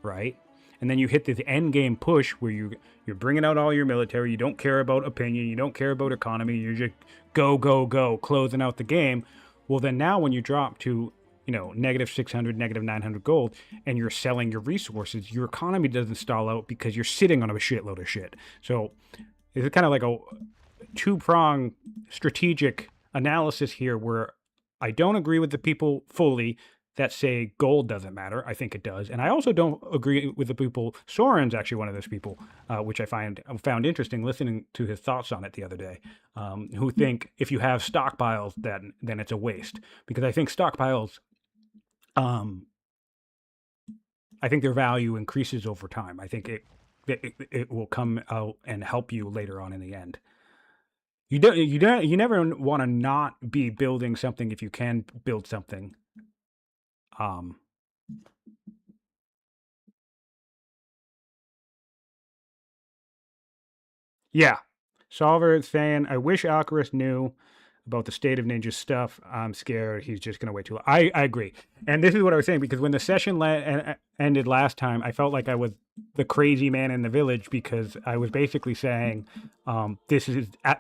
right? And then you hit this end game push where you're bringing out all your military, you don't care about opinion, you don't care about economy, you're just go, go, go, closing out the game. Well, then now when you drop to, you know, negative 600, negative 900 gold, and you're selling your resources, your economy doesn't stall out because you're sitting on a shitload of shit. So it's kind of like a 2-prong strategic analysis here where I don't agree with the people fully that say gold doesn't matter. I think it does. And I also don't agree with the people, Soren's actually one of those people, which I found interesting listening to his thoughts on it the other day, who think if you have stockpiles, then it's a waste. Because I think stockpiles, I think their value increases over time. I think it will come out and help you later on in the end. You never want to not be building something if you can build something. Yeah. Solver is saying, I wish Alcaras knew about the state of Ninja stuff. I'm scared he's just going to wait too long. I agree. And this is what I was saying, because when the session ended last time, I felt like I was the crazy man in the village, because I was basically saying this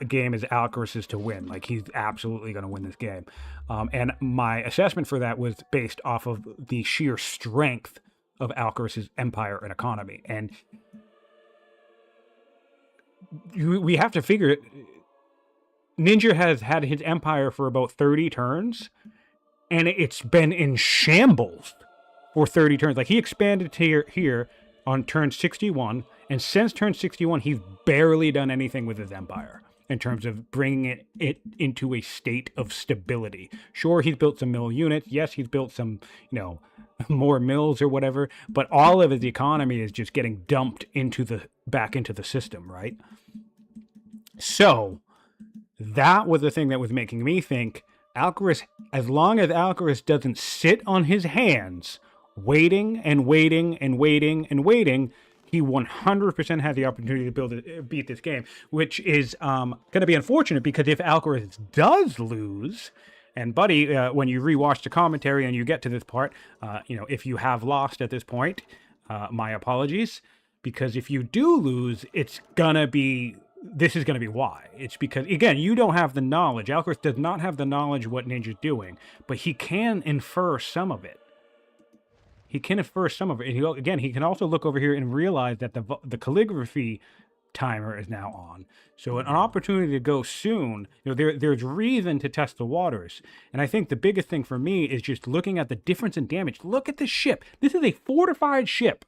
game is Alcaras' to win. Like, he's absolutely going to win this game. And my assessment for that was based off of the sheer strength of Alcaraz' empire and economy. And we have to figure it. Ninja has had his empire for about 30 turns, and it's been in shambles for 30 turns. Like, he expanded to here on turn 61, and since turn 61, he's barely done anything with his empire in terms of bringing it into a state of stability. Sure, he's built some mill units. Yes, he's built some, more mills or whatever, but all of his economy is just getting dumped back into the system, right? So that was the thing that was making me think Alcaraz, as long as Alcaraz doesn't sit on his hands, waiting and waiting and waiting and waiting, he 100% had the opportunity to beat this game, which is going to be unfortunate, because if Alcaraz does lose, and buddy, when you rewatch the commentary and you get to this part, if you have lost at this point, my apologies, because if you do lose, this is going to be why. It's because, again, you don't have the knowledge. Alcaraz does not have the knowledge of what Ninja's doing, but he can infer some of it. He can infer some of it. And he can also look over here and realize that the calligraphy timer is now on. So an opportunity to go soon. There's reason to test the waters. And I think the biggest thing for me is just looking at the difference in damage. Look at this ship. This is a fortified ship.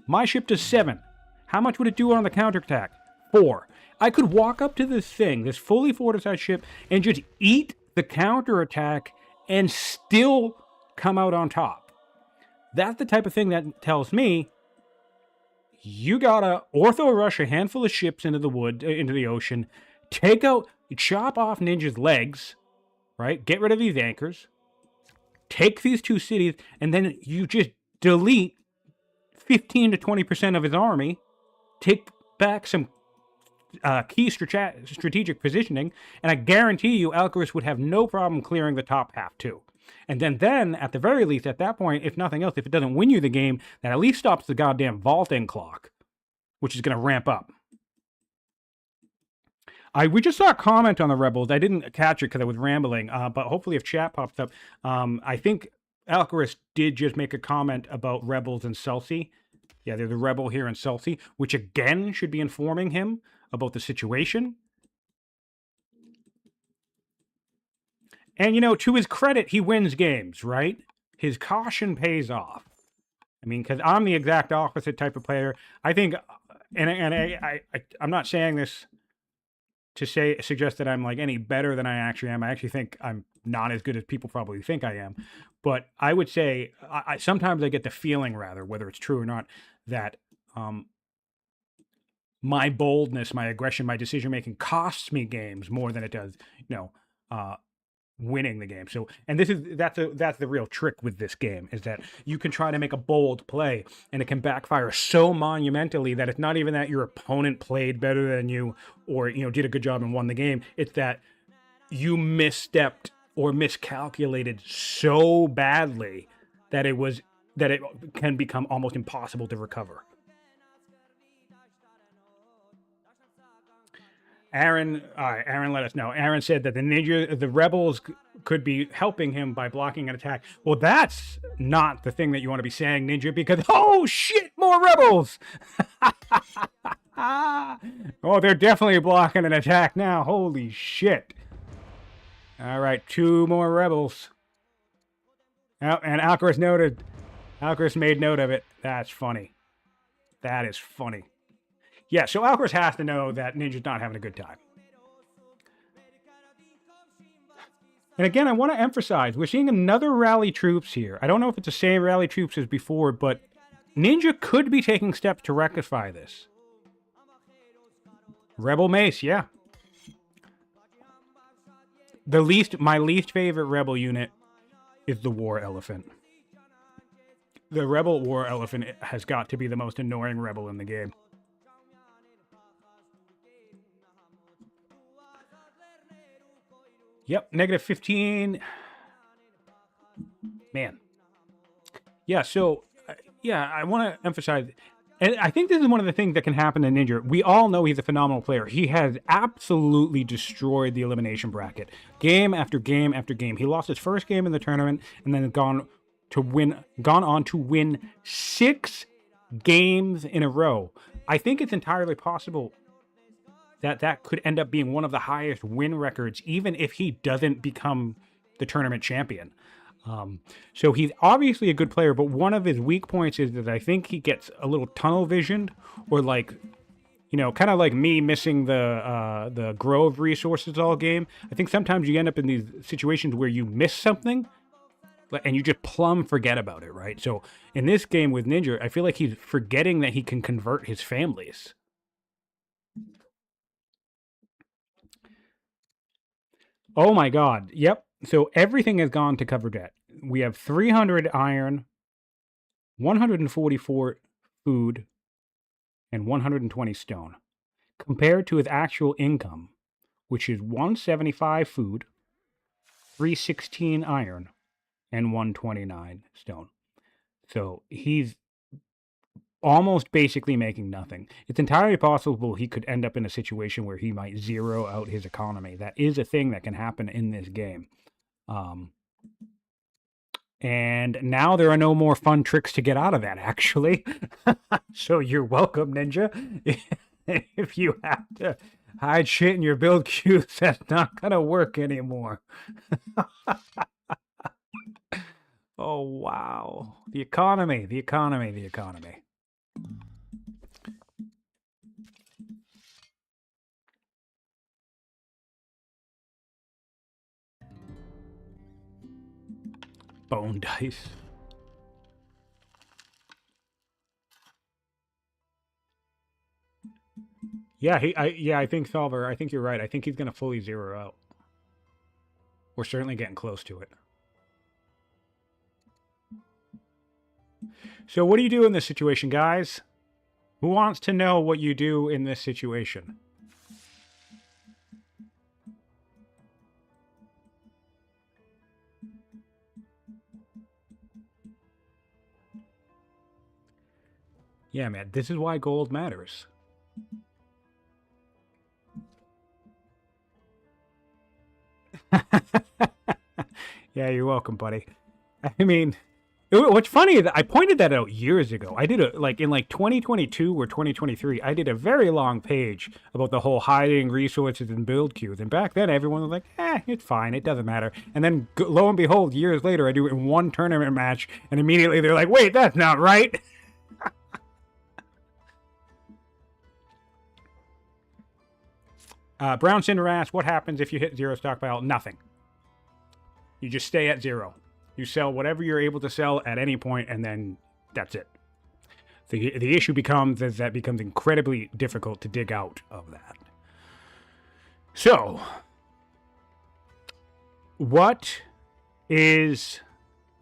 My ship does 7. How much would it do on the counterattack? 4. I could walk up to this thing, this fully fortified ship, and just eat the counterattack and still come out on top. That's the type of thing that tells me you gotta ortho rush a handful of ships into the ocean, chop off Ninja's legs, right? Get rid of these anchors, take these 2 cities, and then you just delete 15 to 20% of his army, take back some key strategic positioning, and I guarantee you Alcaraz would have no problem clearing the top half too. And then, at the very least, at that point, if nothing else, if it doesn't win you the game, that at least stops the goddamn vaulting clock, which is going to ramp up. We just saw a comment on the Rebels. I didn't catch it because I was rambling, but hopefully if chat pops up, I think Alcaraz did just make a comment about Rebels and Celsi. Yeah, there's a Rebel here in Celsi, which again should be informing him about the situation. And, to his credit, he wins games, right? His caution pays off. I mean, because I'm the exact opposite type of player. I think, I'm not saying this to suggest that I'm like any better than I actually am. I actually think I'm not as good as people probably think I am. But I would say, sometimes I get the feeling, rather, whether it's true or not, that my boldness, my aggression, my decision-making costs me games more than it does, winning the game. So, and that's the real trick with this game, is that you can try to make a bold play and it can backfire so monumentally that it's not even that your opponent played better than you or did a good job and won the game. It's that you misstepped or miscalculated so badly that it can become almost impossible to recover. Aaron let us know. Aaron said that the Rebels could be helping him by blocking an attack. Well, that's not the thing that you want to be saying, Ninja, because, oh shit, more Rebels! Oh, they're definitely blocking an attack now. Holy shit. All right, 2 more Rebels. Oh, and Alcaraz made note of it. That's funny. That is funny. Yeah, so Alcaraz has to know that Ninja's not having a good time. And again, I want to emphasize, we're seeing another rally troops here. I don't know if it's the same rally troops as before, but Ninja could be taking steps to rectify this. Rebel Mace, yeah. My least favorite Rebel unit is the War Elephant. The Rebel War Elephant has got to be the most annoying Rebel in the game. Yep, -15. Man. Yeah, so, I want to emphasize, and I think this is one of the things that can happen to Ninja. We all know he's a phenomenal player. He has absolutely destroyed the elimination bracket. Game after game after game. He lost his first game in the tournament and then gone gone on to win 6 games in a row. I think it's entirely possible that could end up being one of the highest win records, even if he doesn't become the tournament champion. So he's obviously a good player, but one of his weak points is that I think he gets a little tunnel visioned, or like, kind of like me missing the Grove resources all game. I think sometimes you end up in these situations where you miss something and you just plumb forget about it, right? So in this game with Ninja, I feel like he's forgetting that he can convert his families. Oh my God. Yep. So everything has gone to cover debt. We have 300 iron, 144 food, and 120 stone, compared to his actual income, which is 175 food, 316 iron, and 129 stone. So he's almost basically making nothing. It's entirely possible he could end up in a situation where he might zero out his economy. That is a thing that can happen in this game. And now there are no more fun tricks to get out of that, actually. So you're welcome, Ninja. If you have to hide shit in your build queues, that's not going to work anymore. Oh, wow. The economy. Bone dice. Yeah, I think Solver, I think you're right. I think he's going to fully zero out. We're certainly getting close to it. So what do you do in this situation, guys? Who wants to know what you do in this situation? Yeah, man, this is why gold matters. Yeah, you're welcome, buddy. I mean, what's funny is I pointed that out years ago. I did in 2022 or 2023, I did a very long page about the whole hiding resources and build queues. And back then, everyone was like, it's fine. It doesn't matter. And then lo and behold, years later, I do it in one tournament match. And immediately they're like, wait, that's not right. Brown Cinder asks, what happens if you hit 0 stockpile? Nothing. You just stay at 0. You sell whatever you're able to sell at any point, and then that's it. The issue becomes is that becomes incredibly difficult to dig out of that. So, what is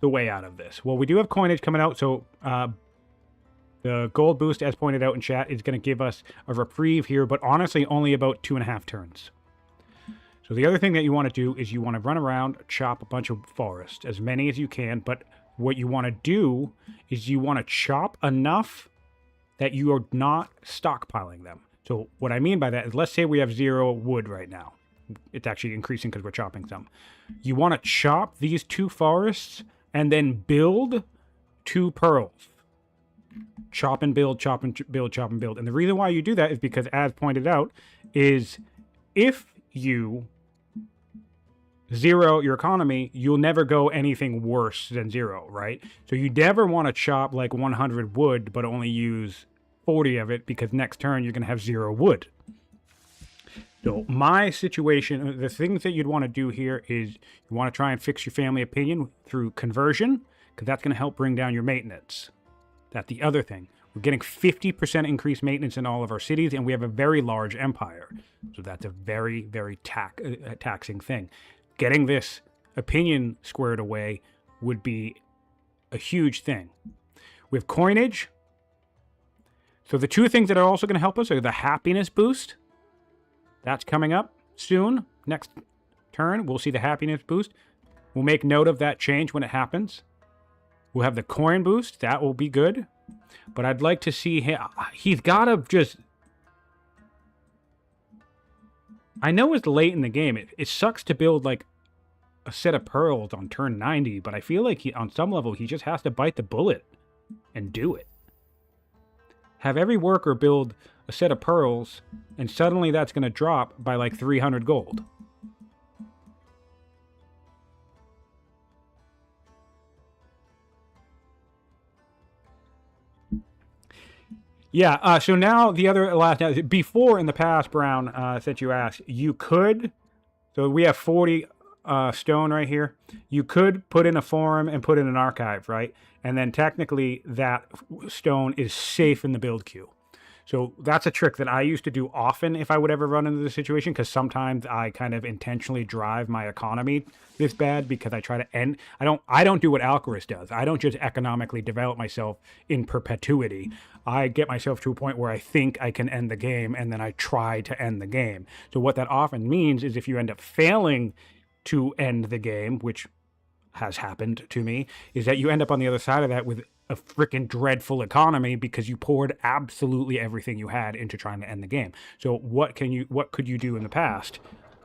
the way out of this? Well, we do have coinage coming out, so the gold boost, as pointed out in chat, is going to give us a reprieve here, but honestly, only about 2.5 turns. So the other thing that you want to do is you want to run around, chop a bunch of forest, as many as you can, but what you want to do is you want to chop enough that you are not stockpiling them. So what I mean by that is, let's say we have 0 wood right now. It's actually increasing because we're chopping some. You want to chop these 2 forests and then build 2 pearls. Chop and build, chop and build, chop and build. And the reason why you do that is because, as pointed out, is if you zero your economy, you'll never go anything worse than 0, right? So you never want to chop like 100 wood, but only use 40 of it, because next turn you're going to have 0 wood. So my situation, the things that you'd want to do here is you want to try and fix your family opinion through conversion, because that's going to help bring down your maintenance. That's the other thing. We're getting 50% increased maintenance in all of our cities, and we have a very large empire. So that's a very, very taxing thing. Getting this opinion squared away would be a huge thing. We have coinage. So the 2 things that are also going to help us are the happiness boost. That's coming up soon. Next turn, we'll see the happiness boost. We'll make note of that change when it happens. We'll have the coin boost. That will be good. But I'd like to see him. He's got to just... I know it's late in the game. It sucks to build, like, a set of pearls on turn 90, but I feel like on some level he just has to bite the bullet and do it. Have every worker build a set of pearls, and suddenly that's going to drop by like 300 gold. Yeah, so now the other last... Before, in the past, Brown, since you asked, you could... So we have 40 stone right here. You could put in a forum and put in an archive, right? And then technically that stone is safe in the build queue. So that's a trick that I used to do often if I would ever run into the situation, because sometimes I kind of intentionally drive my economy this bad because I try to end... I don't do what Alcaras does. I don't just economically develop myself in perpetuity. I get myself to a point where I think I can end the game, and then I try to end the game. So what that often means is if you end up failing to end the game, which has happened to me, is that you end up on the other side of that with a freaking dreadful economy because you poured absolutely everything you had into trying to end the game. So what could you do in the past?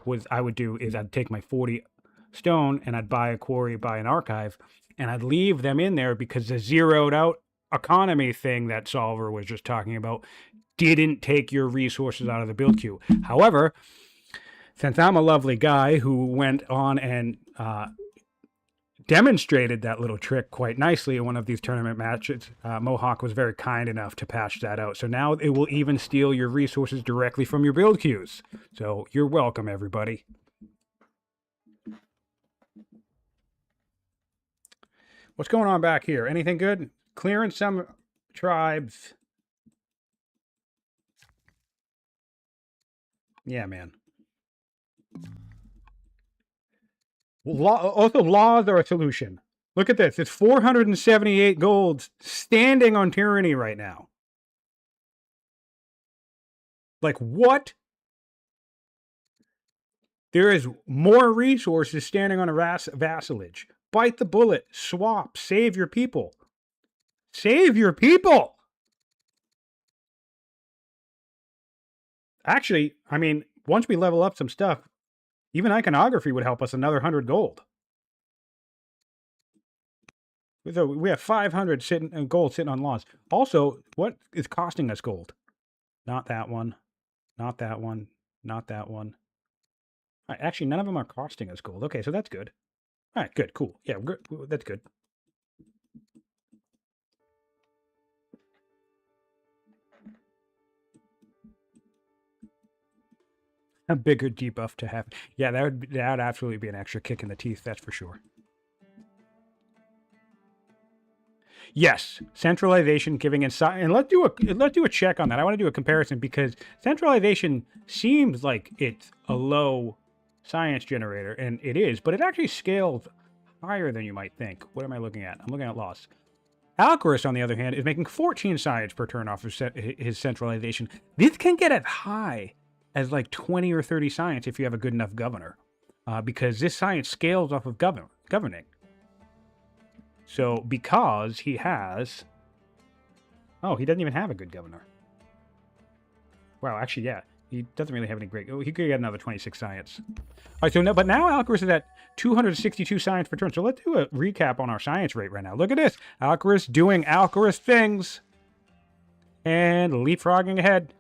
I'd take my 40 stone and I'd buy a quarry, buy an archive, and I'd leave them in there because the zeroed out economy thing that Solver was just talking about didn't take your resources out of the build queue. However, since I'm a lovely guy who went on and demonstrated that little trick quite nicely in one of these tournament matches, Mohawk was very kind enough to patch that out. So now it will even steal your resources directly from your build queues. So you're welcome, everybody. What's going on back here? Anything good? Clearing some tribes. Yeah, man. Also, laws are a solution. Look at this. It's 478 golds standing on tyranny right now. Like, what? There is more resources standing on a vassalage. Bite the bullet. Swap. Save your people. Save your people! Actually, I mean, once we level up some stuff, even iconography would help us another 100 gold. So we have 500 gold sitting on laws. Also, what is costing us gold? Not that one. Not that one. Not that one. All right, actually, none of them are costing us gold. Okay, so that's good. All right, good, cool. Yeah, that's good. A bigger debuff to have. Yeah, that would absolutely be an extra kick in the teeth, that's for sure. Yes, centralization giving inside, and let's do a check on that. I want to do a comparison because centralization seems like it's a low science generator, and it is, but it actually scales higher than you might think. What am I looking at? I'm looking at loss. Alcaras, on the other hand, is making 14 science per turn off of his centralization. This can get as high as like 20 or 30 science if you have a good enough governor, because this science scales off of governing. So because he has... Oh, he doesn't even have a good governor. Wow, actually, yeah. He doesn't really have any great... Oh, he could get another 26 science. All right, so but now Alcaras is at 262 science per turn. So let's do a recap on our science rate right now. Look at this. Alcaras doing Alcaras things. And leapfrogging ahead.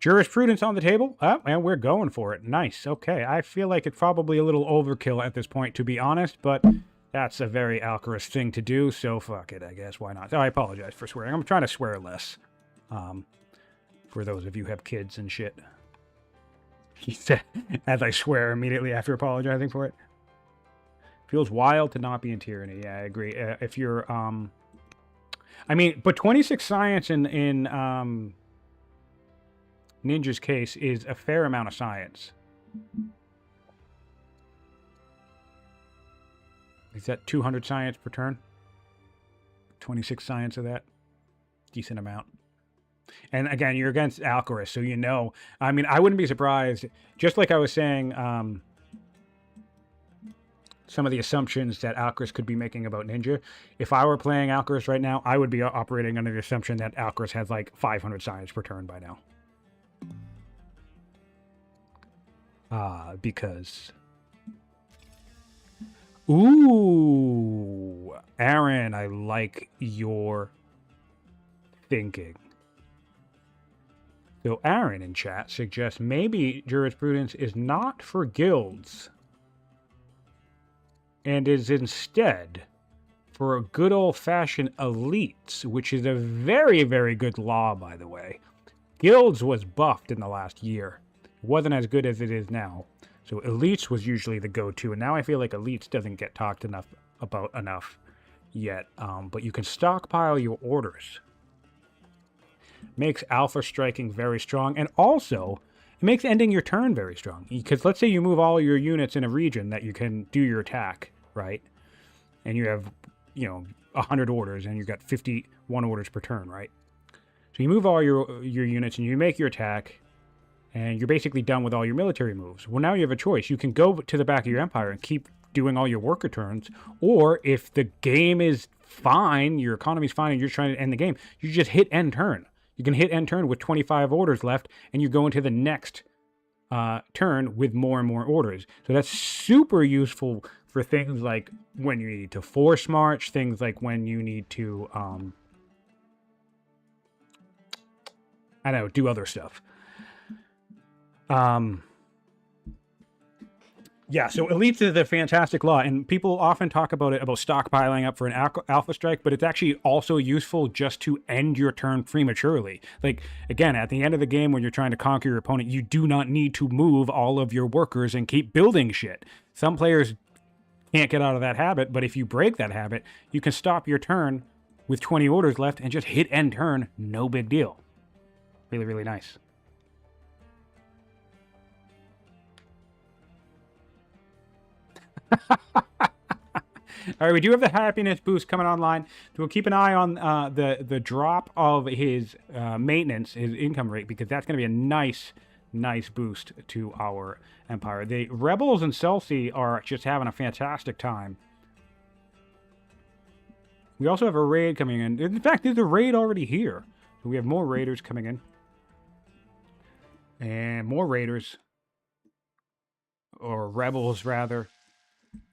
Jurisprudence on the table. Oh, and we're going for it. Nice. Okay. I feel like it's probably a little overkill at this point, to be honest, but that's a very Alcaras thing to do, so fuck it, I guess. Why not? Oh, I apologize for swearing. I'm trying to swear less. For those of you who have kids and shit. He said, as I swear immediately after apologizing for it. Feels wild to not be in tyranny. Yeah, I agree. If you're, I mean, but 26 science in Ninja's case is a fair amount of science. Is that 200 science per turn? 26 science of that? Decent amount. And again, you're against Alcaras, so you know. I mean, I wouldn't be surprised, just like I was saying, some of the assumptions that Alcaras could be making about Ninja. If I were playing Alcaras right now, I would be operating under the assumption that Alcaras has like 500 science per turn by now. Because... Ooh! Aaron, I like your thinking. So Aaron in chat suggests maybe jurisprudence is not for guilds and is instead for a good old-fashioned elites, which is a very, very good law, by the way. Guilds was buffed in the last year. It wasn't as good as it is now. So elites was usually the go-to, and now I feel like elites doesn't get talked about enough yet. But you can stockpile your orders. Makes alpha striking very strong, and also it makes ending your turn very strong. Because let's say you move all your units in a region that you can do your attack, right? And you have, 100 orders, and you've got 51 orders per turn, right? So you move all your units, and you make your attack, and you're basically done with all your military moves. Well, now you have a choice. You can go to the back of your empire and keep doing all your worker turns, or if the game is fine, your economy's fine, and you're trying to end the game, you just hit end turn. You can hit end turn with 25 orders left, and you go into the next turn with more and more orders. So that's super useful for things like when you need to force march, things like when you need to, do other stuff. Yeah, so elites is a fantastic law, and people often talk about it, about stockpiling up for an alpha strike, but it's actually also useful just to end your turn prematurely. Like, again, at the end of the game when you're trying to conquer your opponent, you do not need to move all of your workers and keep building shit. Some players can't get out of that habit, but if you break that habit, you can stop your turn with 20 orders left and just hit end turn, no big deal. Really, really nice. All right, we do have the happiness boost coming online. So we'll keep an eye on the drop of his maintenance, his income rate, because that's going to be a nice boost to our empire. The rebels in Celsi are just having a fantastic time. We also have a raid coming in. In fact, there's a raid already here. So we have more raiders coming in. And more raiders. Or rebels, rather.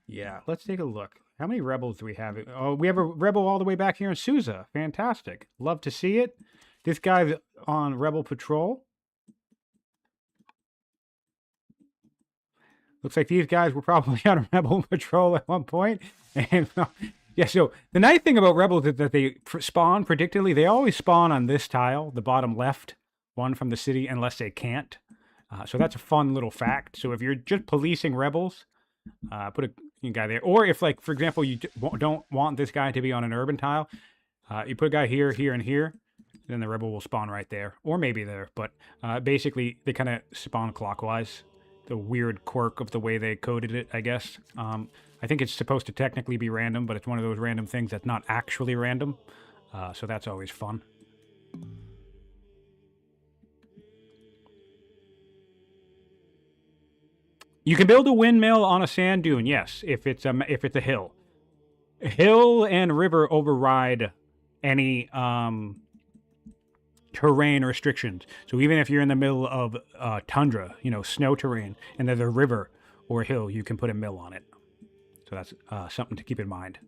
Yeah, let's take a look. How many rebels do we have? Oh, we have a rebel all the way back here in Susa. Fantastic. Love to see it. This guy's on rebel patrol. Looks like these guys were probably on rebel patrol at one point. And yeah, so the nice thing about rebels is that they spawn predictably. They always spawn on this tile, the bottom left one from the city, unless they can't. So that's a fun little fact. So if you're just policing rebels, put a guy there. Or if, like, for example, you don't want this guy to be on an urban tile, you put a guy here, here, and here, then the rebel will spawn right there. Or maybe there. But basically, they kind of spawn clockwise. The weird quirk of the way they coded it, I guess. I think it's supposed to technically be random, but it's one of those random things that's not actually random. So that's always fun. You can build a windmill on a sand dune, yes, if it's a hill. Hill and river override any terrain restrictions. So even if you're in the middle of tundra, snow terrain, and there's a river or a hill, you can put a mill on it. So that's something to keep in mind.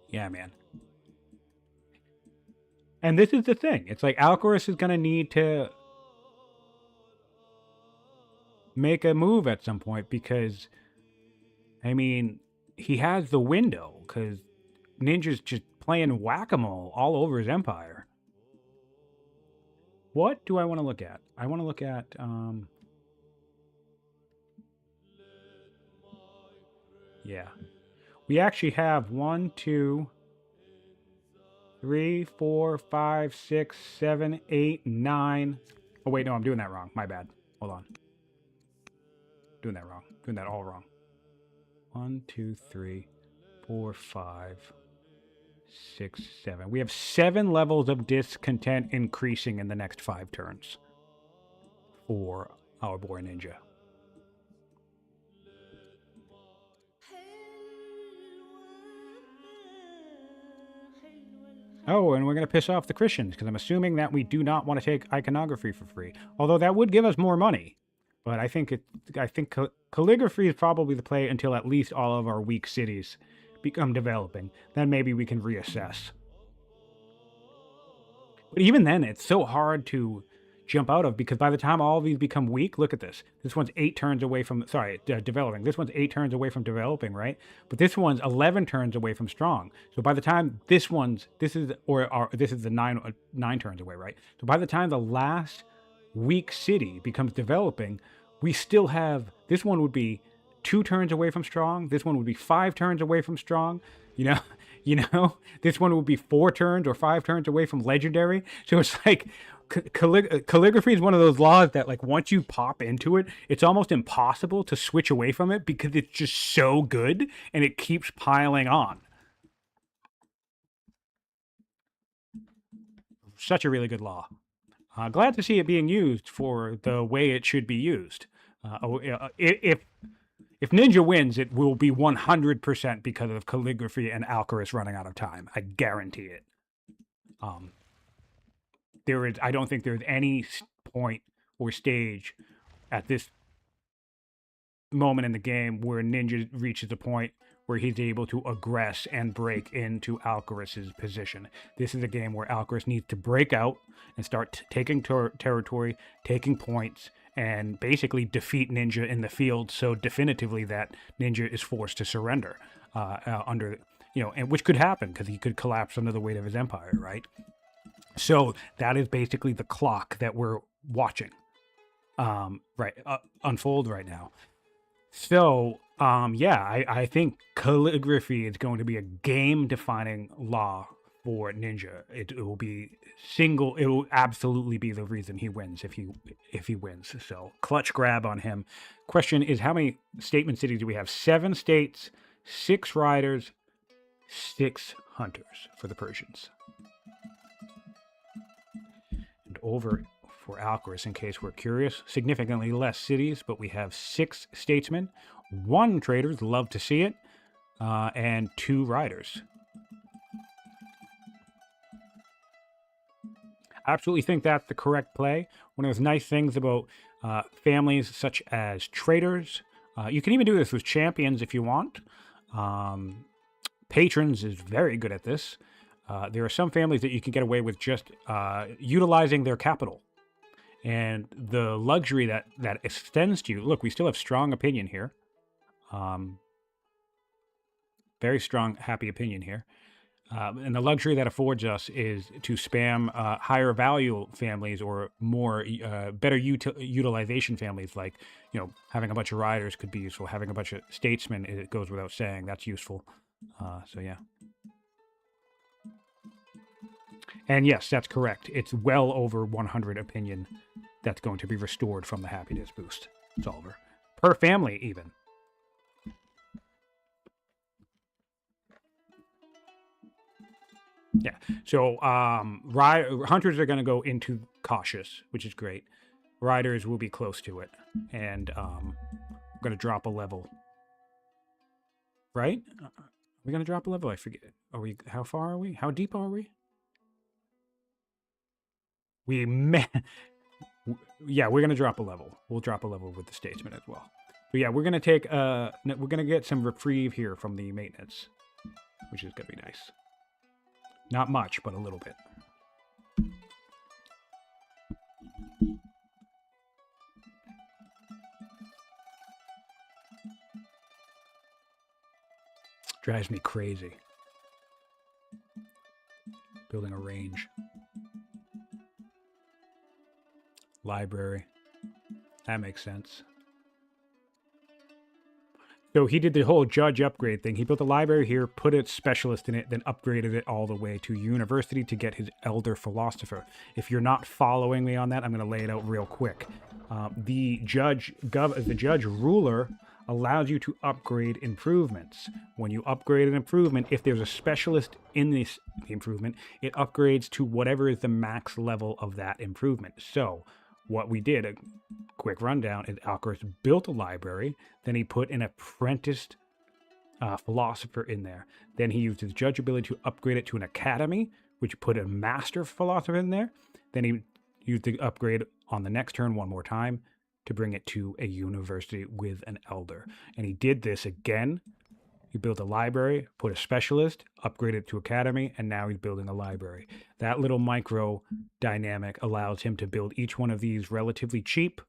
Yeah, man. And this is the thing. It's like Alcaras is going to need to make a move at some point because, I mean, he has the window because Ninja's just playing whack-a-mole all over his empire. What do I want to look at? I want to look at... yeah. We actually have 1, 2... 3, 4, 5, 6, 7, 8, 9. Oh, wait, no, I'm doing that wrong. My bad. Hold on. Doing that wrong. Doing that all wrong. 1, 2, 3, 4, 5, 6, 7. We have 7 levels of discontent increasing in the next 5 turns for our boy Ninja. Oh, and we're going to piss off the Christians because I'm assuming that we do not want to take iconography for free. Although that would give us more money. But I think calligraphy is probably the play until at least all of our weak cities become developing. Then maybe we can reassess. But even then, it's so hard to jump out of because by the time all of these become weak, look at this. This one's 8 turns away from developing. This one's 8 turns away from developing, right? But this one's 11 turns away from strong. So by the time this is the 9 turns away, right? So by the time the last weak city becomes developing, we still have this one would be 2 turns away from strong. This one would be 5 turns away from strong. This one would be 4 turns or 5 turns away from legendary. So it's like calligraphy is one of those laws that, like, once you pop into it, it's almost impossible to switch away from it because it's just so good and it keeps piling on. Such a really good law. Glad to see it being used for the way it should be used. If Ninja wins, it will be 100% because of calligraphy and Alcaras running out of time. I guarantee it. I don't think there's any point or stage at this moment in the game where Ninja reaches a point where he's able to aggress and break into Alcaraz' position. This is a game where Alcaraz needs to break out and start taking territory, taking points, and basically defeat Ninja in the field so definitively that Ninja is forced to surrender and which could happen because he could collapse under the weight of his empire, right? So that is basically the clock that we're watching, unfold right now. So, I think calligraphy is going to be a game-defining law for Ninja. It will absolutely be the reason he wins if he wins. So, clutch grab on him. Question is, how many statement cities do we have? 7 states, 6 riders, 6 hunters for the Persians. And over for Alcaraz, in case we're curious, significantly less cities, but we have 6 statesmen, 1 traders, love to see it, and 2 riders. I absolutely think that's the correct play. One of those nice things about families such as traders, you can even do this with champions if you want. Patrons is very good at this. There are some families that you can get away with just utilizing their capital. And the luxury that extends to you. Look, we still have strong opinion here. Very strong, happy opinion here. And the luxury that affords us is to spam higher value families or more better utilization families. Like, having a bunch of riders could be useful. Having a bunch of statesmen, it goes without saying, that's useful. So yeah. And yes, that's correct. It's well over 100 opinion that's going to be restored from the happiness boost, Solver. Per family, even. Yeah. So hunters are going to go into cautious, which is great. Riders will be close to it. And we're going to drop a level. Right? We're going to drop a level? I forget. How far are we? How deep are we? Yeah, we're going to drop a level. We'll drop a level with the statesman as well. But yeah, we're going to get some reprieve here from the maintenance, which is going to be nice. Not much, but a little bit. Drives me crazy. Building a range. Library. That makes sense. So he did the whole judge upgrade thing. He built a library here, put a specialist in it, then upgraded it all the way to university to get his elder philosopher. If you're not following me on that, I'm going to lay it out real quick. The judge ruler allows you to upgrade improvements. When you upgrade an improvement, if there's a specialist in the improvement, it upgrades to whatever is the max level of that improvement. So what we did, a quick rundown, is Alcaraz built a library, then he put an apprenticed philosopher in there. Then he used his judge ability to upgrade it to an academy, which put a master philosopher in there. Then he used the upgrade on the next turn one more time to bring it to a university with an elder. And he did this again. He built a library, put a specialist, upgraded it to academy, and now he's building a library. That little micro dynamic allows him to build each one of these relatively cheap.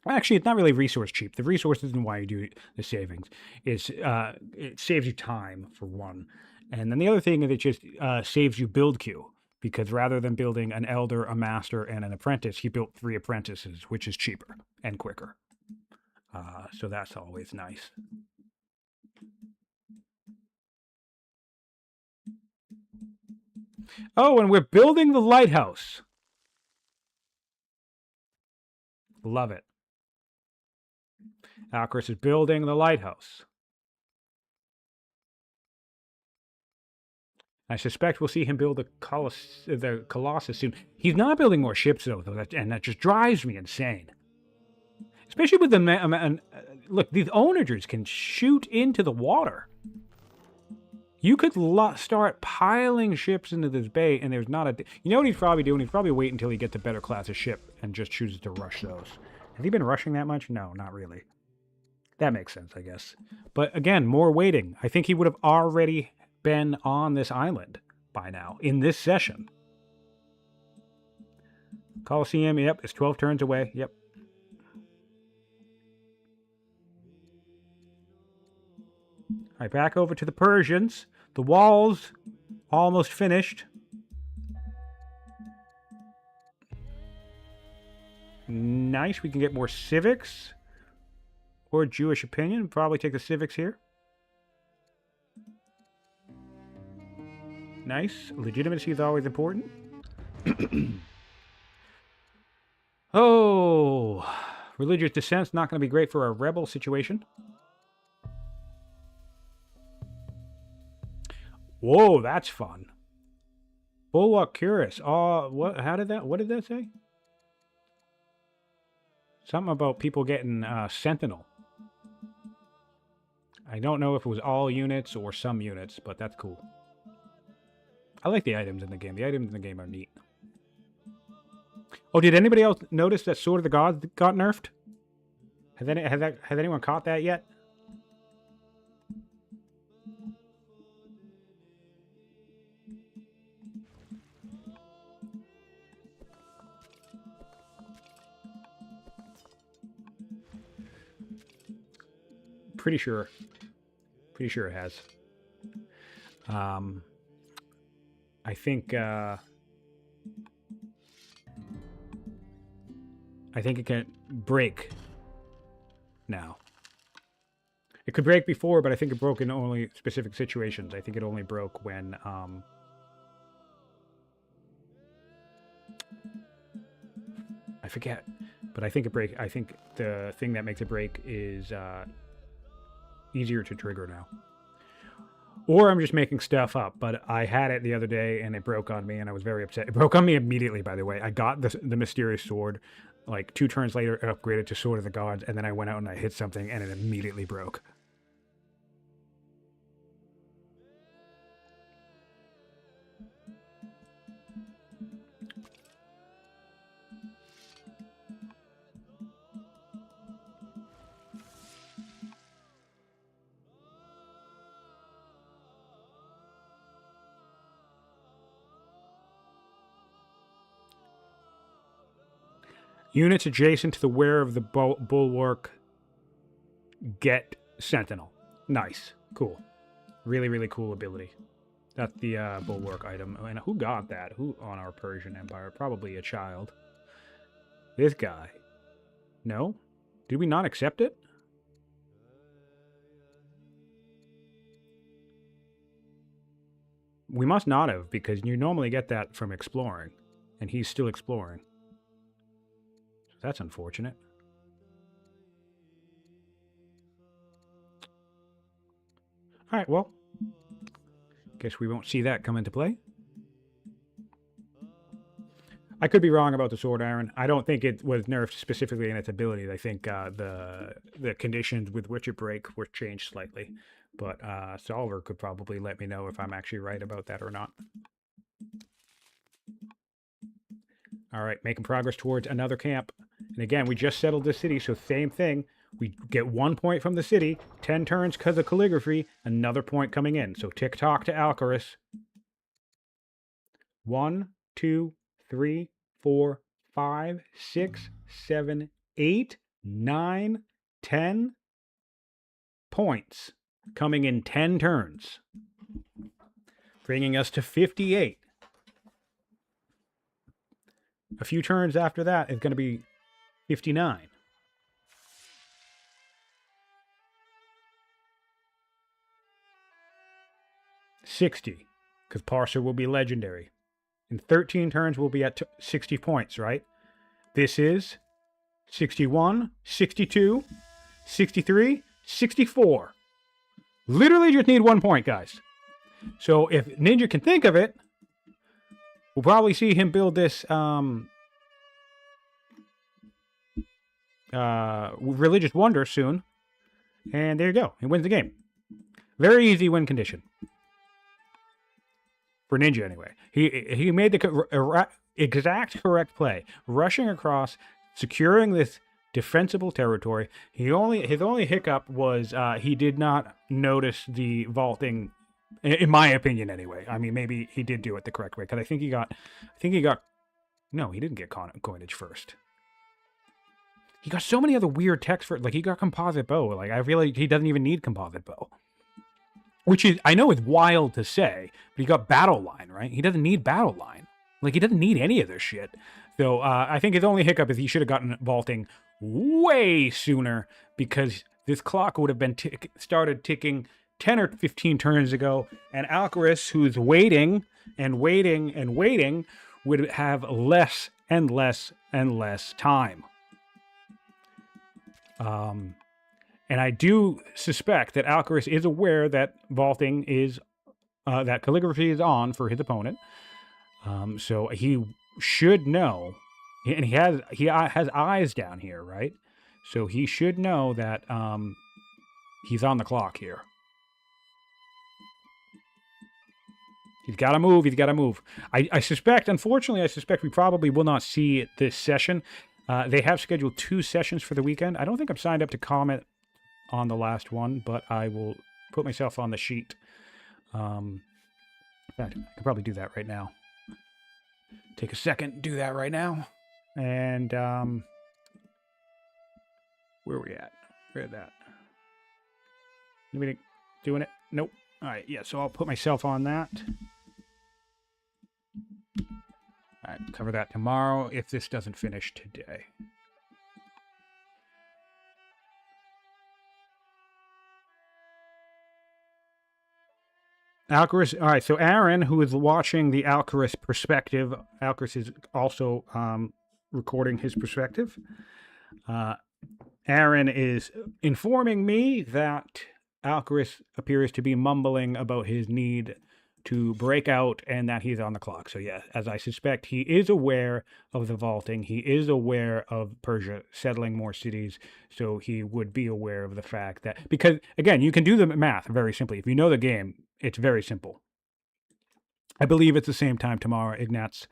Actually, it's not really resource cheap. The resource isn't why you do the savings. It saves you time, for one. And then the other thing is it just saves you build queue. Because rather than building an elder, a master, and an apprentice, he built 3 apprentices, which is cheaper and quicker. So that's always nice. Oh, and we're building the lighthouse. Love it. Alcaras is building the lighthouse. I suspect we'll see him build the Colossus soon. He's not building more ships, though, and that just drives me insane. Especially with the... look, these onagers can shoot into the water. You could start piling ships into this bay, and there's not a... You know what he's probably doing? He's probably waiting until he gets a better class of ship and just chooses to rush those. Has he been rushing that much? No, not really. That makes sense, I guess. But again, more waiting. I think he would have already been on this island by now, in this session. Colosseum, yep, it's 12 turns away, yep. All right, back over to the Persians. The walls, almost finished. Nice, we can get more civics. Or Jewish opinion, probably take the civics here. Nice. Legitimacy is always important. Oh, religious dissent's not going to be great for a rebel situation. Whoa, that's fun. Bulwark Curious. Oh, what? How did that? What did that say? Something about people getting Sentinel. I don't know if it was all units or some units, but that's cool. I like the items in the game. The items in the game are neat. Oh, did anybody else notice that Sword of the Gods got nerfed? Has anyone caught that yet? Pretty sure. Pretty sure it has. I think it can break now. It could break before, but I think it broke in only specific situations. I think it only broke when I forget, but I think I think the thing that makes it break is easier to trigger now. Or I'm just making stuff up, but I had it the other day and it broke on me and I was very upset. It broke on me immediately, by the way. I got the mysterious sword, like 2 turns later, it upgraded to Sword of the Gods, and then I went out and I hit something and it immediately broke. Units adjacent to the wearer of the bulwark get Sentinel. Nice. Cool. Really, really cool ability. That's the bulwark item. And who got that? Who on our Persian Empire? Probably a child. This guy. No? Did we not accept it? We must not have, because you normally get that from exploring. And he's still exploring. That's unfortunate. All right, well, guess we won't see that come into play. I could be wrong about the Sword Iron. I don't think it was nerfed specifically in its abilities. I think the conditions with which it break were changed slightly. But Solver could probably let me know if I'm actually right about that or not. All right, making progress towards another camp. And again, we just settled the city, so same thing. We get 1 point from the city, 10 turns because of calligraphy, another point coming in. So tick-tock to Alcaras. 1, 2, 3, 4, 5, 6, 7, 8, 9, 10 points coming in 10 turns, bringing us to 58. A few turns after that is going to be 59. 60, because Parser will be legendary. In 13 turns, we'll be at 60 points, right? This is 61, 62, 63, 64. Literally just need 1 point, guys. So if Ninja can think of it, we'll probably see him build this religious wonder soon. And there you go. He wins the game. Very easy win condition. For Ninja, anyway. He made the exact correct play. Rushing across, securing this defensible territory. His only hiccup was he did not notice the vaulting, in my opinion, anyway. I mean, maybe he did do it the correct way, because I think he got, no, he didn't get coinage first. He got so many other weird texts for, like, he got composite bow. Like, I feel like he doesn't even need composite bow. Which is, I know it's wild to say, but he got battle line, right? He doesn't need battle line. Like, he doesn't need any of this shit. So, I think his only hiccup is he should have gotten vaulting way sooner, because this clock would have been started ticking 10 or 15 turns ago, and Alcaras, who's waiting and waiting and waiting, would have less and less and less time. And I do suspect that Alcaras is aware that vaulting is, that calligraphy is on for his opponent. So he should know, and he has eyes down here, right? So he should know that he's on the clock here. He's got to move. He's got to move. I suspect, unfortunately, we probably will not see it this session. They have scheduled 2 sessions for the weekend. I don't think I'm signed up to comment on the last one, but I will put myself on the sheet. In fact, I could probably do that right now. Take a second, do that right now. And where are we at? Where that? Anybody doing it? Nope. All right, yeah, so I'll put myself on that. All right, cover that tomorrow if this doesn't finish today. Alcaras, all right, so Aaron, who is watching the Alcaras perspective, Alcaras is also recording his perspective. Aaron is informing me that Alcaras appears to be mumbling about his need to break out and that he's on the clock. So yeah, as I suspect, he is aware of the vaulting. He is aware of Persia settling more cities. So he would be aware of the fact that, because again, you can do the math very simply. If you know the game, it's very simple. I believe it's the same time tomorrow, Ignatz.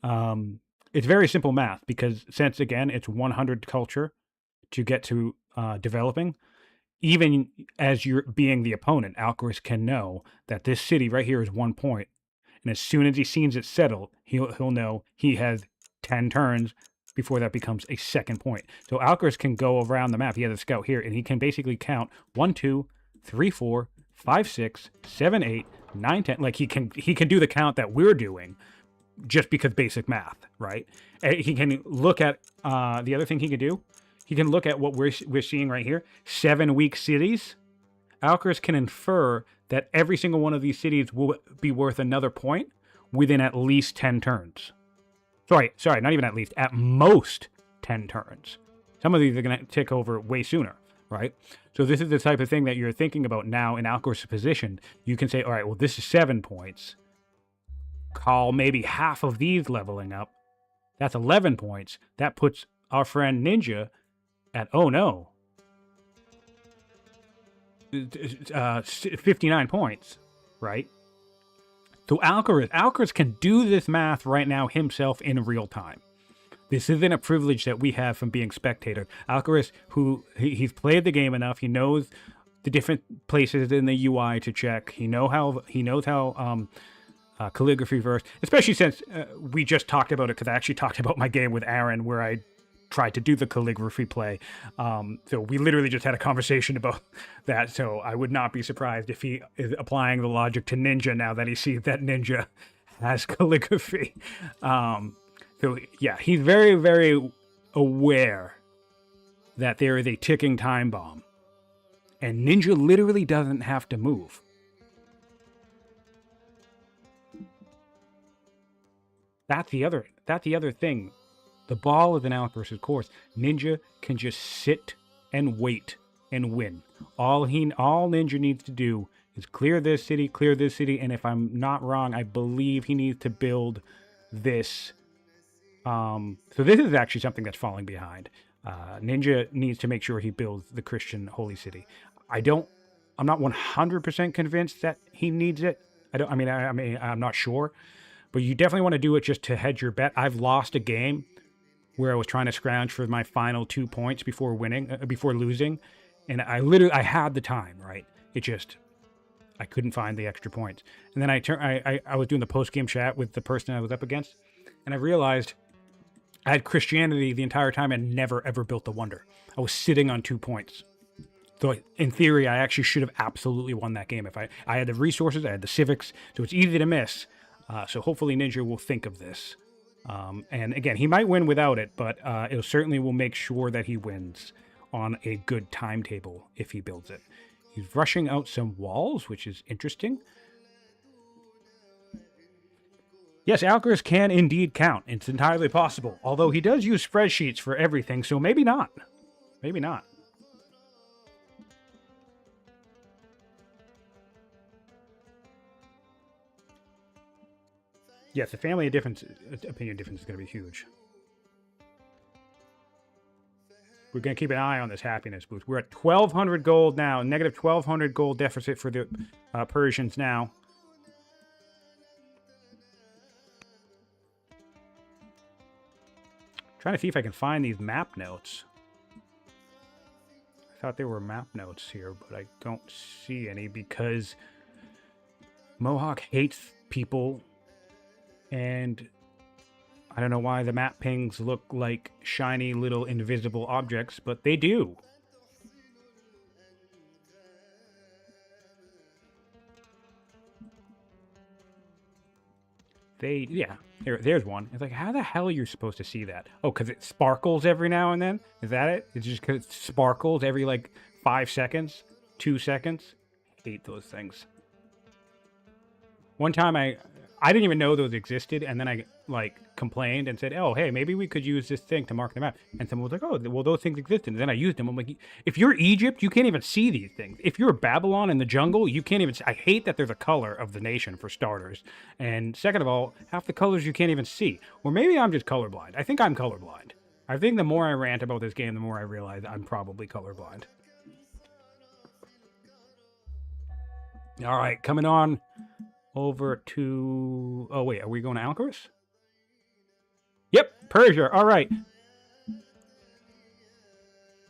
It's very simple math, because since again, it's 100 culture to get to developing. Even as you're being the opponent, Alcaras can know that this city right here is 1 point. And as soon as he sees it settled, he'll know he has 10 turns before that becomes a second point. So Alcaras can go around the map. He has a scout here, and he can basically count 1, 2, 3, 4, 5, 6, 7, 8, 9, 10. Like he can do the count that we're doing just because basic math, right? He can look at the other thing he can do. He can look at what we're seeing right here, 7 weak cities. Alcaras can infer that every single one of these cities will be worth another point within at least 10 turns. Sorry, not even at least, at most 10 turns. Some of these are going to tick over way sooner, right? So this is the type of thing that you're thinking about now in Alcaras' position. You can say, all right, well, this is 7 points. Call maybe half of these leveling up. That's 11 points. That puts our friend Ninja at, oh no, 59 points, right? So Alcaras can do this math right now himself in real time. This isn't a privilege that we have from being spectator. Alcaras, he's played the game enough. He knows the different places in the UI to check. He knows how calligraphy verse, especially since we just talked about it, because I actually talked about my game with Aaron where I tried to do the calligraphy play. So we literally just had a conversation about that. So I would not be surprised if he is applying the logic to Ninja now that he sees that Ninja has calligraphy. So yeah, he's very, very aware that there is a ticking time bomb. And Ninja literally doesn't have to move. That's the other thing. The ball is in Alcaras' course. Ninja can just sit and wait and win. All Ninja needs to do is clear this city, and if I'm not wrong, I believe he needs to build this. So this is actually something that's falling behind. Ninja needs to make sure he builds the Christian holy city. I'm not 100% convinced that he needs it. I'm not sure, but you definitely want to do it just to hedge your bet. I've lost a game where I was trying to scrounge for my final 2 points before losing, and I had the time, right? I couldn't find the extra points. And then I was doing the post-game chat with the person I was up against, and I realized I had Christianity the entire time and never, ever built the wonder. I was sitting on 2 points. So in theory, I actually should have absolutely won that game. If I had the resources, I had the civics, so it's easy to miss. So hopefully Ninja will think of this. And again, he might win without it, but it certainly will make sure that he wins on a good timetable if he builds it. He's rushing out some walls, which is interesting. Yes, Alcaras can indeed count. It's entirely possible. Although he does use spreadsheets for everything, so maybe not. Maybe not. Yes, the family opinion difference is going to be huge. We're going to keep an eye on this happiness boost. We're at 1,200 gold now. Negative 1,200 gold deficit for the Persians now. Trying to see if I can find these map notes. I thought there were map notes here, but I don't see any because Mohawk hates people, and I don't know why the map pings look like shiny little invisible objects, but they do. There's one. It's like, how the hell are you supposed to see that? Oh, because it sparkles every now and then? Is that it? It's just because it sparkles every, 5 seconds? 2 seconds? I hate those things. One time I didn't even know those existed, and then I, complained and said, oh, hey, maybe we could use this thing to mark the map. And someone was like, oh, well, those things exist. And then I used them. I'm like, if you're Egypt, you can't even see these things. If you're Babylon in the jungle, you can't even see. I hate that there's a color of the nation, for starters. And second of all, half the colors you can't even see. Or maybe I'm just colorblind. I think I'm colorblind. I think the more I rant about this game, the more I realize I'm probably colorblind. All right, coming on over to... Oh, wait, are we going to Alcaras? Yep, Persia. All right.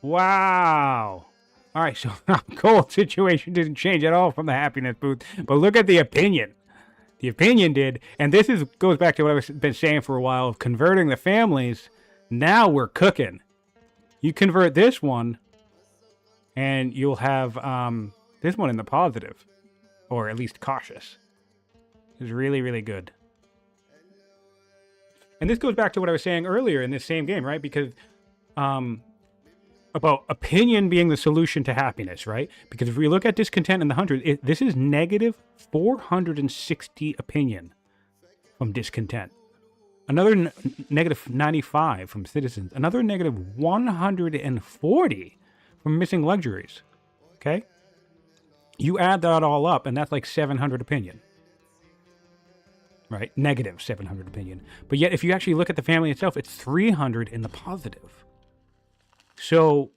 Wow. All right, so the gold situation didn't change at all from the happiness boost. But look at the opinion. The opinion did. And this goes back to what I've been saying for a while of converting the families. Now we're cooking. You convert this one, and you'll have this one in the positive. Or at least cautious. It's really, really good. And this goes back to what I was saying earlier in this same game, right? Because about opinion being the solution to happiness, right? Because if we look at discontent in the 100, this is negative 460 opinion from discontent. Another negative 95 from citizens. Another negative 140 from missing luxuries. Okay? You add that all up, and that's like 700 opinion. Right? Negative 700 opinion. But yet, if you actually look at the family itself, it's 300 in the positive. So,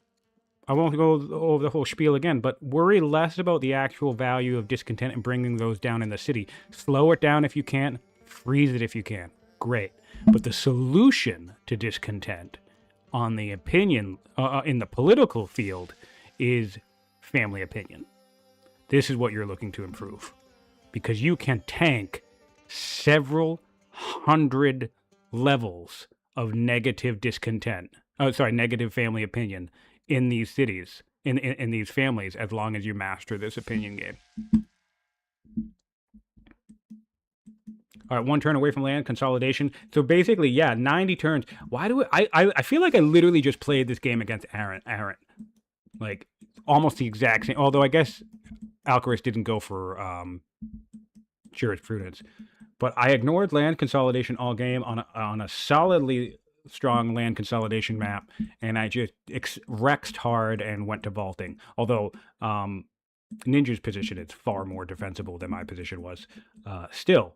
I won't go over the whole spiel again, but worry less about the actual value of discontent and bringing those down in the city. Slow it down if you can. Freeze it if you can. Great. But the solution to discontent on the opinion in the political field is family opinion. This is what you're looking to improve, because you can tank several hundred levels of negative discontent. Negative family opinion in these cities, in these families, as long as you master this opinion game. All right, 1 turn away from land consolidation. So basically, yeah, 90 turns. Why do I feel like I literally just played this game against Aaron. Like, almost the exact same. Although I guess Alcaras didn't go for jurisprudence. But I ignored land consolidation all game on a solidly strong land consolidation map, and I just rexed hard and went to vaulting. Although Ninja's position is far more defensible than my position was. Still,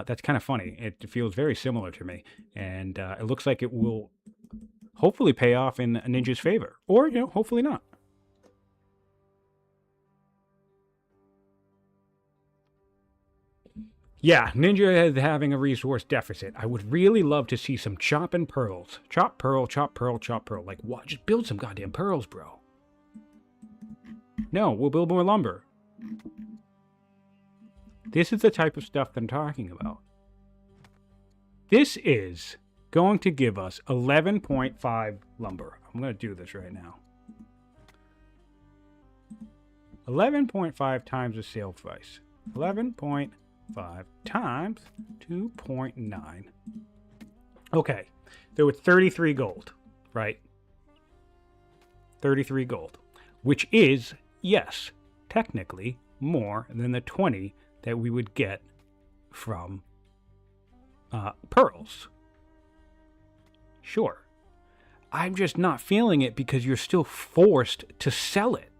that's kind of funny. It feels very similar to me, and it looks like it will hopefully pay off in Ninja's favor, or hopefully not. Yeah, Ninja is having a resource deficit. I would really love to see some chopping pearls. Chop pearl, chop pearl, chop pearl. Like, what? Just build some goddamn pearls, bro. No, we'll build more lumber. This is the type of stuff that I'm talking about. This is going to give us 11.5 lumber. I'm going to do this right now. 11.5 times the sale price. 11.5 times 2.9. Okay, there was 33 gold, right? 33 gold, which is, yes, technically more than the 20 that we would get from pearls. Sure. I'm just not feeling it because you're still forced to sell it,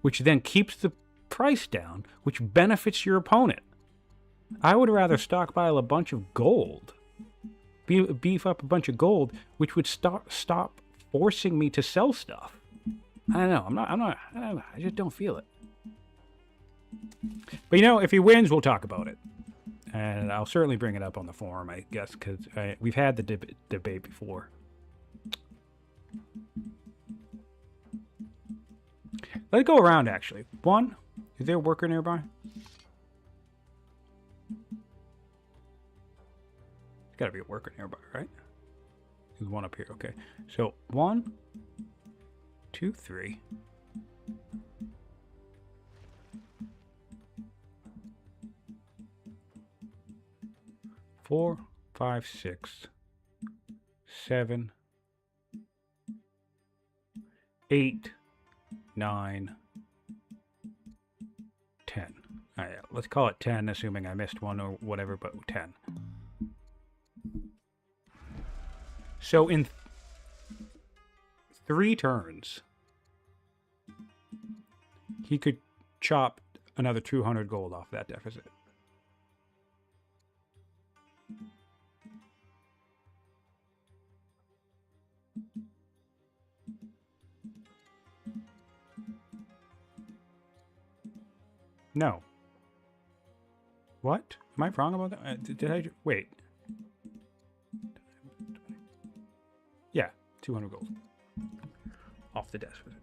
which then keeps the price down, which benefits your opponent. I would rather stockpile a bunch of gold, beef up a bunch of gold, which would stop forcing me to sell stuff. I don't know. I'm not. I just don't feel it. But if he wins, we'll talk about it, and I'll certainly bring it up on the forum, I guess, because we've had the debate before. Let's go around. Actually, one. Is there a worker nearby? Got to be a worker nearby, right? There's one up here. Okay, so 1, 2, 3. 4, 5, 6, 7, 8, 9, 10. All right, let's call it 10, assuming I missed one or whatever, but 10. So in 3 turns, he could chop another 200 gold off that deficit. No. What? Am I wrong about that? Did I... Wait. Yeah, 200 gold. Off the deficit.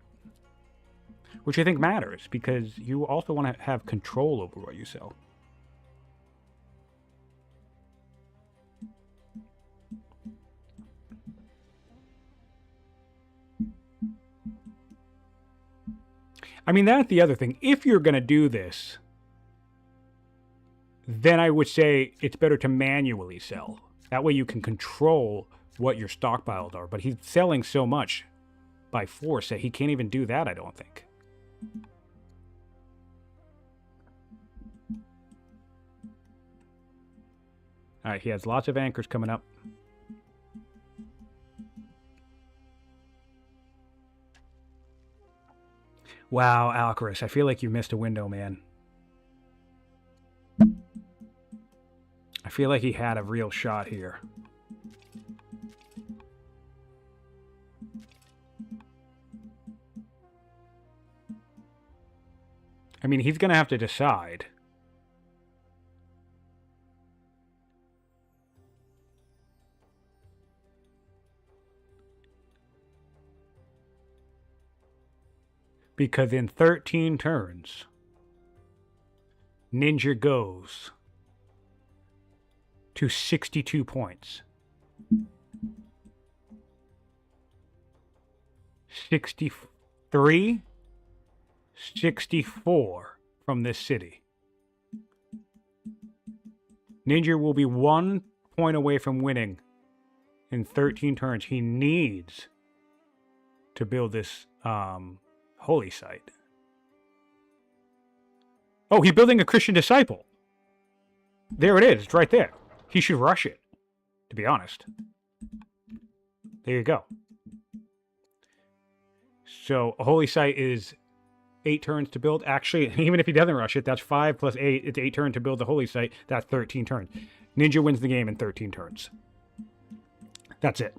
Which I think matters, because you also want to have control over what you sell. I mean, that's the other thing. If you're going to do this, then I would say it's better to manually sell. That way you can control what your stockpiles are. But he's selling so much by force that he can't even do that, I don't think. All right, he has lots of anchors coming up. Wow, Alcaras, I feel like you missed a window, man. I feel like he had a real shot here. I mean, he's going to have to decide. Because in 13 turns, Ninja goes to 62 points. 63, 64 from this city. Ninja will be 1 point away from winning in 13 turns. He needs to build this holy site. Oh, he's building a Christian disciple. There it is. It's right there. He should rush it, to be honest. There you go. So a holy site is 8 turns to build. Actually, even if he doesn't rush it, that's 5 plus 8. It's 8 turns to build the holy site. That's 13 turns. Ninja wins the game in 13 turns. That's it.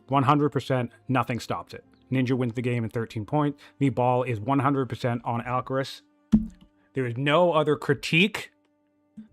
100%, nothing stops it. Ninja wins the game in 13 points. The ball is 100% on Alcaras. There is no other critique.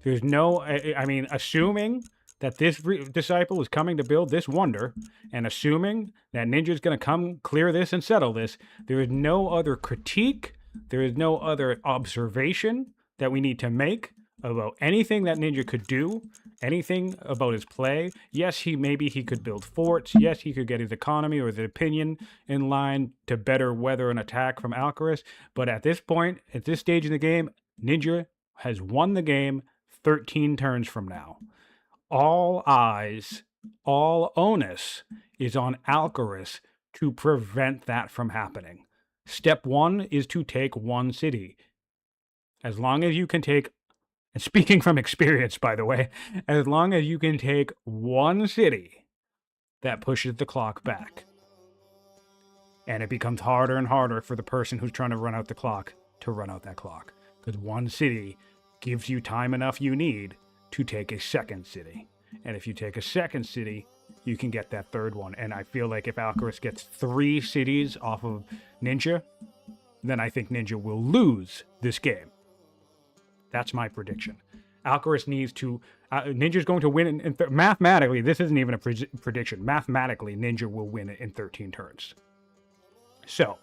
There's no, I mean, assuming that this disciple is coming to build this wonder, and assuming that Ninja's going to come clear this and settle this, there is no other critique, there is no other observation that we need to make about anything that Ninja could do, anything about his play. Yes, maybe he could build forts. Yes, he could get his economy or his opinion in line to better weather an attack from Alcaras. But at this point, at this stage in the game, Ninja has won the game 13 turns from now. All eyes, all onus is on Alcaras to prevent that from happening. Step 1 is to take 1 city. As long as you can take, and speaking from experience, by the way, as long as you can take 1 city, that pushes the clock back. And it becomes harder and harder for the person who's trying to run out the clock to run out that clock. Because 1 city gives you time enough you need to take a 2nd city. And if you take a 2nd city, you can get that 3rd one. And I feel like if Alcaras gets 3 cities off of Ninja, then I think Ninja will lose this game. That's my prediction. Alcaras needs to... Ninja's going to win mathematically, this isn't even a prediction. Mathematically, Ninja will win it in 13 turns. So,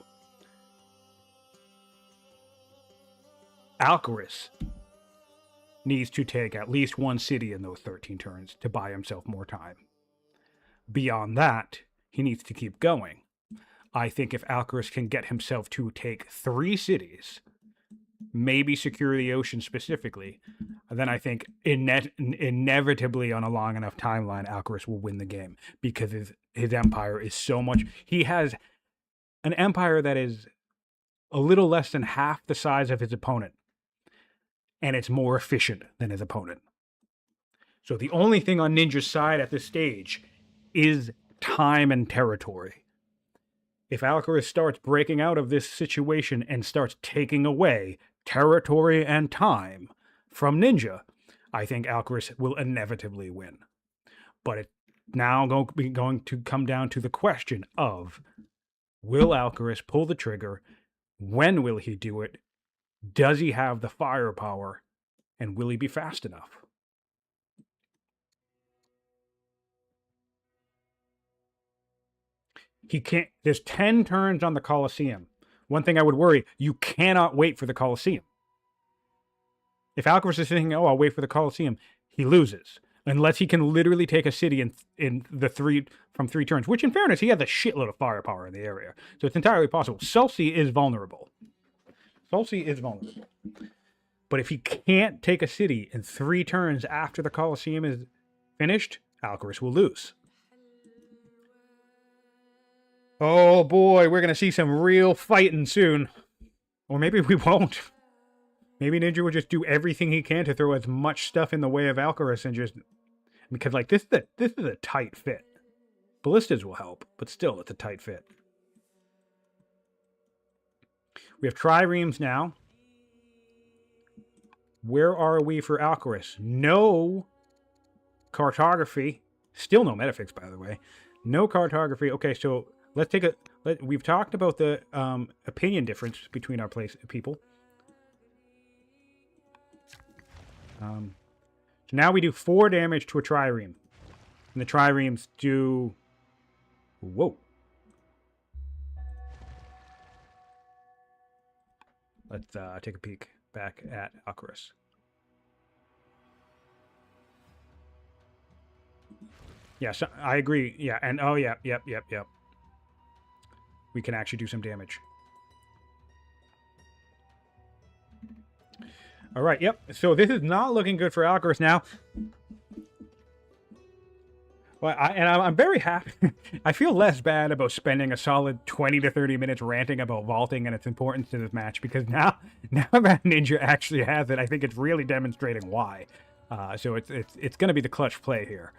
Alcaras needs to take at least 1 city in those 13 turns to buy himself more time. Beyond that, he needs to keep going. I think if Alcaras can get himself to take 3 cities, maybe secure the ocean specifically, then I think inevitably on a long enough timeline, Alcaras will win the game because his empire is so much... He has an empire that is a little less than half the size of his opponent, and it's more efficient than his opponent. So the only thing on Ninja's side at this stage is time and territory. If Alcaraz starts breaking out of this situation and starts taking away territory and time from Ninja, I think Alcaraz will inevitably win. But it's now going to come down to the question of, will Alcaraz pull the trigger? When will he do it? Does he have the firepower? And will he be fast enough? He can't... There's 10 turns on the Colosseum. One thing I would worry, you cannot wait for the Colosseum. If Alcaraz is thinking, oh, I'll wait for the Colosseum, he loses. Unless he can literally take a city in the 3 turns, which in fairness, he has a shitload of firepower in the area. So it's entirely possible. Celsi is vulnerable. But if he can't take a city in 3 turns after the Colosseum is finished, Alcaraz will lose. Oh boy, we're going to see some real fighting soon. Or maybe we won't. Maybe Ninja will just do everything he can to throw as much stuff in the way of Alcaraz and just... Because, like, this is a tight fit. Ballistas will help, but still, it's a tight fit. We have triremes now. Where are we for Alcaraz? No cartography. Still no metafix, by the way. No cartography. Okay, so let's take a... We've talked about the opinion difference between our people. So now we do 4 damage to a trireme. And the triremes do... Whoa. Let's take a peek back at Alcaras. Yes, I agree. Yeah, and oh yeah, yep. We can actually do some damage. All right, yep. So this is not looking good for Alcaraz now. Well, I'm very happy. I feel less bad about spending a solid 20 to 30 minutes ranting about vaulting and its importance to this match, because now that Ninja actually has it, I think it's really demonstrating why. So it's going to be the clutch play here.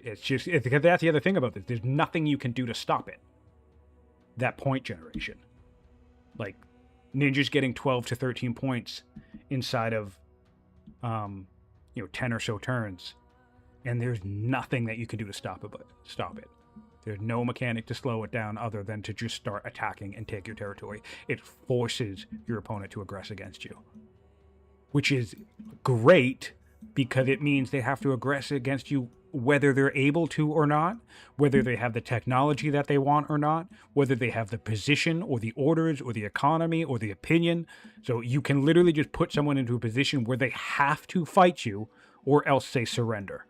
It's because that's the other thing about this. There's nothing you can do to stop it. That point generation, like Ninja's getting 12 to 13 points inside of 10 or so turns, and there's nothing that you can do to stop it. There's no mechanic to slow it down other than to just start attacking and take your territory. It forces your opponent to aggress against you, which is great because it means they have to aggress against you whether they're able to or not, whether they have the technology that they want or not, whether they have the position or the orders or the economy or the opinion. So you can literally just put someone into a position where they have to fight you or else they surrender.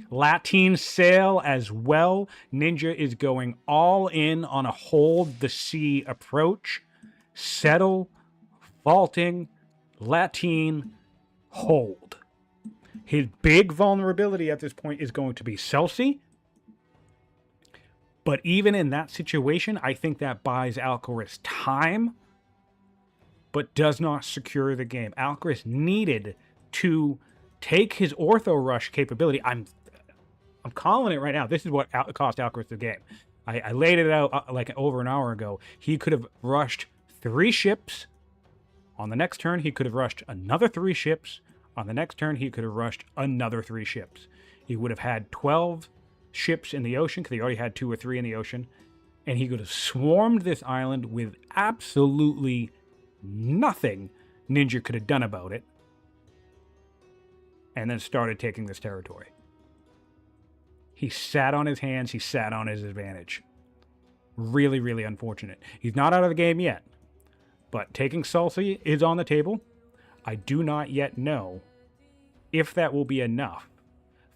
Latin sail as well. Ninja is going all in on a hold the sea approach. Settle, vaulting, Latin, hold. His big vulnerability at this point is going to be Celsi. But even in that situation, I think that buys Alcaraz time, but does not secure the game. Alcaraz needed to take his ortho rush capability. I'm calling it right now. This is what cost Alcaraz the game. I laid it out like over an hour ago. He could have rushed 3 ships. On the next turn, he could have rushed another 3 ships. On the next turn, he could have rushed another 3 ships. He would have had 12 ships in the ocean, because he already had 2 or 3 in the ocean. And he could have swarmed this island with absolutely nothing Ninja could have done about it. And then started taking this territory. He sat on his hands. He sat on his advantage. Really, really unfortunate. He's not out of the game yet. But taking Celsi is on the table. I do not yet know if that will be enough.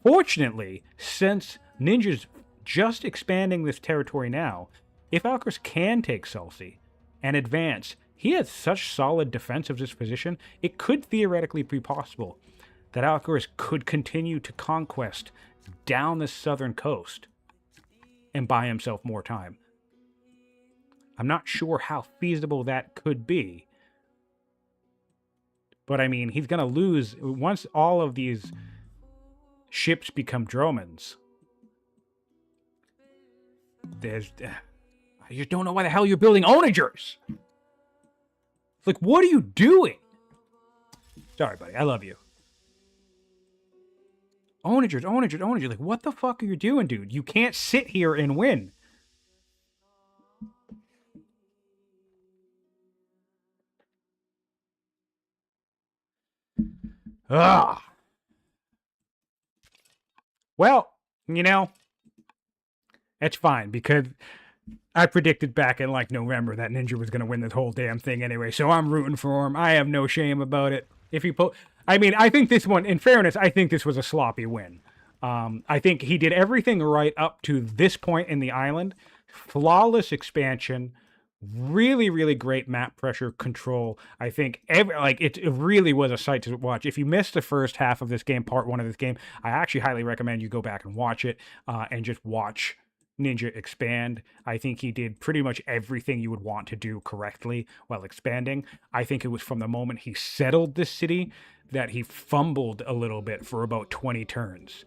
Fortunately, since Ninja's just expanding this territory now, if Alcaraz can take Celsi and advance, he has such solid defensive disposition, it could theoretically be possible that Alcaraz could continue to conquest down the southern coast and buy himself more time. I'm not sure how feasible that could be. But I mean, he's going to lose once all of these ships become Dromans. I just don't know why the hell you're building onagers. Like, what are you doing? Sorry, buddy. I love you. Onagers. Like, what the fuck are you doing, dude? You can't sit here and win. Ugh. Well, that's fine, because I predicted back in like November that Ninja was going to win this whole damn thing anyway, so I'm rooting for him. I have no shame about it. I think this one, in fairness, I think this was a sloppy win. I think he did everything right up to this point in the island. Flawless expansion. Really, really great map pressure control. I think it really was a sight to watch. If you missed the first half of this game, part 1 of this game, I actually highly recommend you go back and watch it and just watch Ninja expand. I think he did pretty much everything you would want to do correctly while expanding. I think it was from the moment he settled this city that he fumbled a little bit for about 20 turns.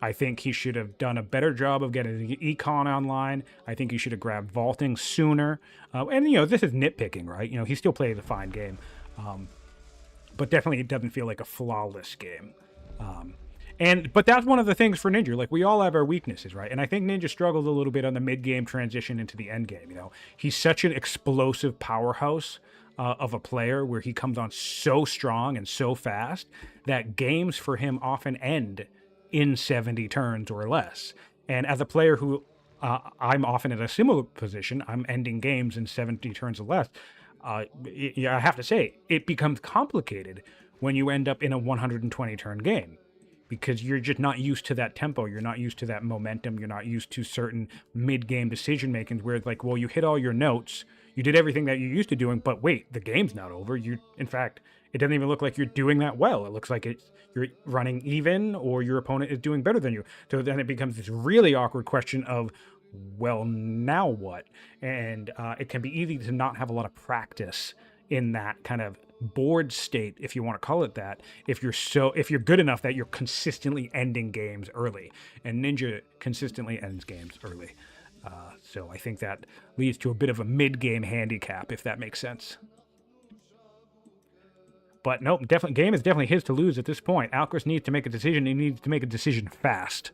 I think he should have done a better job of getting the econ online. I think he should have grabbed vaulting sooner. And this is nitpicking, right? He still plays a fine game. But definitely it doesn't feel like a flawless game. But that's one of the things for Ninja. Like, we all have our weaknesses, right? And I think Ninja struggled a little bit on the mid-game transition into the end game. He's such an explosive powerhouse of a player, where he comes on so strong and so fast that games for him often end in 70 turns or less. And as a player who I'm often in a similar position. I'm ending games in 70 turns or less. I have to say, it becomes complicated when you end up in a 120 turn game because you're just not used to that tempo. You're not used to that momentum. You're not used to certain mid game decision makings where it's like, well, you hit all your notes, you did everything that you're used to doing, but wait, the game's not over. In fact, it doesn't even look like you're doing that well. It looks like you're running even, or your opponent is doing better than you. So then it becomes this really awkward question of, well, now what? And it can be easy to not have a lot of practice in that kind of bored state, if you want to call it that, if you're good enough that you're consistently ending games early. And Ninja consistently ends games early. So I think that leads to a bit of a mid-game handicap, if that makes sense. But nope, game is definitely his to lose at this point. Alcaraz needs to make a decision. He needs to make a decision fast.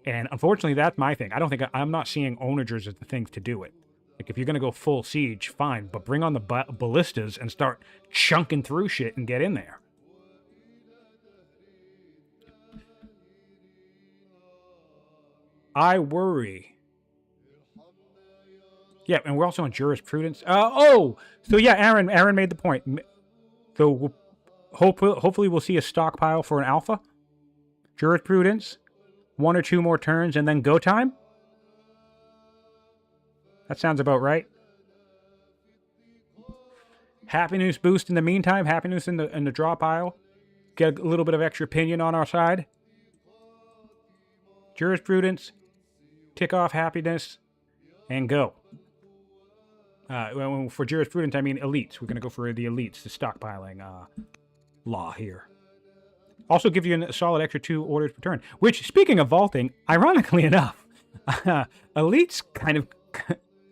And unfortunately, that's my thing. I'm not seeing onagers as the things to do it. Like, if you're going to go full siege, fine, but bring on the ballistas and start chunking through shit and get in there. I worry. Yeah, and we're also on jurisprudence. So yeah, Aaron made the point. So hopefully we'll see a stockpile for an alpha. Jurisprudence, 1 or 2 more turns, and then go time. That sounds about right. Happiness boost in the meantime. Happiness in the draw pile. Get a little bit of extra opinion on our side. Jurisprudence. Tick off happiness. And go. For jurisprudence, I mean elites. We're going to go for the elites, the stockpiling law here. Also give you a solid extra 2 orders per turn. Which, speaking of vaulting, ironically enough, elites kind of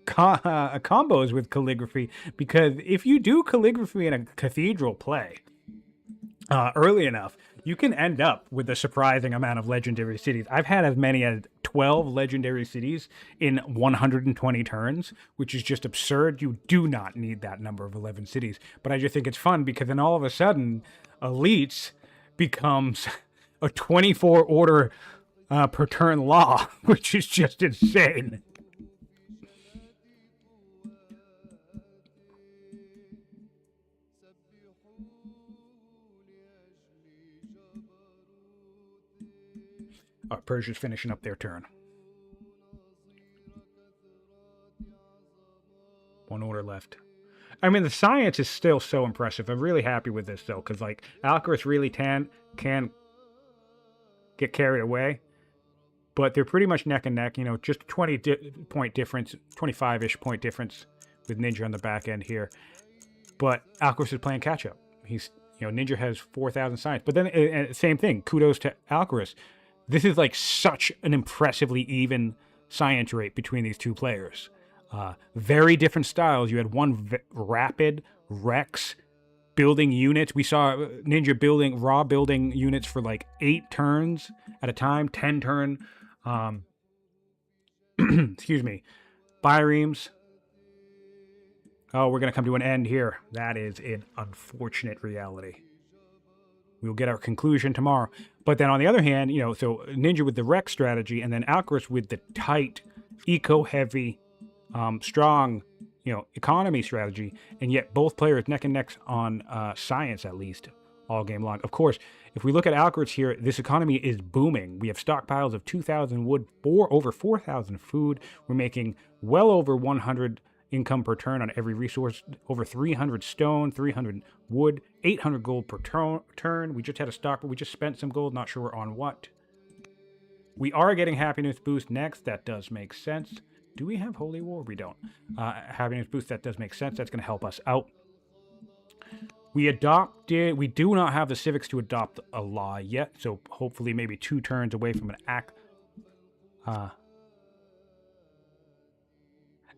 combos with calligraphy, because if you do calligraphy in a cathedral play early enough, you can end up with a surprising amount of legendary cities. I've had as many as 12 legendary cities in 120 turns, which is just absurd. You do not need that number of 11 cities. But I just think it's fun because then all of a sudden, elites becomes a 24 order per turn law, which is just insane. Persia's finishing up their turn. 1 order left. I mean, the science is still so impressive. I'm really happy with this, though, because, like, Alcaraz really can get carried away. But they're pretty much neck and neck. You know, just 20-point difference, 25-ish point difference with Ninja on the back end here. But Alcaraz is playing catch-up. Ninja has 4,000 science. But then, same thing. Kudos to Alcaraz. This is like such an impressively even science rate between these two players. Very different styles. You had one rapid Rex building units. We saw Ninja building units for like 8 turns at a time, 10 turn. Excuse me. Biremes. Oh, we're going to come to an end here. That is an unfortunate reality. We'll get our conclusion tomorrow. But then on the other hand, so Ninja with the Rex strategy, and then Alcaraz with the tight, eco-heavy, strong, economy strategy, and yet both players neck and neck on science, at least, all game long. Of course, if we look at Alcaraz here, this economy is booming. We have stockpiles of 2,000 wood, over 4,000 food. We're making well over 100 income per turn on every resource, over 300 stone, 300 wood, 800 gold per turn. We just had a stock, but we just spent some gold, not sure on what. We are getting happiness boost next. That does make sense. Do we have Holy War? We don't. Happiness boost, that does make sense. That's going to help us out. We do not have the civics to adopt a law yet, so hopefully maybe 2 turns away from an act.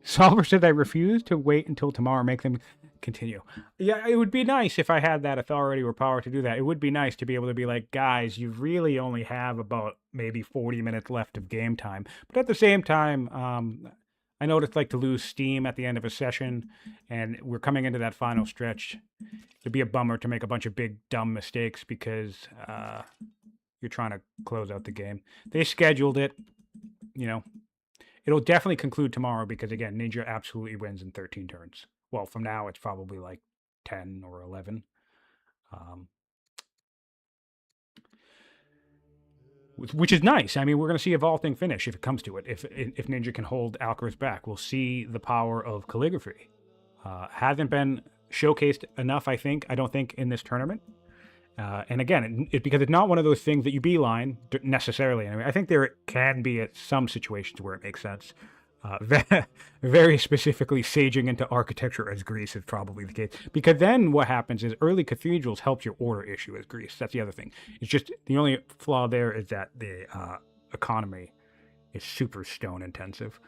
Solver said I refuse to wait until tomorrow, make them continue. Yeah, it would be nice if I had that authority or power to do that. It would be nice to be able to be like, guys, you really only have about maybe 40 minutes left of game time. But at the same time, I know what it's like to lose steam at the end of a session, and we're coming into that final stretch. It'd be a bummer to make a bunch of big, dumb mistakes because you're trying to close out the game. They scheduled it. you know, it'll definitely conclude tomorrow because, again, Ninja absolutely wins in 13 turns. Well, from now, it's probably like 10 or 11. Um, which is nice. I mean, we're going to see a vaulting finish if it comes to it. If Ninja can hold Alcaraz back, we'll see the power of calligraphy. Hasn't been showcased enough, I think. I don't think in this tournament. And again, because it's not one of those things that you beeline necessarily. Anyway, I think there can be some situations where it makes sense. Very specifically, saging into architecture as Greece is probably the case. Because then what happens is early cathedrals helps your order issue as Greece. That's the other thing. It's just the only flaw there is that the economy is super stone intensive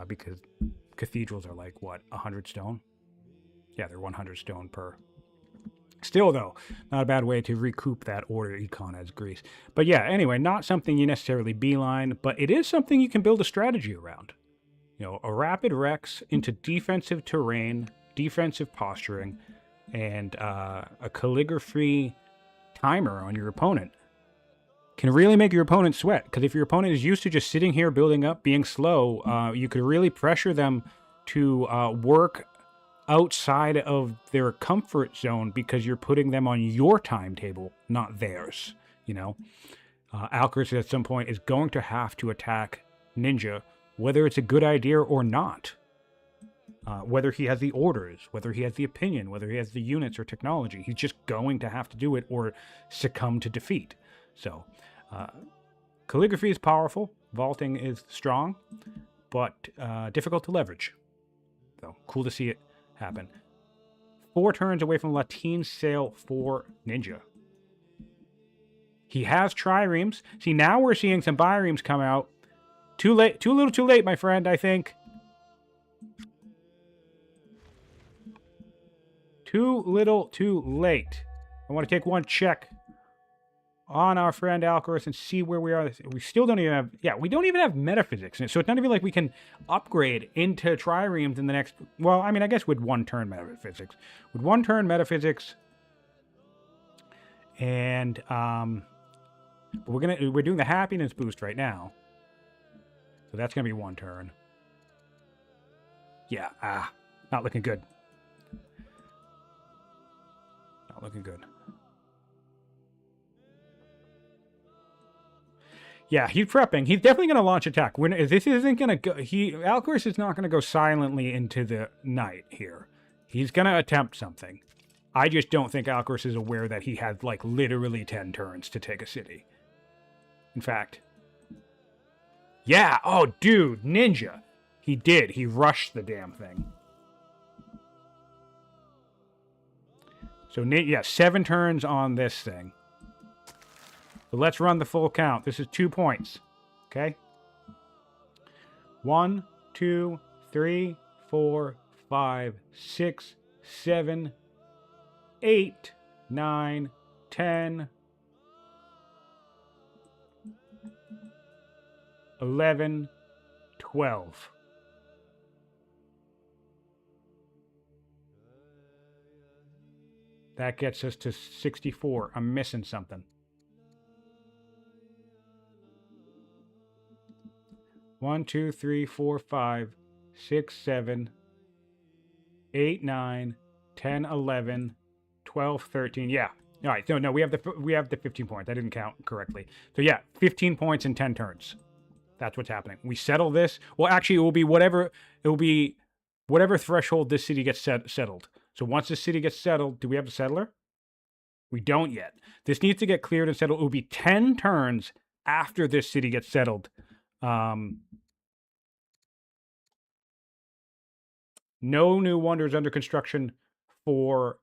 because cathedrals are like, what, 100 stone? Yeah, they're 100 stone per. Still, though, not a bad way to recoup that order econ as Greece. But yeah, anyway, not something you necessarily beeline, but it is something you can build a strategy around. You know, a rapid Rex into defensive terrain, defensive posturing, and a calligraphy timer on your opponent can really make your opponent sweat. Because if your opponent is used to just sitting here building up, being slow, you could really pressure them to work outside of their comfort zone because you're putting them on your timetable, not theirs. You know, Alcaraz at some point is going to have to attack Ninja, whether it's a good idea or not. Whether he has the orders, whether he has the opinion, whether he has the units or technology, he's just going to have to do it or succumb to defeat. So, calligraphy is powerful, vaulting is strong, but difficult to leverage. So, cool to see it happen. 4 turns away from Latine Sail for Ninja. He has triremes. See, now we're seeing some biremes come out. Too late, too little too late, my friend, I think. Too little too late. I want to take one check on our friend Alcaraz and see where we are. We still don't even have, we don't even have metaphysics. So it's not even like we can upgrade into triremes in the next, well, I mean, I guess with 1 turn metaphysics. With 1 turn metaphysics, and we're doing the happiness boost right now. So that's gonna be 1 turn. Yeah, not looking good. Not looking good. Yeah, he's prepping. He's definitely going to launch attack. This isn't going to go. Alcaraz is not going to go silently into the night here. He's going to attempt something. I just don't think Alcaraz is aware that he has like literally 10 turns to take a city. In fact, yeah. Oh, dude, Ninja. He did. He rushed the damn thing. So yeah, 7 turns on this thing. So let's run the full count. This is 2 points. Okay? 1, 2, 3, 4, 5, 6, 7, 8, 9, 10, 11, 12. That gets us to 64. I'm missing something. 1, 2, 3, 4, 5, 6, 7, 8, 9, 10, 11, 12, 13. Yeah. All right. So no, we have the 15 points. I didn't count correctly. So yeah, 15 points in 10 turns. That's what's happening. We settle this. Well, actually, it will be whatever threshold this city gets settled. So once this city gets settled, do we have a settler? We don't yet. This needs to get cleared and settled. It will be 10 turns after this city gets settled. No new wonders under construction for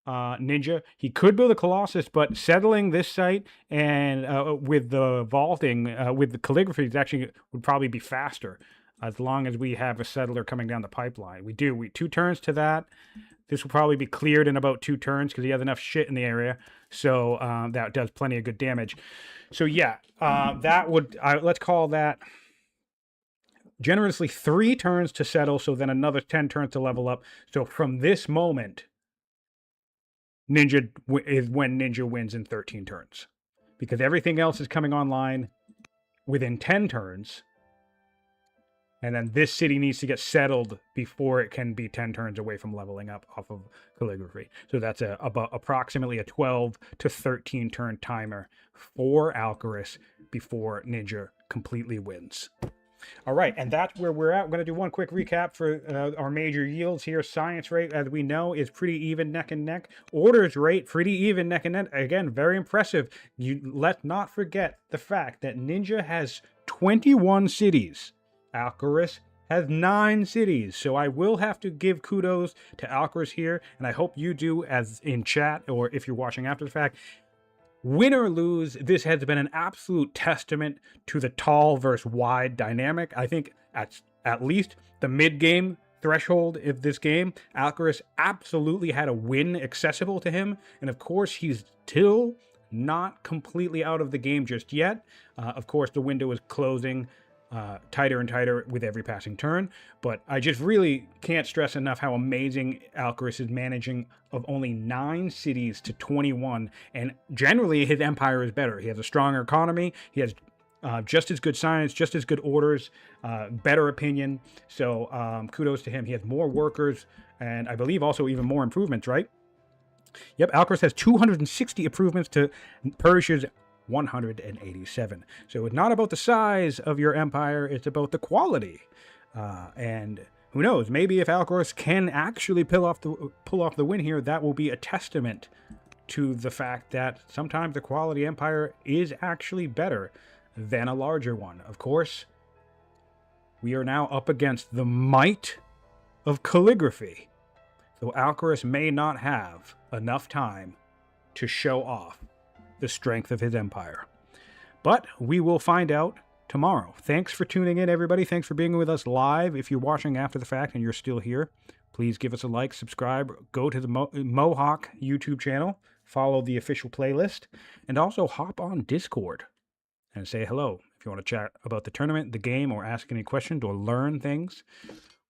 Ninja. He could build a Colossus, but settling this site and with the vaulting, with the calligraphy, it actually would probably be faster as long as we have a settler coming down the pipeline. We 2 turns to that. This will probably be cleared in about 2 turns because he has enough shit in the area. So that does plenty of good damage. So yeah, that would, let's call that generously 3 turns to settle, so then another 10 turns to level up. So from this moment, Ninja is when Ninja wins in 13 turns. Because everything else is coming online within 10 turns. And then this city needs to get settled before it can be 10 turns away from leveling up off of calligraphy. So that's about approximately a 12 to 13 turn timer for Alcaras before Ninja completely wins. All right, and that's where we're at. We're going to do one quick recap for our major yields here. Science rate, as we know, is pretty even neck and neck. Orders rate, pretty even neck and neck. Again, very impressive. Let's not forget the fact that Ninja has 21 cities. Alcaras has 9 cities. So I will have to give kudos to Alcaras here, and I hope you do as in chat, or if you're watching after the fact. Win or lose, this has been an absolute testament to the tall versus wide dynamic. I think at least the mid-game threshold of this game, Alcaraz absolutely had a win accessible to him. And of course, he's still not completely out of the game just yet. Of course, the window is closing tighter and tighter with every passing turn. But I just really can't stress enough how amazing Alcaraz is managing of only 9 cities to 21. And generally, his empire is better. He has a stronger economy. He has just as good science, just as good orders, better opinion. So kudos to him. He has more workers and I believe also even more improvements, right? Yep, Alcaraz has 260 improvements to Persia's 187. So it's not about the size of your empire, it's about the quality. And who knows, maybe if Alcaraz can actually pull off the win here, that will be a testament to the fact that sometimes the quality empire is actually better than a larger one. Of course, we are now up against the might of calligraphy. So Alcaraz may not have enough time to show off the strength of his empire. But we will find out tomorrow. Thanks for tuning in, everybody. Thanks for being with us live. If you're watching after the fact and you're still here, please give us a like, subscribe, go to the Mohawk YouTube channel, follow the official playlist, and also hop on Discord and say hello. If you want to chat about the tournament, the game, or ask any questions or learn things,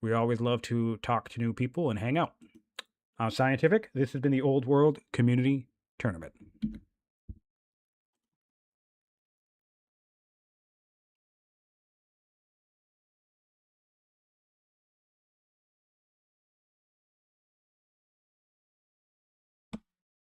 we always love to talk to new people and hang out. I'm Scientific. This has been the Old World Community Tournament.